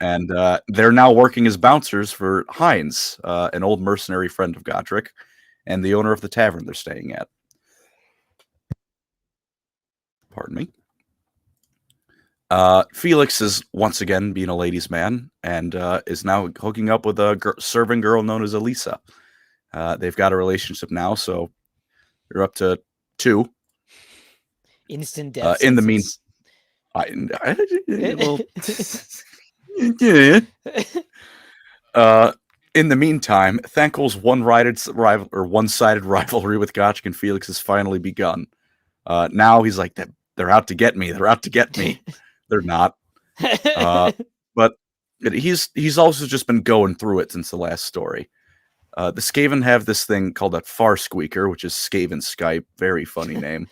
[SPEAKER 5] And they're now working as bouncers for Heinz, an old mercenary friend of Gotrek, and the owner of the tavern they're staying at. Pardon me. Felix is once again being a ladies' man and is now hooking up with a serving girl known as Elisa. They've got a relationship now, so they're up to 2.
[SPEAKER 4] Instant death.
[SPEAKER 5] In the mean, in the meantime, Thanquol's one-sided rivalry with Gotrek and Felix has finally begun. Now he's like, they're out to get me. They're out to get me. They're not. But he's also just been going through it since the last story. The Skaven have this thing called a far squeaker, which is Skaven Skype. Very funny name.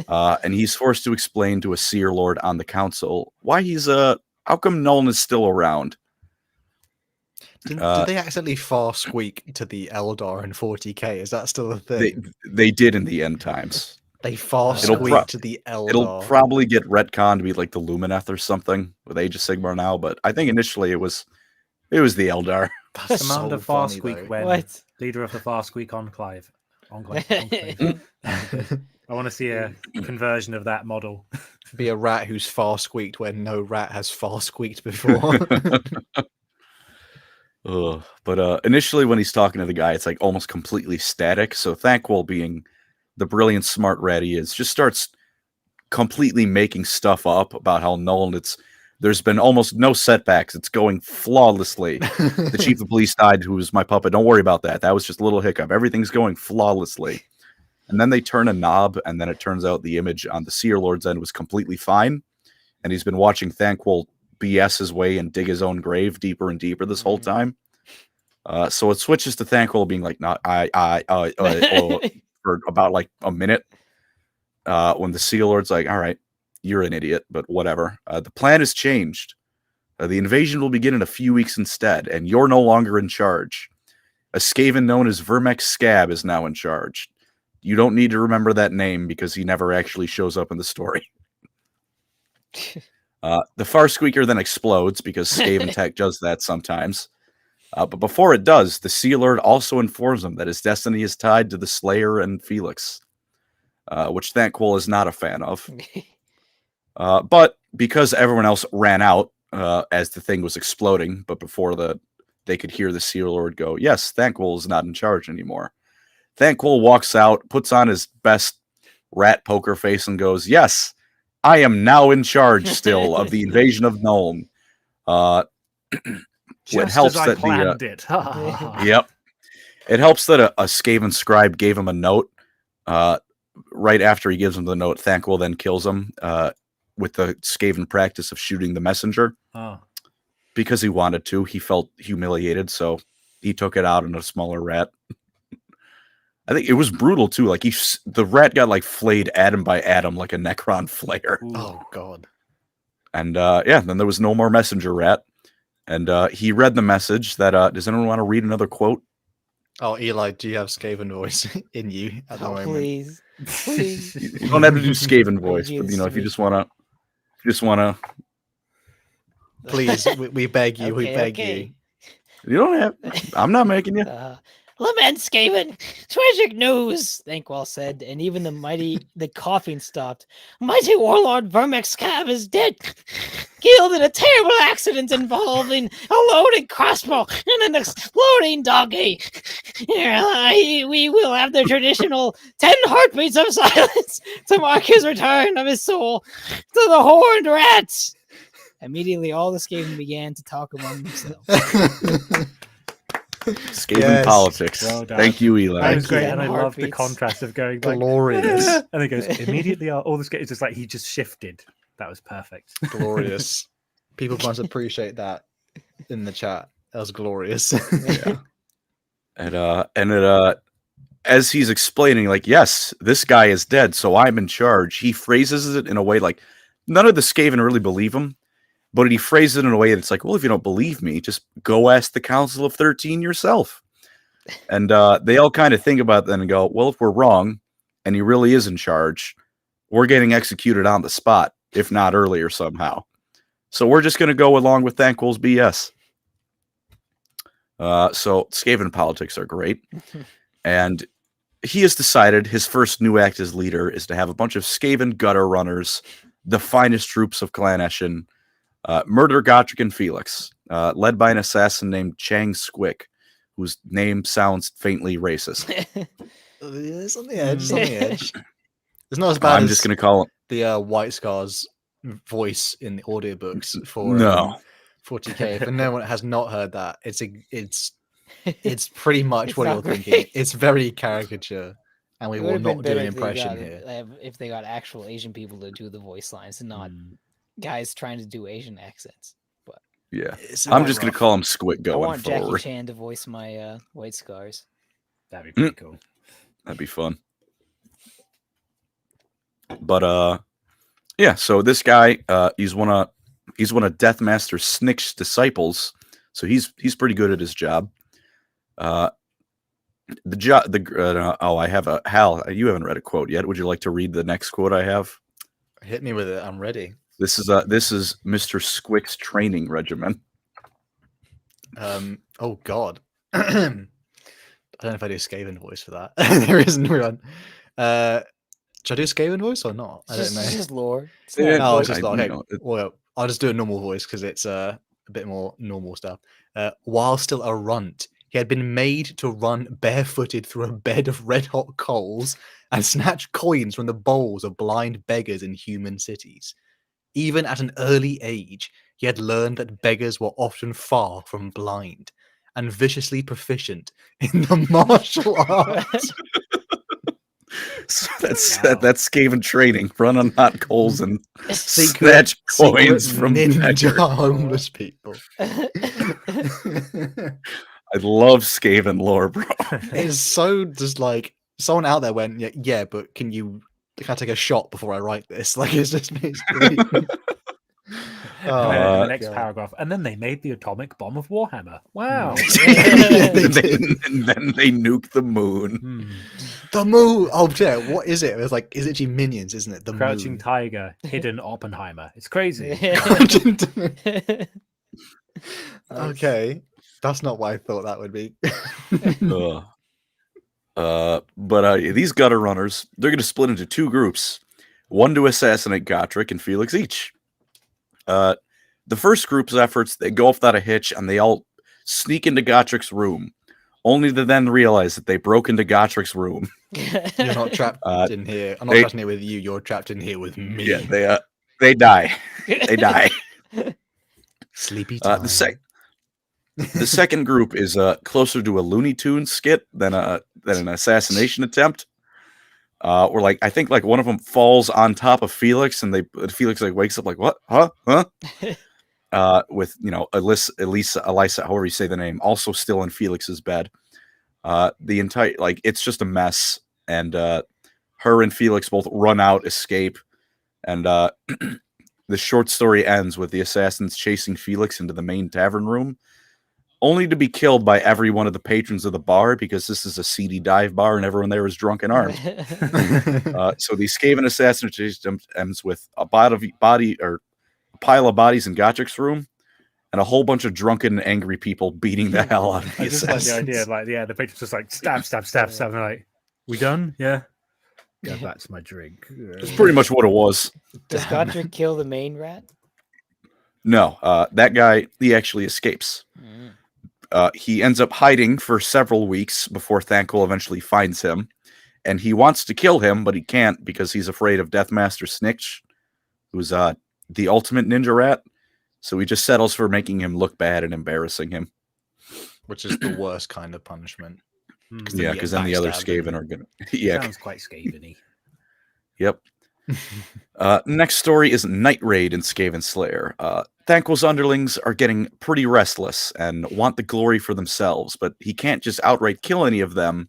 [SPEAKER 5] And he's forced to explain to a Seer Lord on the council why how come Nolan is still around.
[SPEAKER 2] Did they accidentally far squeak to the Eldar in 40k? Is that still a thing?
[SPEAKER 5] They did in the end times.
[SPEAKER 2] They far squeak to the Eldar.
[SPEAKER 5] It'll probably get retconned to be like the Lumineth or something with Age of Sigmar now, but I think initially it was the Eldar.
[SPEAKER 2] That's
[SPEAKER 1] Commander
[SPEAKER 2] so funny,
[SPEAKER 1] Farsqueak
[SPEAKER 2] though.
[SPEAKER 1] when leader of the Farsqueak Enclave. I want to see a conversion of that model.
[SPEAKER 2] Be a rat who's far squeaked when no rat has far squeaked before.
[SPEAKER 5] But initially when he's talking to the guy, it's like almost completely static. So Thanquol, being the brilliant smart rat he is, just starts completely making stuff up about how Nolan, there's been almost no setbacks. It's going flawlessly. The chief of police died, who was my puppet. Don't worry about that. That was just a little hiccup. Everything's going flawlessly. And then they turn a knob, and then it turns out the image on the Seer Lord's end was completely fine. And he's been watching Thanquol BS his way and dig his own grave deeper and deeper this whole time. So it switches to Thanquol being like, for about like a minute. When the Seer Lord's like, all right, you're an idiot, but whatever. The plan has changed. The invasion will begin in a few weeks instead, and you're no longer in charge. A Skaven known as Vermex Scab is now in charge. You don't need to remember that name because he never actually shows up in the story. The Farsqueaker then explodes because Skaven tech does that sometimes. But before it does, the Sea Lord also informs him that his destiny is tied to the Slayer and Felix, which Thankquil is not a fan of. But because everyone else ran out as the thing was exploding, but before they could hear the Sea Lord go, yes, Thankquil is not in charge anymore. Thankquil walks out, puts on his best rat poker face, and goes, yes, I am now in charge still of the invasion of Nuln.
[SPEAKER 1] Just
[SPEAKER 5] helps
[SPEAKER 1] as I
[SPEAKER 5] that the,
[SPEAKER 1] planned it.
[SPEAKER 5] Yep. It helps that a Skaven scribe gave him a note. Right after he gives him the note, Thankquil then kills him with the Skaven practice of shooting the messenger.
[SPEAKER 1] Oh.
[SPEAKER 5] Because he wanted to. He felt humiliated, so he took it out on a smaller rat. I think it was brutal, too. Like the rat got like flayed atom by atom like a Necron flare.
[SPEAKER 1] Ooh.
[SPEAKER 2] Oh, God.
[SPEAKER 5] And then there was no more messenger rat. And he read the message that, does anyone want to read another quote?
[SPEAKER 2] Oh, Eli, do you have Skaven voice in you at the
[SPEAKER 4] Oh,
[SPEAKER 2] moment?
[SPEAKER 4] please. Please.
[SPEAKER 5] You don't have to do Skaven voice, but
[SPEAKER 4] Read
[SPEAKER 5] if you
[SPEAKER 4] this
[SPEAKER 5] just want to,
[SPEAKER 2] Please, we beg you, we
[SPEAKER 4] Okay,
[SPEAKER 2] beg
[SPEAKER 4] okay.
[SPEAKER 5] you don't have. I'm not making you.
[SPEAKER 4] Lament, Skaven! Tragic news, Thankwall said, and even the coughing stopped. Mighty warlord Vermex Scab is dead, killed in a terrible accident involving a loaded crossbow and an exploding doggy. We will have the traditional 10 heartbeats of silence to mark his return of his soul to the horned rats. Immediately, all the Skaven began to talk among themselves.
[SPEAKER 5] Skaven
[SPEAKER 2] Yes.
[SPEAKER 5] politics.
[SPEAKER 1] Well done.
[SPEAKER 5] Thank you, Eli.
[SPEAKER 1] That was
[SPEAKER 2] Thank
[SPEAKER 1] great,
[SPEAKER 2] you.
[SPEAKER 1] and I love the
[SPEAKER 4] Heartbeats.
[SPEAKER 1] contrast of going like,
[SPEAKER 2] Glorious.
[SPEAKER 1] and it goes immediately. All the skate is just like he just shifted. That was perfect.
[SPEAKER 2] Glorious. People must appreciate that in the chat. That was glorious.
[SPEAKER 5] Yeah. And as he's explaining, like, yes, this guy is dead, so I'm in charge. He phrases it in a way like none of the Skaven really believe him, but he phrases it in a way that's like, well, if you don't believe me, just go ask the Council of 13 yourself. And they all kind of think about that and go, well, if we're wrong and he really is in charge, we're getting executed on the spot, if not earlier somehow. So we're just going to go along with Thankquil's BS. So Skaven politics are great. And he has decided his first new act as leader is to have a bunch of Skaven gutter runners, the finest troops of Clan Eshin, murder Gotrek and Felix, led by an assassin named Chang Squick, whose name sounds faintly racist.
[SPEAKER 2] It's on the edge. It's on the edge. It's not as bad
[SPEAKER 5] I'm
[SPEAKER 2] as
[SPEAKER 5] just going to call him.
[SPEAKER 2] the White Scars voice in the audiobooks for
[SPEAKER 5] No.
[SPEAKER 2] 40k. If no one has not heard that, it's pretty much
[SPEAKER 4] It's
[SPEAKER 2] what
[SPEAKER 4] not
[SPEAKER 2] you're thinking.
[SPEAKER 4] great.
[SPEAKER 2] It's very caricature, and we
[SPEAKER 4] It
[SPEAKER 2] will
[SPEAKER 4] would've been
[SPEAKER 2] not do
[SPEAKER 4] better
[SPEAKER 2] an
[SPEAKER 4] if they
[SPEAKER 2] impression
[SPEAKER 4] got
[SPEAKER 2] here.
[SPEAKER 4] if they got actual Asian people to do the voice lines and not guys trying to do Asian accents.
[SPEAKER 5] Yeah.
[SPEAKER 2] It's
[SPEAKER 5] I'm
[SPEAKER 2] quite
[SPEAKER 5] just going to
[SPEAKER 2] rough.
[SPEAKER 5] call him Squick
[SPEAKER 4] I
[SPEAKER 5] going
[SPEAKER 4] want Jackie
[SPEAKER 5] forward.
[SPEAKER 4] Chan to voice my White Scars.
[SPEAKER 1] That'd be pretty cool.
[SPEAKER 5] That'd be fun. But yeah, so this guy, he's one of Deathmaster Snick's disciples, so he's pretty good at his job. I have a Hal. You haven't read a quote yet. Would you like to read the next quote I have?
[SPEAKER 2] Hit me with it. I'm ready.
[SPEAKER 5] This is Mr. Squick's training regimen.
[SPEAKER 2] Oh God. I don't know if I do Skaven voice for that. There isn't one. Should I do Skaven voice or not? I don't know.
[SPEAKER 4] It's just lore. It's
[SPEAKER 5] Yeah,
[SPEAKER 4] not-
[SPEAKER 2] Oh, it's just like, okay.
[SPEAKER 5] know,
[SPEAKER 2] Well, I'll just do a normal voice because it's a bit more normal stuff. While still a runt, he had been made to run barefooted through a bed of red-hot coals and snatch coins from the bowls of blind beggars in human cities. Even at an early age, he had learned that beggars were often far from blind and viciously proficient in the martial arts.
[SPEAKER 5] So that's
[SPEAKER 1] Wow.
[SPEAKER 5] that's Skaven training. Run on hot coals and
[SPEAKER 2] Secret-
[SPEAKER 5] snatch coins
[SPEAKER 2] secret
[SPEAKER 5] from
[SPEAKER 2] ninja
[SPEAKER 5] beggars.
[SPEAKER 2] homeless people.
[SPEAKER 5] I love Skaven lore, bro.
[SPEAKER 2] It's so just like someone out there went, yeah, but can I take a shot before I write this? Like it's just
[SPEAKER 1] And then in the
[SPEAKER 2] Oh,
[SPEAKER 1] next
[SPEAKER 2] God.
[SPEAKER 1] paragraph, and then they made the atomic bomb of Warhammer. Wow.
[SPEAKER 5] And then they nuke the moon.
[SPEAKER 1] Hmm.
[SPEAKER 2] The moon. Oh, yeah. What is it? It's like, is it actually minions? Isn't it? The
[SPEAKER 1] Crouching
[SPEAKER 2] moon.
[SPEAKER 1] Tiger, hidden Oppenheimer. It's crazy.
[SPEAKER 2] Okay, that's not what I thought that would be.
[SPEAKER 5] But these gutter runners, they're going to split into two groups, one to assassinate Gotrek and Felix each. The first group's efforts, they go off without a hitch, and they all sneak into Gotrek's room, only to then realize that they broke into Gotrek's room.
[SPEAKER 2] You're not trapped in here. I'm not trapped in here with you. You're trapped in here with me.
[SPEAKER 5] Yeah, they die. They die.
[SPEAKER 2] Sleepy time.
[SPEAKER 5] The second group is closer to a Looney Tunes skit than an assassination attempt. Or like I think like one of them falls on top of Felix, and Felix like wakes up like, what? Huh? With Elisa, however you say the name, also still in Felix's bed. The entire it's just a mess, and her and Felix both run out, escape, and the short story ends with the assassins chasing Felix into the main tavern room, only to be killed by every one of the patrons of the bar, because this is a seedy dive bar and everyone there is drunk and armed. So the Skaven assassination ends with a pile of bodies in Gotrek's room and a whole bunch of drunken and angry people beating the hell out of the
[SPEAKER 1] I just
[SPEAKER 5] assassins.
[SPEAKER 1] like the idea, the patrons just like stab. And like, we done? Yeah. Yeah, that's my drink.
[SPEAKER 5] That's pretty much what it was.
[SPEAKER 4] Does Gotrek kill the main rat?
[SPEAKER 5] No, that guy, he actually escapes. He ends up hiding for several weeks before Thankul eventually finds him. And he wants to kill him, but he can't because he's afraid of Deathmaster Snitch, who's the ultimate ninja rat. So he just settles for making him look bad and embarrassing him.
[SPEAKER 2] Which is the worst kind of punishment.
[SPEAKER 5] Yeah, because then the other Skaven are going to... Yeah.
[SPEAKER 1] Sounds quite Skaven-y.
[SPEAKER 5] Yep. Next story is Night Raid in Skaven Slayer. Thankul's underlings are getting pretty restless and want the glory for themselves, but he can't just outright kill any of them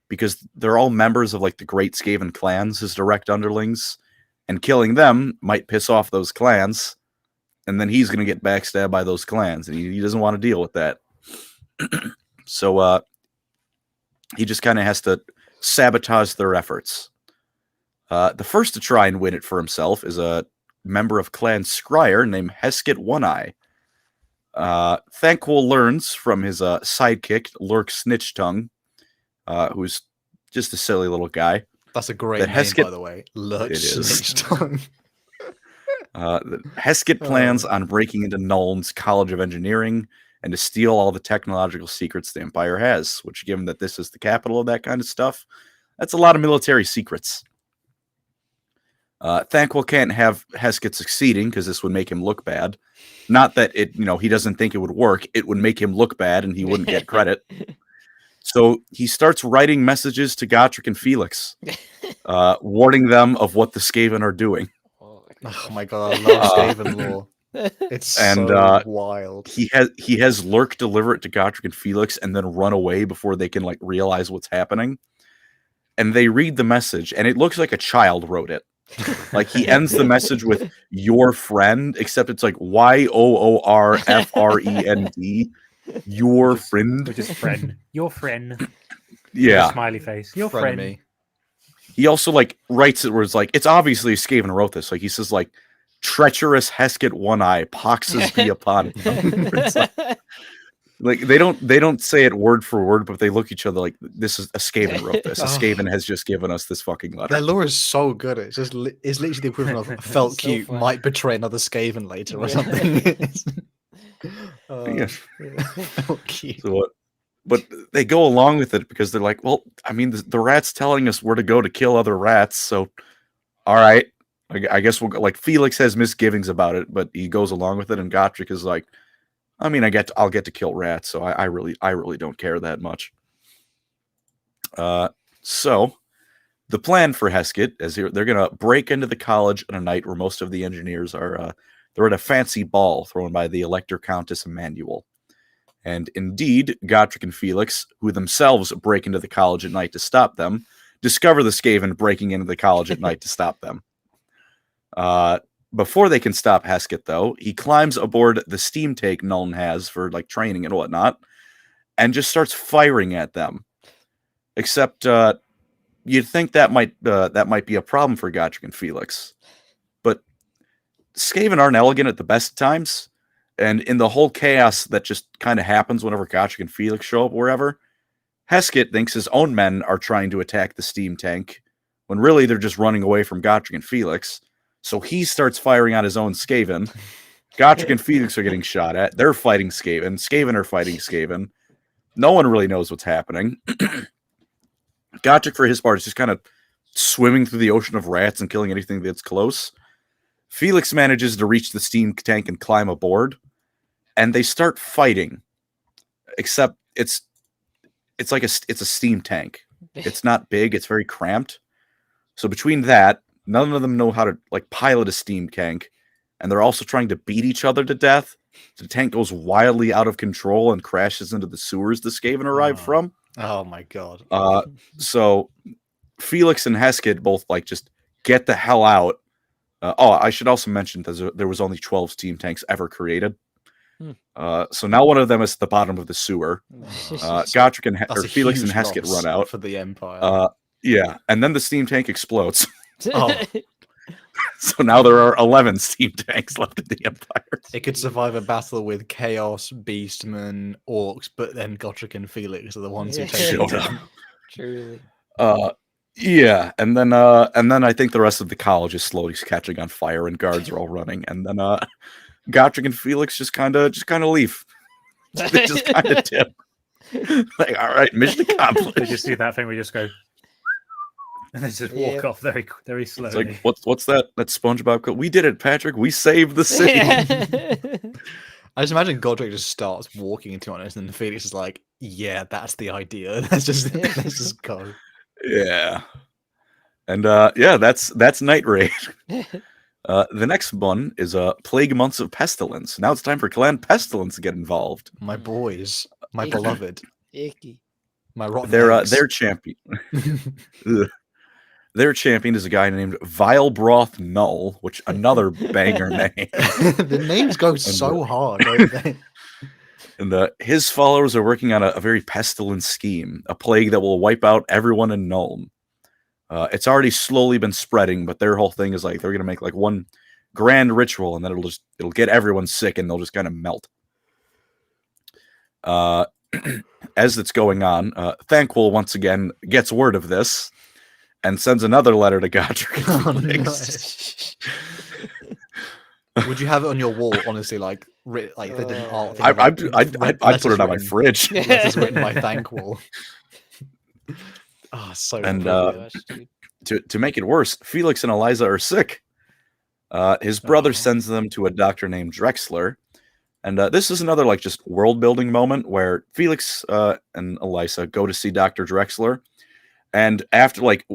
[SPEAKER 5] because they're all members of like the great Skaven clans, his direct underlings, and killing them might piss off those clans, and then he's going to get backstabbed by those clans, and he doesn't want to deal with that. So he just kind of has to sabotage their efforts. The first to try and win it for himself is a member of Clan Scryer named Heskett One-Eye. Thankul learns from his sidekick, Lurk Snitchtongue, who's just a silly little guy.
[SPEAKER 2] That's a great name, by the way. Lurk Snitchtongue.
[SPEAKER 5] Heskett plans on breaking into Nuln's College of Engineering and to steal all the technological secrets the Empire has, which, given that this is the capital of that kind of stuff, that's a lot of military secrets. Thankul can't have Heskett succeeding because this would make him look bad. Not that he doesn't think it would work. It would make him look bad and he wouldn't get credit. So he starts writing messages to Gotrek and Felix, warning them of what the Skaven are doing.
[SPEAKER 2] Oh my god, I love Skaven lore. It's so wild.
[SPEAKER 5] He has Lurk deliver it to Gotrek and Felix and then run away before they can realize what's happening. And they read the message, and it looks like a child wrote it. He ends the message with "your friend," except it's like YOORFREND. Your friend,
[SPEAKER 1] which is friend. Your friend.
[SPEAKER 5] Yeah.
[SPEAKER 1] Smiley face. Your friend.
[SPEAKER 5] He also writes it where it's it's obviously Skaven wrote this. He says treacherous Heskett One-Eye poxes be upon him. They don't say it word for word, but they look at each other like this is a Skaven wrote this. A Skaven has just given us this fucking letter.
[SPEAKER 2] Their lore is so good. It's literally the equivalent of felt so cute funny. Might betray another Skaven later or something.
[SPEAKER 5] Felt cute. But they go along with it because they're like, well, I mean, the rat's telling us where to go to kill other rats, so all right, I guess we'll go. Felix has misgivings about it, but he goes along with it, and Gotrek is like, I mean, I'll get to kill rats, so I really don't care that much. So the plan for Heskett is they're gonna break into the college on a night where most of the engineers are they're at a fancy ball thrown by the Elector Countess Emmanuel. And indeed, Gotrek and Felix, who themselves break into the college at night to stop them, discover the Skaven breaking into the college at night to stop them. before they can stop Hesketh, though, he climbs aboard the steam tank Nuln has for like training and whatnot, and just starts firing at them. Except you'd think that might be a problem for Gotrek and Felix, but Skaven aren't elegant at the best times, and in the whole chaos that just kind of happens whenever Gotrek and Felix show up wherever, Hesketh thinks his own men are trying to attack the steam tank, when really they're just running away from Gotrek and Felix. So he starts firing on his own Skaven. Gotrek and Felix are getting shot at. They're fighting Skaven. Skaven are fighting Skaven. No one really knows what's happening. Gotrek, for his part, is just kind of swimming through the ocean of rats and killing anything that's close. Felix manages to reach the steam tank and climb aboard, and they start fighting. Except it's a steam tank. It's not big. It's very cramped. So between that, none of them know how to like pilot a steam tank, and they're also trying to beat each other to death. The tank goes wildly out of control and crashes into the sewers the Skaven arrived from.
[SPEAKER 2] Oh my god.
[SPEAKER 5] So Felix and Hesketh both like just get the hell out. I should also mention that there was only 12 steam tanks ever created. So now one of them is at the bottom of the sewer. Gotrek and Felix and Hesketh run out
[SPEAKER 2] for the Empire.
[SPEAKER 5] Yeah, and then the steam tank explodes.
[SPEAKER 2] Oh.
[SPEAKER 5] So now there are 11 steam tanks left in the Empire.
[SPEAKER 2] It could survive a battle with Chaos, Beastmen, Orcs, but then Gotrek and Felix are the ones who take it down.
[SPEAKER 4] Truly.
[SPEAKER 5] Yeah, and then I think the rest of the college is slowly catching on fire, and guards are all running, and then Gotrek and Felix just kind of leave. They just kind of dip. Like, all right, mission accomplished.
[SPEAKER 1] Did you see that thing? We just go, and they just walk off very, very slowly.
[SPEAKER 5] It's like, what's that SpongeBob quote? We did it, Patrick. We saved the city.
[SPEAKER 2] I just imagine Gotrek just starts walking into it, and then Felix is like, "Yeah, that's the idea. Let's just go."
[SPEAKER 5] Yeah, and that's Night Raid. The next one is Plague Months of Pestilence. Now it's time for Clan Pestilence to get involved.
[SPEAKER 2] My boys, my beloved,
[SPEAKER 4] Icky.
[SPEAKER 2] my rotten.
[SPEAKER 5] Their champion. Their champion is a guy named Vile Broth Null, which another banger name.
[SPEAKER 2] The names go so hard, don't they?
[SPEAKER 5] And his followers are working on a very pestilent scheme, a plague that will wipe out everyone in Nuln. It's already slowly been spreading, but their whole thing is like they're gonna make like one grand ritual, and then it'll get everyone sick, and they'll just kind of melt. As it's going on, Thanquil once again gets word of this and sends another letter to Gotrek.
[SPEAKER 2] Oh, no. Would you have it on your wall? Honestly, like they didn't art.
[SPEAKER 5] I'd put it on my fridge.
[SPEAKER 2] Letters written by Thanquil. Oh, so
[SPEAKER 5] and to make it worse, Felix and Eliza are sick. His brother sends them to a doctor named Drexler, and this is another like just world building moment where Felix and Eliza go to see Dr. Drexler, and after like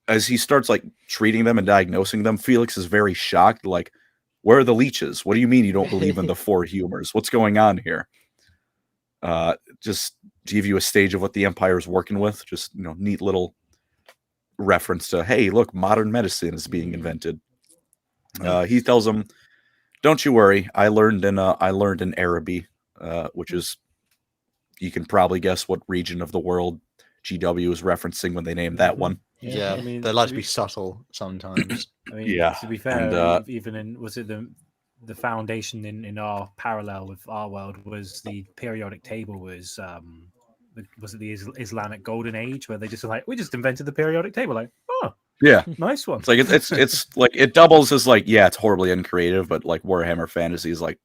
[SPEAKER 5] as he starts like treating them and diagnosing them, Felix is very shocked, like, "Where are the leeches? What do you mean you don't believe in the four humors? What's going on here?" Just to give you a stage of what the Empire is working with, just neat little reference to, hey, look, modern medicine is being invented. He tells them, "Don't you worry. I learned in Araby, which is, you can probably guess what region of the world GW is referencing when they named that one."
[SPEAKER 2] Yeah,
[SPEAKER 1] I mean,
[SPEAKER 2] they like to be subtle sometimes.
[SPEAKER 1] I mean,
[SPEAKER 5] Yeah,
[SPEAKER 1] to be fair,
[SPEAKER 5] and,
[SPEAKER 1] even in the foundation in our parallel with our world was the periodic table was it the Islamic Golden Age, where they just like, we just invented the periodic table, like, oh
[SPEAKER 5] yeah,
[SPEAKER 1] nice one.
[SPEAKER 5] it's like it's like it doubles as like, yeah, it's horribly uncreative, but like Warhammer Fantasy is like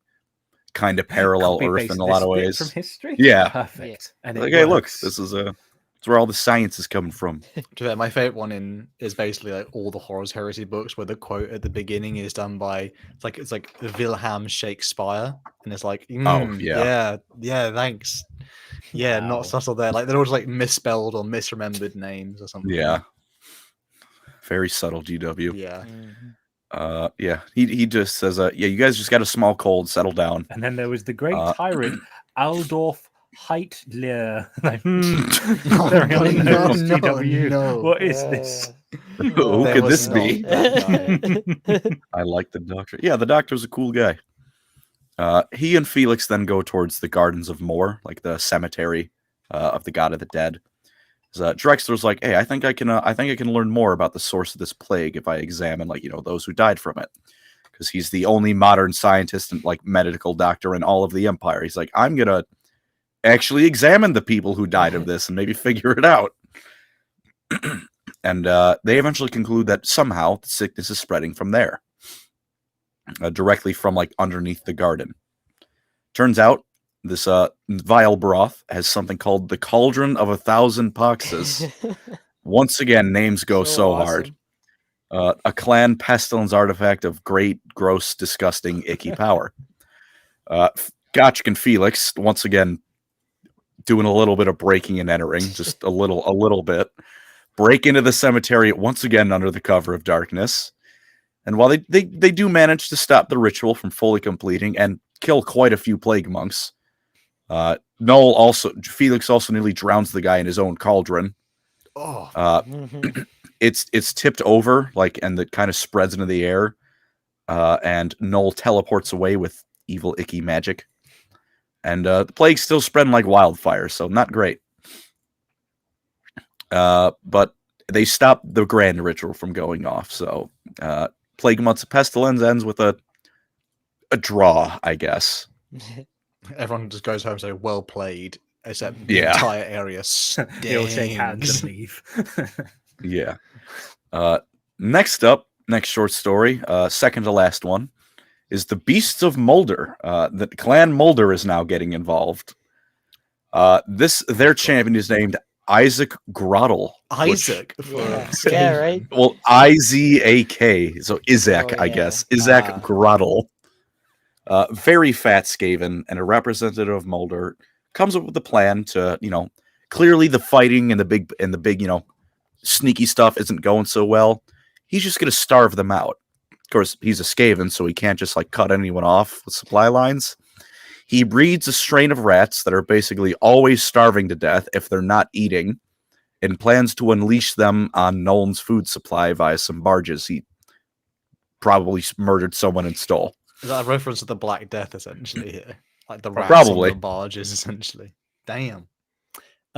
[SPEAKER 5] kind of parallel Earth in a lot of ways
[SPEAKER 1] from history.
[SPEAKER 5] Yeah,
[SPEAKER 1] Perfect. And
[SPEAKER 5] like, hey, look, this is it's where all the science is coming from.
[SPEAKER 2] My favorite one is basically like all the Horus Heresy books, where the quote at the beginning is done by it's like Wilhelm Shakespeare, and it's like, yeah, thanks, yeah,
[SPEAKER 4] Wow.
[SPEAKER 2] not subtle there. Like they're always like misspelled or misremembered names or something.
[SPEAKER 5] Yeah, very subtle GW.
[SPEAKER 2] Yeah.
[SPEAKER 5] Yeah, he just says, yeah, you guys just got a small cold, settle down.
[SPEAKER 1] And then there was the great tyrant Aldorf Heitler. Like,
[SPEAKER 2] Oh,
[SPEAKER 1] very
[SPEAKER 2] no,
[SPEAKER 1] unknown
[SPEAKER 2] no,
[SPEAKER 1] SGW.
[SPEAKER 2] no.
[SPEAKER 1] What is this?
[SPEAKER 5] Who
[SPEAKER 2] There
[SPEAKER 5] could
[SPEAKER 2] was
[SPEAKER 5] this
[SPEAKER 2] not
[SPEAKER 5] be?
[SPEAKER 2] that guy.
[SPEAKER 5] I like the doctor. Yeah, the doctor's a cool guy. He and Felix then go towards the Gardens of Mor, like the cemetery of the god of the dead. Drexler's like, hey, I think I can learn more about the source of this plague if I examine, like, those who died from it, because he's the only modern scientist and like medical doctor in all of the Empire. He's like, I'm gonna actually examine the people who died of this and maybe figure it out. And they eventually conclude that somehow the sickness is spreading from there, directly from like underneath the garden. Turns out this vile broth has something called the Cauldron of 1,000 Poxes. Once again, names go so hard. A clan pestilence artifact of great, gross, disgusting, icky power. Gotrek and Felix, once again, doing a little bit of breaking and entering, just a little bit. Break into the cemetery once again under the cover of darkness. And while they do manage to stop the ritual from fully completing and kill quite a few plague monks, Felix also nearly drowns the guy in his own cauldron.
[SPEAKER 2] Oh,
[SPEAKER 5] It's tipped over, like, and it kind of spreads into the air. And Noel teleports away with evil, icky magic. And the plague's still spreading like wildfire, so not great. But they stop the grand ritual from going off. So Plague Months of Pestilence ends with a draw, I guess.
[SPEAKER 2] everyone just goes home and say, well played, except the
[SPEAKER 5] Yeah.
[SPEAKER 2] entire area
[SPEAKER 1] They'll shake hands
[SPEAKER 2] stinks.
[SPEAKER 1] and leave.
[SPEAKER 5] Yeah. Next short story, second to last one, is the Beasts of Mulder. The Clan Mulder is now getting involved. Their champion is named Isaac Grottle.
[SPEAKER 2] Isaac.
[SPEAKER 4] Yeah, right.
[SPEAKER 5] Well, Izak, so Izak,
[SPEAKER 4] Oh,
[SPEAKER 5] I
[SPEAKER 4] yeah.
[SPEAKER 5] guess. Izak
[SPEAKER 2] Ah.
[SPEAKER 5] Grottle. Very fat Skaven and a representative of Mulder comes up with a plan to, clearly the fighting and the big, sneaky stuff isn't going so well. He's just going to starve them out. Of course, he's a Skaven, so he can't just like cut anyone off with supply lines. He breeds a strain of rats that are basically always starving to death if they're not eating, and plans to unleash them on Nolan's food supply via some barges he probably murdered someone and stole.
[SPEAKER 2] Is that a reference to the Black Death, essentially, here? Like the rats
[SPEAKER 5] Probably.
[SPEAKER 2] on the barges, essentially. Damn.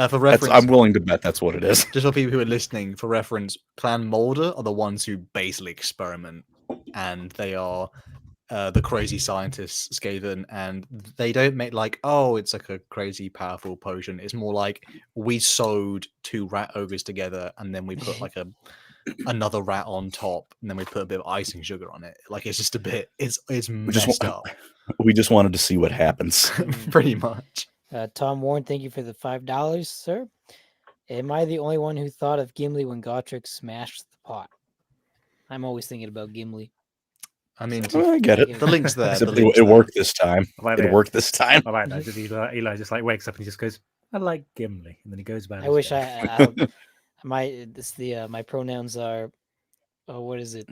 [SPEAKER 2] For reference,
[SPEAKER 5] I'm willing to bet that's what it is.
[SPEAKER 2] just for people who are listening, for reference, Clan Mulder are the ones who basically experiment, and they are the crazy scientists, Skaven, and they don't make like, oh, it's like a crazy powerful potion. It's more like we sewed 2 rat ogres together, and then we put like another rat on top, and then we put a bit of icing sugar on it. Like it's just a bit, it's messed up,
[SPEAKER 5] We just wanted to see what happens.
[SPEAKER 2] pretty much.
[SPEAKER 4] Tom Warren, thank you for the $5, sir. Am I the only one who thought of Gimli when Gotrek smashed the pot? I'm always thinking about Gimli.
[SPEAKER 2] I mean,
[SPEAKER 5] I get it.
[SPEAKER 2] the link's there.
[SPEAKER 5] Except
[SPEAKER 2] the link's
[SPEAKER 5] it
[SPEAKER 2] there.
[SPEAKER 5] worked this time.
[SPEAKER 1] Like
[SPEAKER 5] It
[SPEAKER 1] that.
[SPEAKER 5] worked this time.
[SPEAKER 1] I like that. Just Eli just like wakes up and he just goes, I like Gimli. And then he goes back.
[SPEAKER 4] I wish my pronouns are, what is it?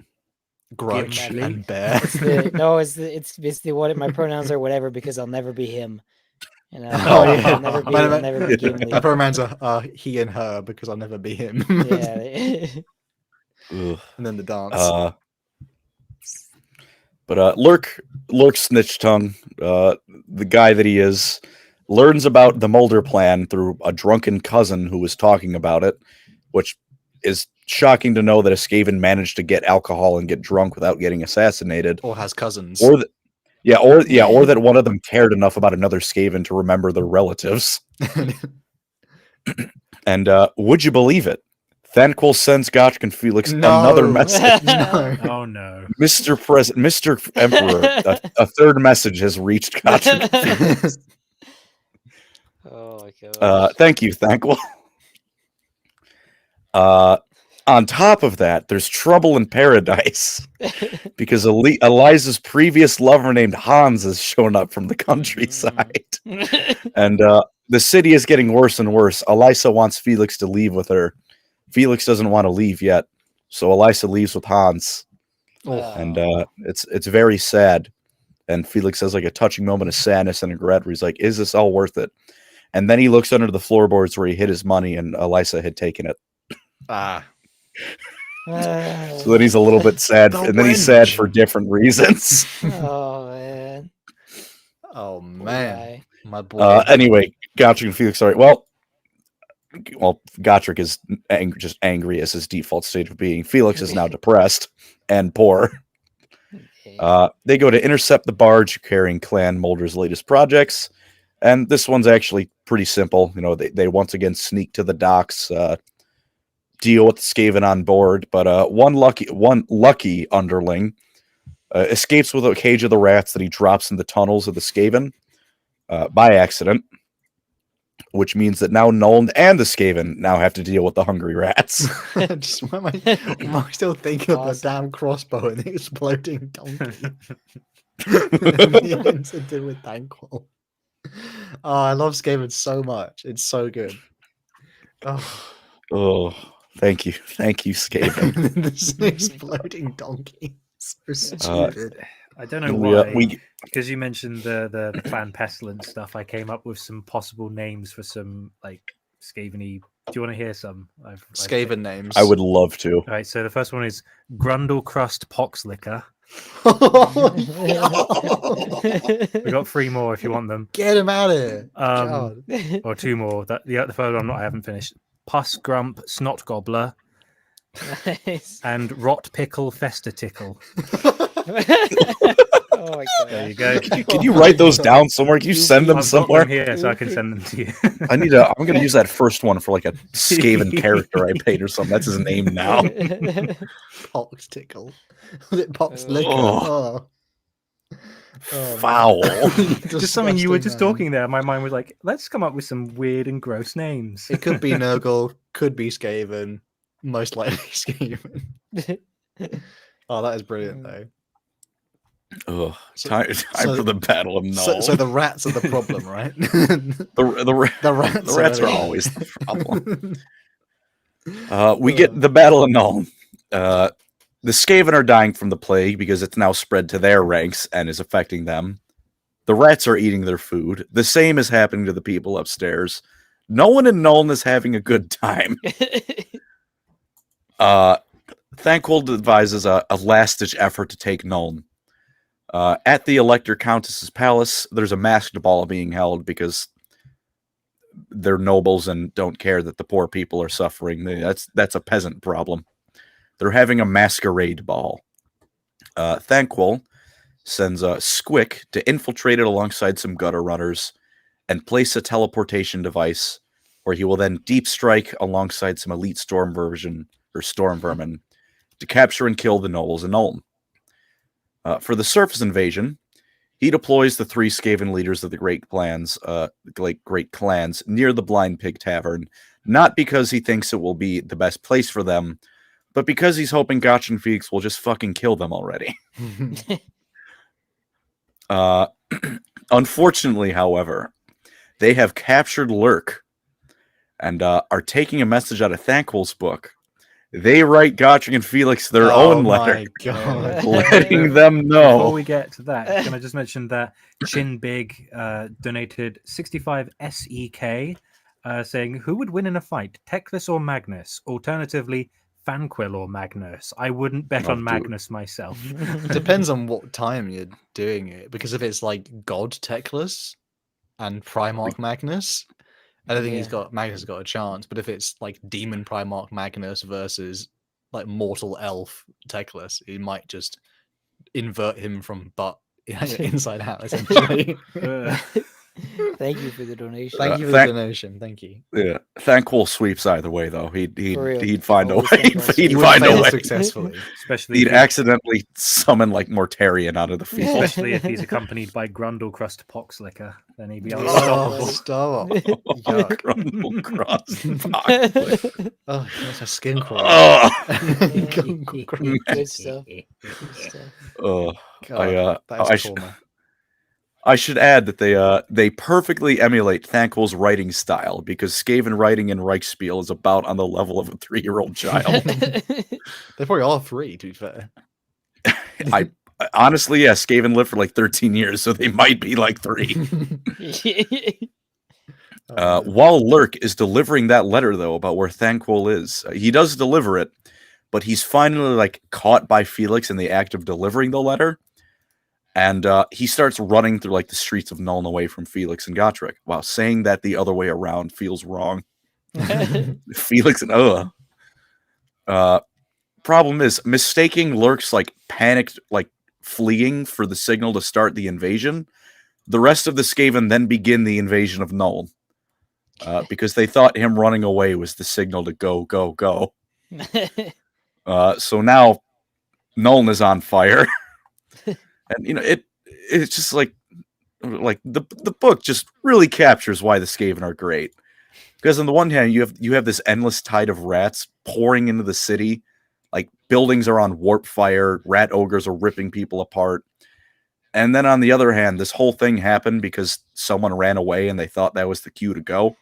[SPEAKER 2] Grudge
[SPEAKER 1] Gimli.
[SPEAKER 2] and bear.
[SPEAKER 4] It's basically what my pronouns are, whatever, because I'll never be him. And
[SPEAKER 2] Oh, yeah.
[SPEAKER 4] I'll never be, I'll never be Gimli.
[SPEAKER 2] My pronouns are he and her because I'll never be him.
[SPEAKER 4] Yeah.
[SPEAKER 5] Ugh.
[SPEAKER 2] And then the dance.
[SPEAKER 5] But Lurk Snitch Tongue, the guy that he is, learns about the Mulder plan through a drunken cousin who was talking about it, which is shocking to know that a Skaven managed to get alcohol and get drunk without getting assassinated.
[SPEAKER 2] Or has cousins.
[SPEAKER 5] Or that one of them cared enough about another Skaven to remember their relatives. And would you believe it? Thanquil sends Gotrek and Felix another message.
[SPEAKER 2] No.
[SPEAKER 1] Oh no.
[SPEAKER 5] Mr. Emperor, a third message has reached Gotrek and Felix.
[SPEAKER 4] Oh my god.
[SPEAKER 5] Thank you, Thanquil. On top of that, there's trouble in paradise because Eliza's previous lover named Hans has shown up from the countryside. And the city is getting worse and worse. Eliza wants Felix to leave with her. Felix doesn't want to leave yet, so Eliza leaves with Hans. And it's very sad. And Felix has like a touching moment of sadness and regret where he's like, is this all worth it? And then he looks under the floorboards where he hid his money, and Elisa had taken it.
[SPEAKER 2] Ah.
[SPEAKER 5] So then he's a little bit sad,
[SPEAKER 2] The
[SPEAKER 5] and then he's sad
[SPEAKER 2] wench.
[SPEAKER 5] for different reasons.
[SPEAKER 4] Oh man.
[SPEAKER 2] Oh
[SPEAKER 4] Poor
[SPEAKER 2] man,
[SPEAKER 4] guy.
[SPEAKER 2] my boy.
[SPEAKER 5] Anyway, Gotrek and Felix. Sorry. Well, Gotrek is just angry as his default state of being. Felix is now depressed and poor.
[SPEAKER 4] Okay.
[SPEAKER 5] They go to intercept the barge carrying Clan Mulder's latest projects, and this one's actually pretty simple. You know, they once again sneak to the docks, deal with the Skaven on board, but one lucky underling escapes with a cage of the rats that he drops in the tunnels of the Skaven by accident, which means that now Nolan and the Skaven now have to deal with the hungry rats.
[SPEAKER 2] Just why am I still thinking of the
[SPEAKER 4] Awesome.
[SPEAKER 2] damn crossbow and the exploding donkey? Anything to do with Thankful. Oh, I love Skaven so much. It's so good. Oh,
[SPEAKER 5] Oh, thank you, Skaven.
[SPEAKER 2] this exploding donkey. So stupid.
[SPEAKER 1] I don't know
[SPEAKER 5] We,
[SPEAKER 1] why. Because you mentioned the clan pestilence stuff, I came up with some possible names for some like Skaven-y. Do you want to hear some? I've
[SPEAKER 2] Skaven names.
[SPEAKER 5] I would love to.
[SPEAKER 1] All right, so the first one is Grundle Crust Poxlicker. We got 3 more if you want them.
[SPEAKER 2] Get him out of here.
[SPEAKER 1] Um,
[SPEAKER 2] God.
[SPEAKER 1] or 2 more. The third one I haven't finished. Pus Grump Snot Gobbler
[SPEAKER 4] Nice.
[SPEAKER 1] and Rot Pickle Fester Tickle.
[SPEAKER 4] Oh my god.
[SPEAKER 1] There you go.
[SPEAKER 5] Can you write those down somewhere? Can you send them
[SPEAKER 1] I've got
[SPEAKER 5] somewhere?
[SPEAKER 1] them here, so I can send them to you.
[SPEAKER 5] I'm going to use that first one for like a Skaven character I paid or something. That's his name now.
[SPEAKER 2] Pox tickle. Was it Pox
[SPEAKER 4] Oh.
[SPEAKER 2] liquor? Oh. Oh,
[SPEAKER 5] Foul.
[SPEAKER 1] Just something you were just
[SPEAKER 2] Disgusting, man.
[SPEAKER 1] talking there. My mind was like, let's come up with some weird and gross names.
[SPEAKER 2] It could be Nurgle, could be Skaven, most likely Skaven. Oh, that is brilliant though.
[SPEAKER 5] Ugh,
[SPEAKER 2] So-
[SPEAKER 5] time
[SPEAKER 2] so-
[SPEAKER 5] for the battle of Null.
[SPEAKER 2] So the rats are the problem, right?
[SPEAKER 5] the
[SPEAKER 2] rats
[SPEAKER 5] rats are
[SPEAKER 2] the-
[SPEAKER 5] always the problem. We get the battle of Null. The Skaven are dying from the plague because it's now spread to their ranks and is affecting them. The rats are eating their food. The same is happening to the people upstairs. No one in Nuln is having a good time. Thankful devises a last-ditch effort to take Nuln. At the Elector Countess's palace, there's a masked ball being held because they're nobles and don't care that the poor people are suffering. That's a peasant problem. They're having a masquerade ball. Thankful sends Squick to infiltrate it alongside some gutter runners and place a teleportation device where he will then deep strike alongside some elite storm vermin to capture and kill the nobles in Ulm. For the surface invasion, he deploys the 3 Skaven leaders of the Great Clans near the Blind Pig Tavern, not because he thinks it will be the best place for them, but because he's hoping Gotch and Felix will just fucking kill them already. Unfortunately, however, they have captured Lurk and are taking a message out of Thankful's book. They write Gotrek and Felix their own letter,
[SPEAKER 2] My God.
[SPEAKER 5] letting them know.
[SPEAKER 1] Before we get to that, can I just mention that Chin Big donated 65 SEK, saying, who would win in a fight, Teclis or Magnus? Alternatively, Fanquil or Magnus? I wouldn't bet
[SPEAKER 5] Oh,
[SPEAKER 1] on
[SPEAKER 5] dude.
[SPEAKER 1] Magnus myself.
[SPEAKER 2] Depends on what time you're doing it, because if it's like God Teclis and Primarch Magnus, I don't think Magnus has got a chance. But if it's like Demon Primarch Magnus versus like Mortal Elf Teclis, he might just invert him from butt inside out, essentially.
[SPEAKER 4] Thank you for the donation.
[SPEAKER 2] Thank you for the donation. Thank you.
[SPEAKER 5] Yeah, Thankful sweeps either way though. He'd
[SPEAKER 4] For real.
[SPEAKER 5] he'd find a way.
[SPEAKER 4] Always Thankful
[SPEAKER 5] He'd
[SPEAKER 2] He
[SPEAKER 4] sweeps.
[SPEAKER 2] would
[SPEAKER 5] find a
[SPEAKER 2] fail
[SPEAKER 5] way.
[SPEAKER 2] successfully.
[SPEAKER 1] Especially
[SPEAKER 5] He'd
[SPEAKER 1] if he-
[SPEAKER 5] accidentally summon like Mortarion out of the field.
[SPEAKER 1] especially if he's accompanied by Grundle Crust Poxlicker, then he'd be
[SPEAKER 2] Oh,
[SPEAKER 1] unstoppable.
[SPEAKER 2] stop. Yuck.
[SPEAKER 5] Grundle Cross.
[SPEAKER 2] Oh, that's a skin crawl.
[SPEAKER 5] Oh,
[SPEAKER 4] Good stuff. Good stuff.
[SPEAKER 5] oh.
[SPEAKER 2] God, that
[SPEAKER 5] I
[SPEAKER 2] is
[SPEAKER 5] sh-
[SPEAKER 2] trauma.
[SPEAKER 5] I should add that they perfectly emulate Thankful's writing style because Skaven writing in Reichsspiel is about on the level of a 3-year-old child.
[SPEAKER 2] They probably are 3, to be fair.
[SPEAKER 5] I honestly, yeah, Skaven lived for like 13 years, so they might be like 3. While Lurk is delivering that letter, though, about where Thanquol is, he does deliver it, but he's finally like caught by Felix in the act of delivering the letter, and he starts running through like the streets of Nuln away from Felix and Gotrek. Wow, saying that the other way around feels wrong. Felix and problem is mistaking Lurk's like panicked like fleeing for the signal to start the invasion. The rest of the Skaven then begin the invasion of Nuln. Because they thought him running away was the signal to go, go, go. So now Nuln is on fire. And you know, it's just like the book just really captures why the Skaven are great. Because on the one hand, you have this endless tide of rats pouring into the city. Like buildings are on warp fire, rat ogres are ripping people apart. And then on the other hand, this whole thing happened because someone ran away and they thought that was the cue to go.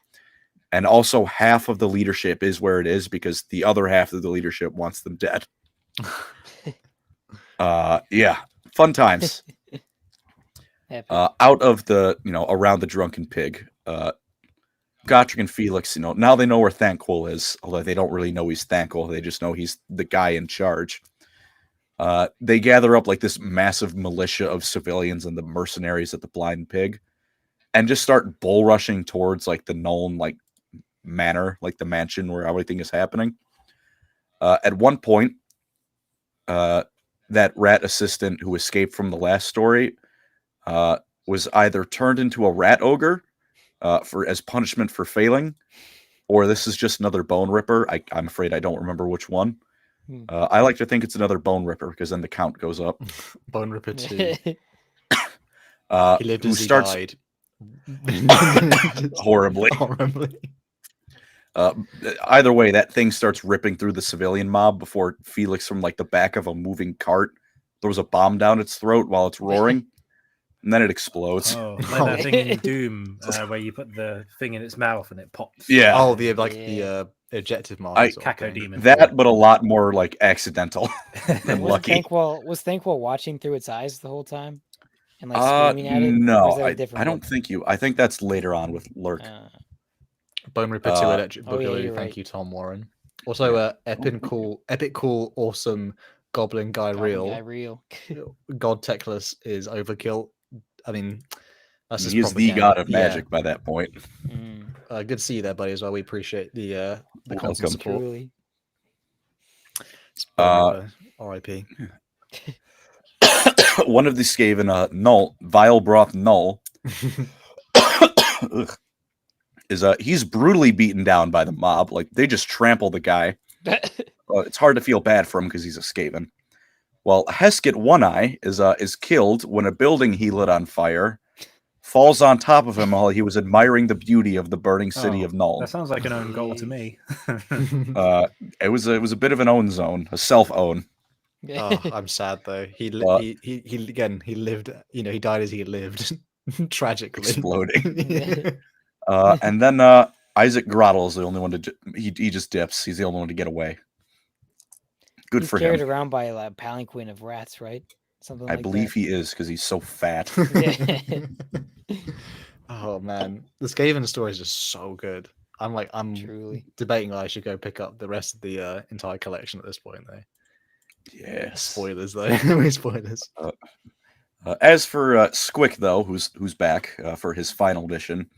[SPEAKER 5] And also half of the leadership is where it is because the other half of the leadership wants them dead. Yeah, fun times. Out of the, around the drunken pig, Gotrek and Felix, now they know where Thanquol is, although they don't really know he's Thanquol. They just know he's the guy in charge. They gather up like this massive militia of civilians and the mercenaries at the Blind Pig and just start bull rushing towards like the Nuln like manor, like the mansion where everything is happening. At one point, that rat assistant who escaped from the last story was either turned into a rat ogre as punishment for failing, or this is just another bone ripper. I'm afraid I don't remember which one. I like to think it's another bone ripper because then the count goes up.
[SPEAKER 2] Bone Ripper 2. He lived
[SPEAKER 5] who
[SPEAKER 2] as he
[SPEAKER 5] starts
[SPEAKER 2] died.
[SPEAKER 5] horribly. Either way, that thing starts ripping through the civilian mob before Felix, from like the back of a moving cart, throws a bomb down its throat while it's roaring, and then it explodes.
[SPEAKER 1] Oh, like that thing in Doom where you put the thing in its mouth and it pops.
[SPEAKER 5] Yeah.
[SPEAKER 2] Oh, the objective mark.
[SPEAKER 1] Caco Demon.
[SPEAKER 5] That, but a lot more like accidental than lucky.
[SPEAKER 4] Was Thanquol watching through its eyes the whole time and like screaming at it?
[SPEAKER 5] No, I don't think I think that's later on with Lurk.
[SPEAKER 2] Bone Ripper 2 electric boogaloo.
[SPEAKER 4] You're
[SPEAKER 2] Thank
[SPEAKER 4] right.
[SPEAKER 2] you, Tom Warren. Also, epic cool, awesome Goblin Guy Real. God Teclis is overkill. I mean, that's just
[SPEAKER 5] he's the god of magic by that point.
[SPEAKER 2] Good to see you there, buddy, as well. We appreciate the constant support.
[SPEAKER 4] Truly.
[SPEAKER 2] R.I.P.
[SPEAKER 5] One of the Skaven, Null, Vile Broth Null, is he's brutally beaten down by the mob. Like they just trample the guy. It's hard to feel bad for him because he's a Skaven. Well, Heskett One Eye is killed when a building he lit on fire falls on top of him while he was admiring the beauty of the burning city of Null.
[SPEAKER 1] That sounds like an own goal to me.
[SPEAKER 5] It was a bit of an own zone, a self own.
[SPEAKER 2] Oh, I'm sad though. He lived. He died as he lived, tragically
[SPEAKER 5] exploding. And then Isaac Grottle is the only one to he just dips. He's the only one to get away. Good for him.
[SPEAKER 4] Carried around by a palanquin of rats, right? Something like
[SPEAKER 5] I believe he is because he's so fat.
[SPEAKER 2] Oh man, the Skaven story is just so good. I'm
[SPEAKER 4] truly
[SPEAKER 2] debating I should go pick up the rest of the entire collection at this point though.
[SPEAKER 5] Yeah,
[SPEAKER 2] spoilers though. Spoilers.
[SPEAKER 5] As for Squick though, who's back for his final mission,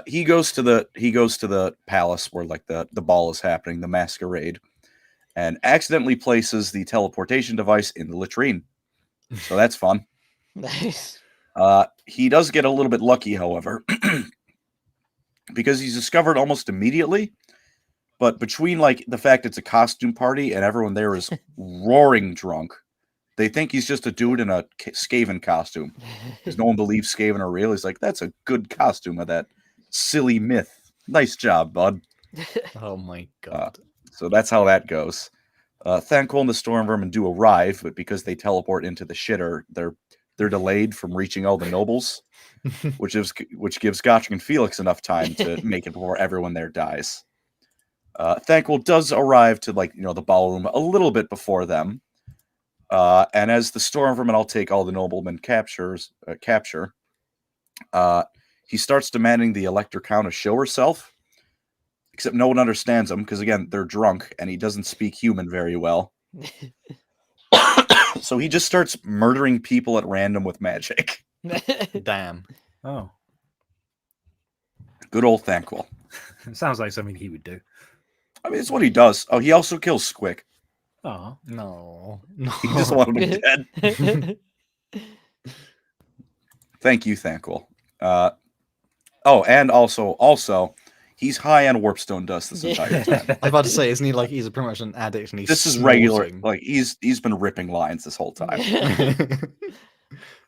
[SPEAKER 5] he goes to the palace where like the ball is happening, the masquerade, and accidentally places the teleportation device in the latrine. So that's fun.
[SPEAKER 4] Nice.
[SPEAKER 5] He does get a little bit lucky, however, because he's discovered almost immediately. But between like the fact it's a costume party and everyone there is roaring drunk, they think he's just a dude in a Skaven costume. Because no one believes Skaven are real. He's like, that's a good costume of that silly myth. Nice job, bud.
[SPEAKER 2] Oh my god.
[SPEAKER 5] So that's how that goes. Thanquol and the Storm Vermin do arrive, but because they teleport into the shitter, they're delayed from reaching all the nobles, which gives Gotrek and Felix enough time to make it before everyone there dies. Thanquol does arrive to the ballroom a little bit before them, and as the Storm Vermin all take all the noblemen capture, he starts demanding the Elector Countess show herself, except no one understands him because, again, they're drunk and he doesn't speak human very well. So he just starts murdering people at random with magic.
[SPEAKER 2] Damn.
[SPEAKER 1] Oh,
[SPEAKER 5] Good old Thanquil.
[SPEAKER 1] it sounds like something he would do.
[SPEAKER 5] I mean, it's what he does. Oh, he also kills Squick.
[SPEAKER 1] Oh,
[SPEAKER 2] No.
[SPEAKER 5] He just wanted him dead. Thank you, Thanquil. And also, he's high on warpstone dust this entire time.
[SPEAKER 2] I was about to say, isn't he like he's pretty much an addict and he's
[SPEAKER 5] This is regular.
[SPEAKER 2] snorting?
[SPEAKER 5] Like he's been ripping lines this whole time.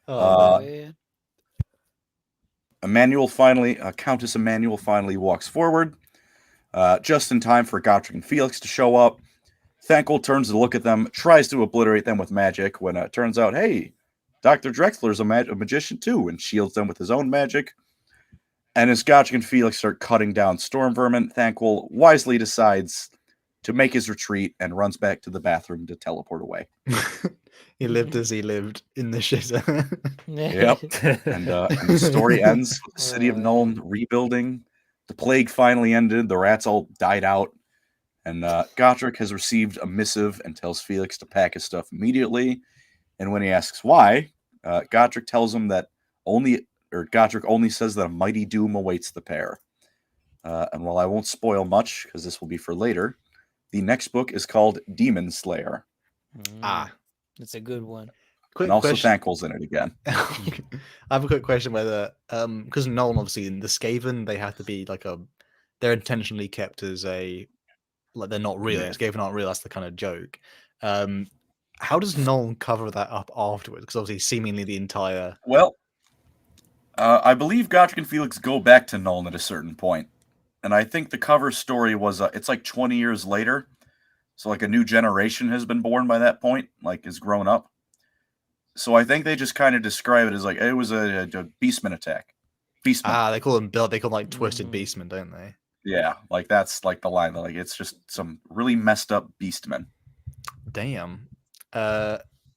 [SPEAKER 2] Oh,
[SPEAKER 4] yeah.
[SPEAKER 5] Countess Emmanuel finally walks forward, just in time for Gotrek and Felix to show up. Thanquil turns to look at them, tries to obliterate them with magic, when it turns out, hey, Dr. Drexler's a magician too, and shields them with his own magic. And as Gotrek and Felix start cutting down storm vermin, Thanquil wisely decides to make his retreat and runs back to the bathroom to teleport away.
[SPEAKER 2] he lived as he lived in the shitter.
[SPEAKER 5] Yep. And the story ends with the city of Nuln rebuilding. The plague finally ended. The rats all died out. And Gotrek has received a missive and tells Felix to pack his stuff immediately. And when he asks why, Gotrek tells him that Gotrek only says that a mighty doom awaits the pair. And while I won't spoil much, because this will be for later, the next book is called Demon Slayer.
[SPEAKER 4] That's a good one.
[SPEAKER 2] Quick
[SPEAKER 5] And also
[SPEAKER 2] question.
[SPEAKER 5] Thanquil's in it again.
[SPEAKER 2] I have a quick question whether because Nolan obviously in the Skaven they have to be like they're intentionally kept as a like they're not real.
[SPEAKER 5] Yeah.
[SPEAKER 2] Skaven aren't real. That's the kind of joke. How does Nolan cover that up afterwards? Because obviously seemingly the entire
[SPEAKER 5] Well, I believe Gotrek and Felix go back to Nuln at a certain point. And I think the cover story was, it's like 20 years later. So like a new generation has been born by that point, like is grown up. So I think they just kind of describe it as like, it was a Beastman attack. Beastman.
[SPEAKER 2] they call them like twisted beastmen, don't they?
[SPEAKER 5] Yeah, like that's like the line. Like it's just some really messed up Beastmen.
[SPEAKER 2] Damn.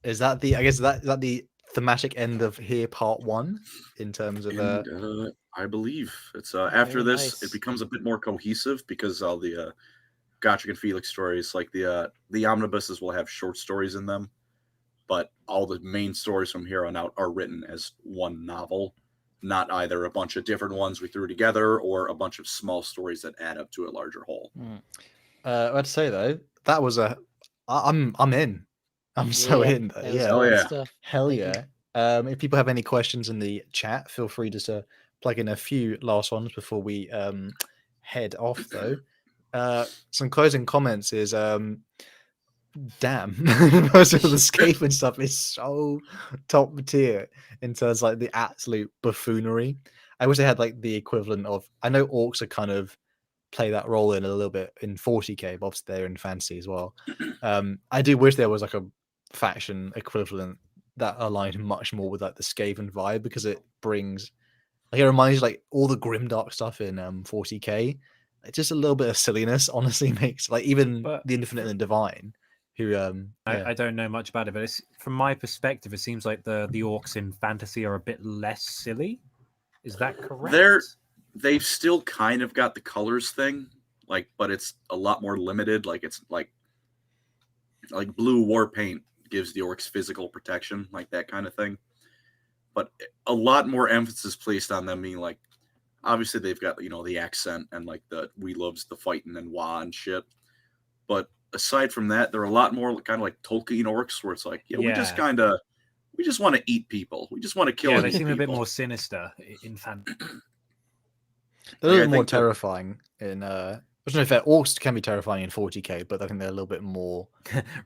[SPEAKER 2] Is that the thematic end of here part 1 in terms of
[SPEAKER 3] And, I believe it's after
[SPEAKER 4] Very
[SPEAKER 3] this
[SPEAKER 4] nice.
[SPEAKER 3] it becomes a bit more cohesive because all the Gotrek and Felix stories, like the omnibuses, will have short stories in them, but all the main stories from here on out are written as one novel, not either a bunch of different ones we threw together or a bunch of small stories that add up to a larger whole.
[SPEAKER 2] I'd say though that was I'm in. I'm so in.
[SPEAKER 4] That was
[SPEAKER 2] Yeah.
[SPEAKER 3] Oh,
[SPEAKER 4] good
[SPEAKER 3] yeah.
[SPEAKER 4] stuff.
[SPEAKER 2] Hell
[SPEAKER 4] Thank you.
[SPEAKER 2] yeah. If people have any questions in the chat, feel free just to plug in a few last ones before we head off though. Some closing comments is damn, most of the Skaven stuff is so top tier in terms of like the absolute buffoonery. I wish they had like the equivalent of, I know orcs are kind of play that role in a little bit in 40k, but obviously they're in fantasy as well. I do wish there was like a faction equivalent that aligned much more with like the Skaven vibe, because it brings like, it reminds you like all the grimdark stuff in 40k. It's just a little bit of silliness, honestly, makes like even
[SPEAKER 1] But
[SPEAKER 2] the infinite and the divine, who
[SPEAKER 1] I don't know much about it, but from my perspective, it seems like the orcs in fantasy are a bit less silly. Is that correct?
[SPEAKER 3] They've still kind of got the colors thing, like, but it's a lot more limited. Like it's like blue war paint gives the orcs physical protection, like that kind of thing. But a lot more emphasis placed on them being like, obviously they've got, the accent and like we loves the fighting and wah and shit. But aside from that, they're a lot more kind of like Tolkien orcs, where it's like, we just want to eat people. We just want to kill.
[SPEAKER 1] Yeah,
[SPEAKER 3] and
[SPEAKER 1] they
[SPEAKER 3] eat
[SPEAKER 1] seem a bit
[SPEAKER 3] people.
[SPEAKER 1] more sinister in fantasy.
[SPEAKER 2] they're a
[SPEAKER 3] Like, I
[SPEAKER 2] little more
[SPEAKER 3] think that-
[SPEAKER 2] terrifying in I don't know if orcs can be terrifying in 40k, but I think they're a little bit more.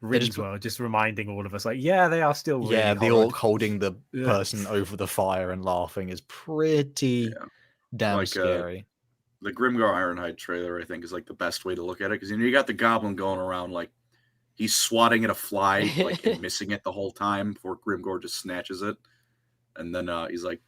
[SPEAKER 1] Ringswell just reminding all of us, like, yeah, they are still really
[SPEAKER 2] Yeah, the
[SPEAKER 1] horrid.
[SPEAKER 2] orc holding the
[SPEAKER 1] Yeah.
[SPEAKER 2] person over the fire and laughing is pretty damn
[SPEAKER 3] Like,
[SPEAKER 2] scary.
[SPEAKER 3] The Grimgar Ironhide trailer, I think, is like the best way to look at it, because you got the goblin going around like he's swatting at a fly, like and missing it the whole time before Grimgor just snatches it, and then he's like,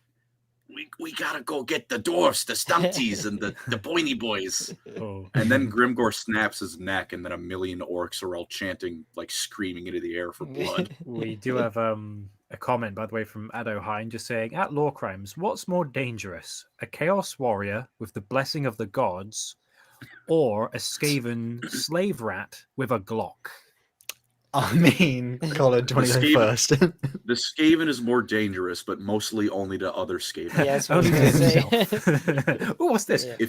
[SPEAKER 3] "We gotta go get the dwarfs, the stumpties, and the pointy boys."
[SPEAKER 1] Oh.
[SPEAKER 3] And then Grimgor snaps his neck, and then a million orcs are all chanting, like screaming into the air for blood.
[SPEAKER 1] We do have a a comment, by the way, from Ado Hine, just saying, at Lorecrimes, what's more dangerous? A Chaos Warrior with the blessing of the gods, or a Skaven slave rat with a Glock?
[SPEAKER 2] I mean, Colin, do you want to go
[SPEAKER 3] Skaven-
[SPEAKER 2] first?
[SPEAKER 3] The Skaven is more dangerous, but mostly only to other Skaven.
[SPEAKER 4] Yeah, that's what
[SPEAKER 1] Only
[SPEAKER 4] I was
[SPEAKER 1] to
[SPEAKER 4] gonna say.
[SPEAKER 1] himself. Oh, what's this?
[SPEAKER 4] Yeah.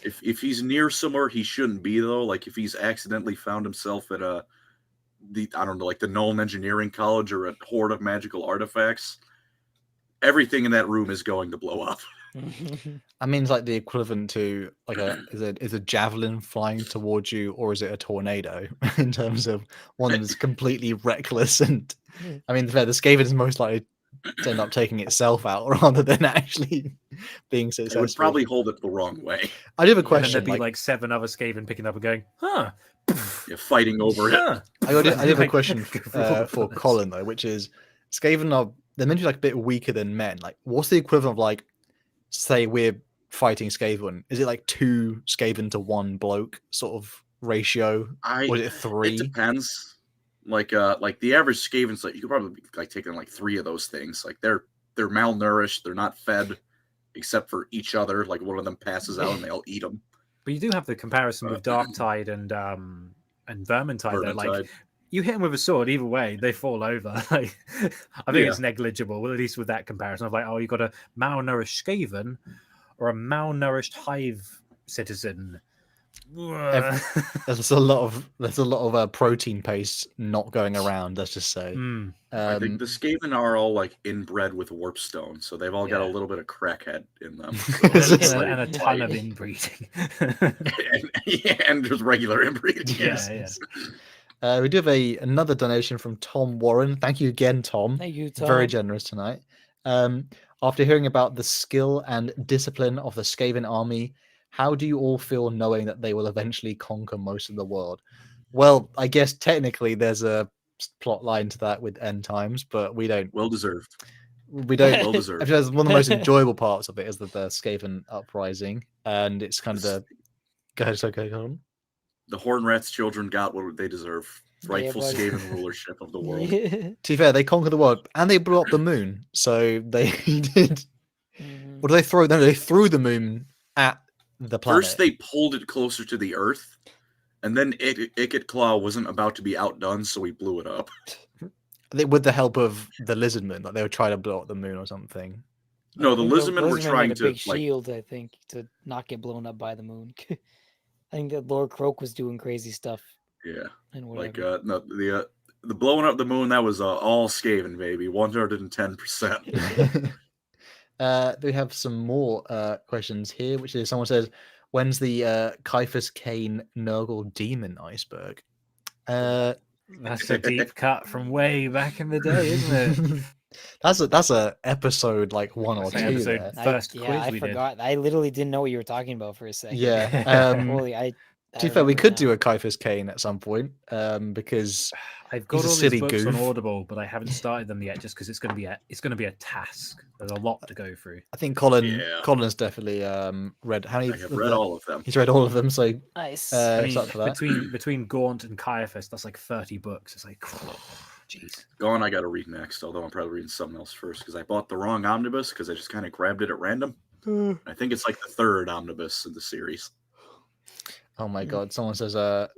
[SPEAKER 3] If he's near somewhere he shouldn't be, though, like if he's accidentally found himself at I don't know, like the Nuln Engineering College or a hoard of magical artifacts, everything in that room is going to blow up.
[SPEAKER 2] I mean, it's like the equivalent to like is a javelin flying towards you, or is it a tornado? In terms of one that's completely reckless, and I mean, the Skaven is most likely to end up taking itself out rather than actually being
[SPEAKER 3] It
[SPEAKER 2] successful.
[SPEAKER 3] would probably hold it the wrong way.
[SPEAKER 2] I do have a
[SPEAKER 1] And then
[SPEAKER 2] question.
[SPEAKER 1] there'd be like 7 other Skaven picking up and going, huh?
[SPEAKER 3] Yeah, fighting over it.
[SPEAKER 1] Huh.
[SPEAKER 2] I do have a
[SPEAKER 1] Like,
[SPEAKER 2] question for
[SPEAKER 1] bullets.
[SPEAKER 2] Colin though, which is Skaven are they're meant to be like a bit weaker than men. Like, what's the equivalent of like, say we're fighting Skaven? Is it like 2 Skaven to 1 bloke sort of ratio, or is it 3?
[SPEAKER 3] It depends. Like the average Skaven's like you could probably be like taking like 3 of those things. Like they're malnourished, they're not fed except for each other. Like one of them passes out and they all eat them.
[SPEAKER 1] But you do have the comparison with Darktide and Vermintide, though. Like, you hit them with a sword, either way, they fall over. Like, I think it's negligible, at least with that comparison of like, oh, you got a malnourished Skaven or a malnourished Hive citizen.
[SPEAKER 2] There's a lot of protein paste not going around. Let's just say.
[SPEAKER 3] I think the Skaven are all like inbred with warpstone, so they've all got a little bit of crackhead in them. So
[SPEAKER 1] and a ton of inbreeding.
[SPEAKER 3] and there's regular inbreeding. Yes.
[SPEAKER 1] Yeah.
[SPEAKER 2] We do have another donation from Tom Warren. Thank you again, Tom.
[SPEAKER 4] Thank you, Tom.
[SPEAKER 2] Very generous tonight. After hearing about the skill and discipline of the Skaven army, how do you all feel knowing that they will eventually conquer most of the world? Well, I guess technically there's a plot line to that with end times, but we don't.
[SPEAKER 3] Well deserved.
[SPEAKER 2] We don't.
[SPEAKER 3] Well deserved.
[SPEAKER 2] Actually, that's one of the most enjoyable parts of it is the Skaven uprising, and it's kind of the. Go ahead, okay, go on.
[SPEAKER 3] The Hornrat's children got what they deserve. Rightful
[SPEAKER 4] buddy.
[SPEAKER 3] Skaven rulership of the world.
[SPEAKER 2] To be fair, they conquered the world and they blew up the moon. So they did. What did they throw? No, they threw the moon at the planet.
[SPEAKER 3] First, they pulled it closer to the Earth, and then Ikit wasn't about to be outdone, so he blew it up.
[SPEAKER 2] With the help of the Lizardmen, like they were trying to blow up the moon or something.
[SPEAKER 3] No, the Lizardmen were
[SPEAKER 4] Lizardmen
[SPEAKER 3] trying
[SPEAKER 4] had a
[SPEAKER 3] to
[SPEAKER 4] big shield, I think, to not get blown up by the moon. I think that Lord Croak was doing crazy stuff.
[SPEAKER 3] Yeah,
[SPEAKER 4] and
[SPEAKER 3] like
[SPEAKER 4] whatever.
[SPEAKER 3] no, the blowing up the moon, that was all Skaven, baby, 110%.
[SPEAKER 2] We have some more questions here, which is someone says, "When's the Caiaphas Cain Nurgle Demon Iceberg?"
[SPEAKER 1] That's a deep cut from way back in the day, isn't it?
[SPEAKER 2] That's a episode like 1 or
[SPEAKER 1] That's
[SPEAKER 2] 2.
[SPEAKER 1] episode
[SPEAKER 2] There.
[SPEAKER 1] first
[SPEAKER 4] I
[SPEAKER 1] quiz we
[SPEAKER 4] forgot. I literally didn't know what you were talking about for a second.
[SPEAKER 2] Yeah.
[SPEAKER 4] Holy,
[SPEAKER 2] To be fair, we could do a Caiaphas Cain at some point, because
[SPEAKER 1] I've got
[SPEAKER 2] he's a
[SPEAKER 1] all
[SPEAKER 2] silly
[SPEAKER 1] these books on
[SPEAKER 2] goof.
[SPEAKER 1] Audible, but I haven't started them yet, just because it's going to be a task. There's a lot to go through.
[SPEAKER 2] I think Colin
[SPEAKER 3] Yeah.
[SPEAKER 2] Colin's definitely read how many.
[SPEAKER 3] I have read all of them.
[SPEAKER 2] He's read all of them, so
[SPEAKER 4] Nice.
[SPEAKER 1] I
[SPEAKER 2] it's
[SPEAKER 1] mean,
[SPEAKER 2] up for that.
[SPEAKER 1] between Gaunt and Caiaphas, that's like 30 books. It's like, jeez.
[SPEAKER 3] Gone, I got to read next, although I'm probably reading something else first because I bought the wrong omnibus because I just kind of grabbed it at random. I think it's like the 3rd omnibus in the series.
[SPEAKER 2] Oh my god! Someone says, "At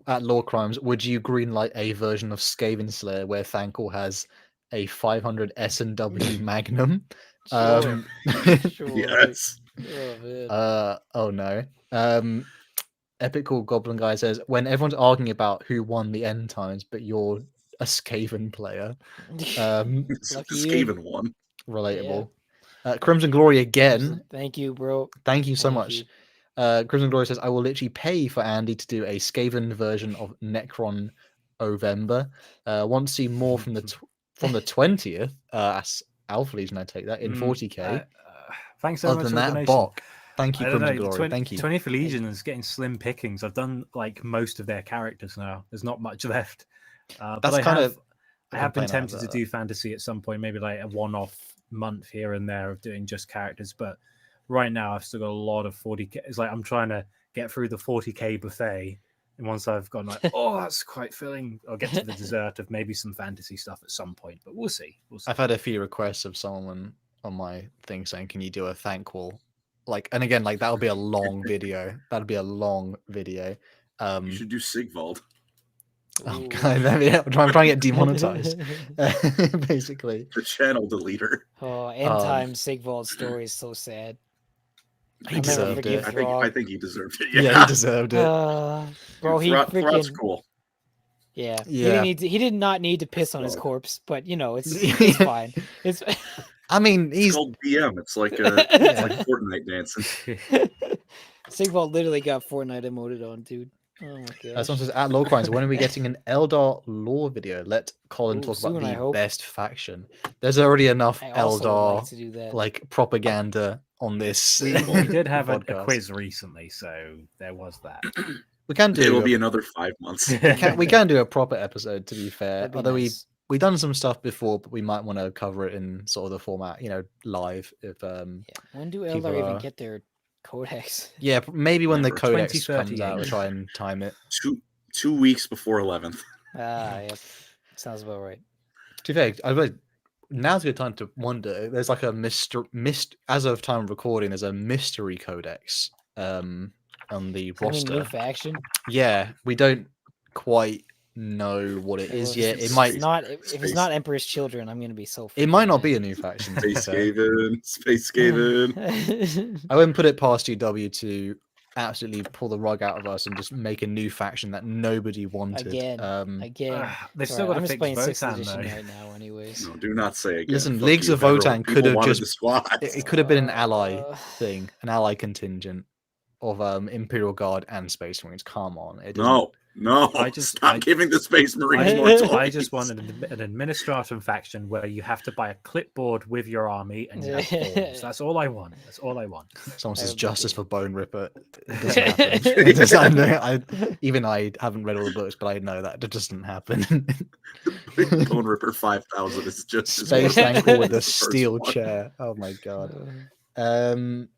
[SPEAKER 2] Lorecrimes, would you greenlight a version of Skaven Slayer where Thankor has a 500 S&W Magnum?"
[SPEAKER 4] Sure.
[SPEAKER 3] Yes.
[SPEAKER 4] Oh, man.
[SPEAKER 2] Oh no. Epic Cool Goblin Guy says, "When everyone's arguing about who won the end times, but you're a Skaven player."
[SPEAKER 3] It's
[SPEAKER 4] Lucky
[SPEAKER 3] the
[SPEAKER 4] you.
[SPEAKER 3] Skaven one.
[SPEAKER 2] Relatable. Crimson Glory again.
[SPEAKER 4] Thank you, bro.
[SPEAKER 2] Thank you so
[SPEAKER 4] Thank
[SPEAKER 2] much.
[SPEAKER 4] you.
[SPEAKER 2] Crimson Glory says, "I will literally pay for Andy to do a Skaven version of Necron Ovember. Want to see more from the 20th. That's Alpha Legion, I take that, in 40k.
[SPEAKER 1] Thanks so
[SPEAKER 2] Other
[SPEAKER 1] much
[SPEAKER 2] than
[SPEAKER 1] for the
[SPEAKER 2] that,
[SPEAKER 1] donation.
[SPEAKER 2] Bok. Thank you,
[SPEAKER 1] I don't
[SPEAKER 2] Crimson
[SPEAKER 1] know,
[SPEAKER 2] Glory. Thank you.
[SPEAKER 1] 20th Legion is getting slim pickings. I've done like most of their characters now. There's not much left. But
[SPEAKER 2] That's
[SPEAKER 1] I
[SPEAKER 2] kind
[SPEAKER 1] have,
[SPEAKER 2] of.
[SPEAKER 1] I have been
[SPEAKER 2] complain
[SPEAKER 1] tempted
[SPEAKER 2] about
[SPEAKER 1] to do fantasy at some point, maybe like a one-off month here and there of doing just characters. But right now, I've still got a lot of 40k. It's like I'm trying to get through the 40k buffet And once I've gone like, oh, that's quite filling, I'll get to the dessert of maybe some fantasy stuff at some point. But we'll see. We'll see.
[SPEAKER 2] I've had a few requests of someone on my thing saying, "Can you do a thankwall?" Like, and again, like that'll be a long video. That'll be a long video.
[SPEAKER 3] You should do Sigvald.
[SPEAKER 2] Oh
[SPEAKER 4] Ooh.
[SPEAKER 2] god, I'm trying to get demonetized. Basically,
[SPEAKER 3] The channel deleter.
[SPEAKER 4] Oh, end time Sigvald story is so sad.
[SPEAKER 2] he
[SPEAKER 4] I'll never
[SPEAKER 2] deserved
[SPEAKER 4] forgive
[SPEAKER 2] it.
[SPEAKER 3] I think he deserved it.
[SPEAKER 2] Yeah, he deserved it.
[SPEAKER 4] Bro, he
[SPEAKER 3] Throughout's
[SPEAKER 4] freaking
[SPEAKER 3] cool.
[SPEAKER 4] yeah.
[SPEAKER 2] Yeah.
[SPEAKER 4] He did not need to piss on his
[SPEAKER 3] Well.
[SPEAKER 4] corpse, but you know, it's fine. It's
[SPEAKER 2] I mean,
[SPEAKER 3] It's
[SPEAKER 2] he's
[SPEAKER 3] called BM. It's like Fortnite dancing.
[SPEAKER 4] Sigvald literally got Fortnite emoted on, dude. Oh my god.
[SPEAKER 2] someone says at Lorecrimes, when are we getting an Eldar lore video? Let Colin
[SPEAKER 4] Ooh,
[SPEAKER 2] talk
[SPEAKER 4] soon,
[SPEAKER 2] about
[SPEAKER 4] I
[SPEAKER 2] the
[SPEAKER 4] hope.
[SPEAKER 2] best faction. There's already enough
[SPEAKER 4] I also would
[SPEAKER 2] Eldar
[SPEAKER 4] like to do that.
[SPEAKER 2] like propaganda on this.
[SPEAKER 1] We did have a
[SPEAKER 2] podcast.
[SPEAKER 1] quiz recently, so there was that.
[SPEAKER 2] We can do.
[SPEAKER 3] It will
[SPEAKER 2] a-
[SPEAKER 3] be another 5 months.
[SPEAKER 2] we can do a proper episode. To be fair,
[SPEAKER 4] That'd be
[SPEAKER 2] although
[SPEAKER 4] nice.
[SPEAKER 2] we've done some stuff before, but we might want to cover it in sort of the format, live. If
[SPEAKER 4] Yeah. When do
[SPEAKER 2] people
[SPEAKER 4] Eldar even
[SPEAKER 2] are-
[SPEAKER 4] get their codex?
[SPEAKER 2] yeah, maybe when the
[SPEAKER 3] Never.
[SPEAKER 2] codex comes
[SPEAKER 1] 2038.
[SPEAKER 2] out, we'll try and time it.
[SPEAKER 3] 2 weeks before 11th.
[SPEAKER 4] Yep. Sounds about right.
[SPEAKER 2] To be fair, now's a good time to wonder. There's like a as of time of recording, there's a mystery codex on the
[SPEAKER 4] Is that mean
[SPEAKER 2] roster.
[SPEAKER 4] new faction?
[SPEAKER 2] Yeah, we don't quite know what it
[SPEAKER 4] Well,
[SPEAKER 2] is
[SPEAKER 4] if
[SPEAKER 2] yet.
[SPEAKER 4] it's
[SPEAKER 2] It might
[SPEAKER 4] not if it's
[SPEAKER 3] Space.
[SPEAKER 4] not Emperor's Children, I'm gonna be so.
[SPEAKER 2] it might
[SPEAKER 4] freaking
[SPEAKER 2] not be a
[SPEAKER 4] mad.
[SPEAKER 2] new faction. to be
[SPEAKER 3] Space
[SPEAKER 2] fair.
[SPEAKER 3] Gaven. Space Gaven.
[SPEAKER 2] I wouldn't put it past UW to absolutely pull the rug out of us and just make a new faction that nobody wanted.
[SPEAKER 4] Again. Again.
[SPEAKER 1] They've
[SPEAKER 4] Sorry,
[SPEAKER 1] still got
[SPEAKER 4] I'm
[SPEAKER 1] to
[SPEAKER 4] just
[SPEAKER 1] fix
[SPEAKER 4] playing 6th
[SPEAKER 1] Votan
[SPEAKER 4] edition
[SPEAKER 1] though.
[SPEAKER 4] right now, anyways.
[SPEAKER 3] No, do not say again.
[SPEAKER 2] Listen,
[SPEAKER 3] Fuck
[SPEAKER 2] Leagues
[SPEAKER 3] you,
[SPEAKER 2] of
[SPEAKER 3] federal.
[SPEAKER 2] Votan
[SPEAKER 3] People
[SPEAKER 2] could have
[SPEAKER 3] wanted
[SPEAKER 2] just-
[SPEAKER 3] the squad.
[SPEAKER 2] It could have been an ally
[SPEAKER 4] Uh,
[SPEAKER 2] thing, an ally contingent of Imperial Guard and Space Marines. Come on, it doesn't-
[SPEAKER 3] No. Stop giving the Space Marines more toys.
[SPEAKER 1] I just wanted an administratum faction where you have to buy a clipboard with your army and you have forms. That's all I want. That's all I want.
[SPEAKER 2] Someone says
[SPEAKER 4] would
[SPEAKER 2] justice
[SPEAKER 4] be-
[SPEAKER 2] for Bone Ripper. It doesn't happen. It doesn't- I haven't read all the books, but I know that it doesn't happen.
[SPEAKER 3] Bone Ripper 5000 is just as
[SPEAKER 2] Space
[SPEAKER 3] worth
[SPEAKER 2] Ankle with
[SPEAKER 3] as
[SPEAKER 2] a
[SPEAKER 3] the first
[SPEAKER 2] steel
[SPEAKER 3] one.
[SPEAKER 2] chair. Oh my god. Someone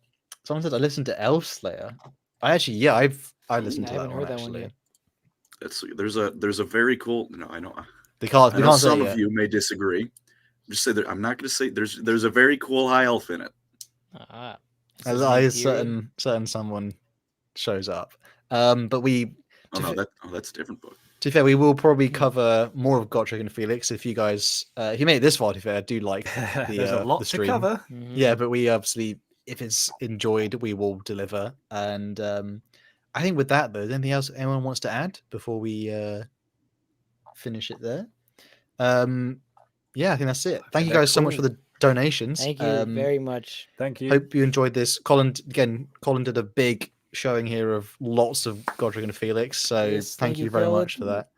[SPEAKER 2] said I listened to Elf Slayer. I listened
[SPEAKER 4] I
[SPEAKER 2] to that
[SPEAKER 4] haven't
[SPEAKER 2] one
[SPEAKER 4] heard that one
[SPEAKER 2] actually.
[SPEAKER 4] yet.
[SPEAKER 3] There's a very cool. I know.
[SPEAKER 2] We can't
[SPEAKER 3] I know
[SPEAKER 2] say
[SPEAKER 3] some
[SPEAKER 2] it
[SPEAKER 3] of
[SPEAKER 2] yet.
[SPEAKER 3] you may disagree. Just say that I'm not going to say there's a very cool high elf in it.
[SPEAKER 4] Ah, is
[SPEAKER 2] As
[SPEAKER 4] this
[SPEAKER 2] I
[SPEAKER 4] in theory?
[SPEAKER 2] certain someone shows up. But we
[SPEAKER 3] Oh
[SPEAKER 2] To
[SPEAKER 3] no,
[SPEAKER 2] fi-
[SPEAKER 3] that's a different book.
[SPEAKER 2] to be fair, we will probably cover more of Gotrek and Felix. If you guys if you made it this far, to be fair, I do like
[SPEAKER 1] There's a lot
[SPEAKER 2] the
[SPEAKER 1] to
[SPEAKER 2] stream.
[SPEAKER 1] cover.
[SPEAKER 4] Mhm.
[SPEAKER 2] Yeah, but we obviously, if it's enjoyed, we will deliver. And I think with that, though, is there anything else anyone wants to add before we finish it there? Yeah, I think that's it. Thank you
[SPEAKER 1] They're
[SPEAKER 2] guys so much
[SPEAKER 1] cool.
[SPEAKER 2] for the donations.
[SPEAKER 4] Thank you very much.
[SPEAKER 1] Thank you.
[SPEAKER 2] Hope you enjoyed this. Colin did a big showing here of lots of Gotrek and Felix. So
[SPEAKER 4] Yes,
[SPEAKER 2] thank
[SPEAKER 4] thank
[SPEAKER 2] you
[SPEAKER 4] you,
[SPEAKER 2] very
[SPEAKER 4] Colin.
[SPEAKER 2] much for that.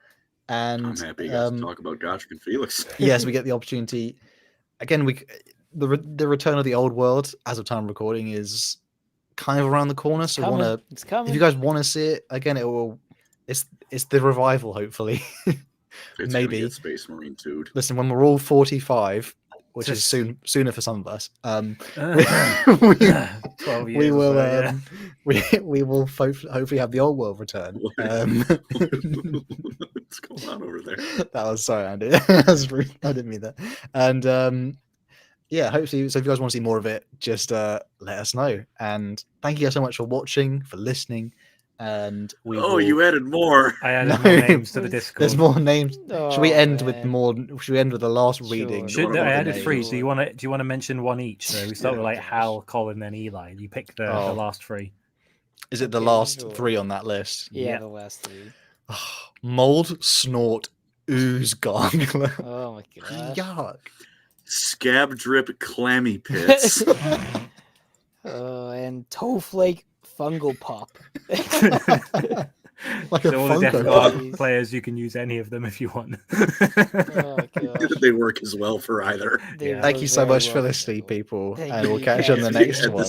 [SPEAKER 2] And
[SPEAKER 3] I'm happy you guys to talk about Gotrek and Felix.
[SPEAKER 2] yes, we get the opportunity. Again, the return of the old world as of time recording is kind of around the corner. So
[SPEAKER 4] Coming.
[SPEAKER 2] wanna
[SPEAKER 4] It's coming.
[SPEAKER 2] if you guys want to see it again, it's the revival. Hopefully,
[SPEAKER 3] It's
[SPEAKER 2] maybe.
[SPEAKER 3] gonna get Space Marine 2'd.
[SPEAKER 2] Listen, when we're all 45, which is
[SPEAKER 1] Just-
[SPEAKER 2] sooner for some of us,
[SPEAKER 1] 12 years.
[SPEAKER 2] we
[SPEAKER 1] or
[SPEAKER 2] will
[SPEAKER 1] so, yeah.
[SPEAKER 2] we will hopefully have the old world return.
[SPEAKER 3] What's going on over there?
[SPEAKER 2] That was sorry, Andy. That was rude. I didn't mean that. And yeah, hopefully. So if you guys want to see more of it, just let us know. And thank you guys so much for watching, for listening. And we
[SPEAKER 3] Oh,
[SPEAKER 2] will-
[SPEAKER 3] you added more.
[SPEAKER 1] I added
[SPEAKER 2] No.
[SPEAKER 1] more names to the Discord.
[SPEAKER 2] There's more names. Should we
[SPEAKER 4] Oh,
[SPEAKER 2] end with
[SPEAKER 4] man.
[SPEAKER 2] more? Should we end with the last reading?
[SPEAKER 4] Sure.
[SPEAKER 1] Should,
[SPEAKER 3] What
[SPEAKER 1] I
[SPEAKER 3] about
[SPEAKER 1] added
[SPEAKER 3] the
[SPEAKER 1] three.
[SPEAKER 3] names?
[SPEAKER 1] So do you want to mention one each? So we start
[SPEAKER 3] Yeah.
[SPEAKER 1] with like Hal, Colin, then Eli. You pick the
[SPEAKER 2] Oh.
[SPEAKER 1] last three.
[SPEAKER 2] Is it the
[SPEAKER 4] Okay,
[SPEAKER 2] last
[SPEAKER 4] sure.
[SPEAKER 2] three on that list?
[SPEAKER 4] Yeah,
[SPEAKER 1] Yeah.
[SPEAKER 4] the last three.
[SPEAKER 2] Mold, snort, ooze, gargler.
[SPEAKER 4] Oh my god.
[SPEAKER 2] Yuck.
[SPEAKER 3] Scab drip clammy pits.
[SPEAKER 4] And toe flake fungal pop.
[SPEAKER 2] Like a
[SPEAKER 1] So all the Death
[SPEAKER 2] Funko
[SPEAKER 1] Guard
[SPEAKER 2] Pop.
[SPEAKER 4] Pop.
[SPEAKER 1] players, you can use any of them if you want.
[SPEAKER 4] Oh my gosh.
[SPEAKER 3] They work as well for either.
[SPEAKER 4] They
[SPEAKER 1] Yeah.
[SPEAKER 2] Thank
[SPEAKER 4] work
[SPEAKER 2] you so
[SPEAKER 4] very
[SPEAKER 2] much for
[SPEAKER 4] well
[SPEAKER 2] listening,
[SPEAKER 4] together.
[SPEAKER 2] people.
[SPEAKER 4] Thank
[SPEAKER 2] And we'll
[SPEAKER 4] you
[SPEAKER 2] catch you on
[SPEAKER 4] guys.
[SPEAKER 2] the next
[SPEAKER 3] Yeah,
[SPEAKER 2] one.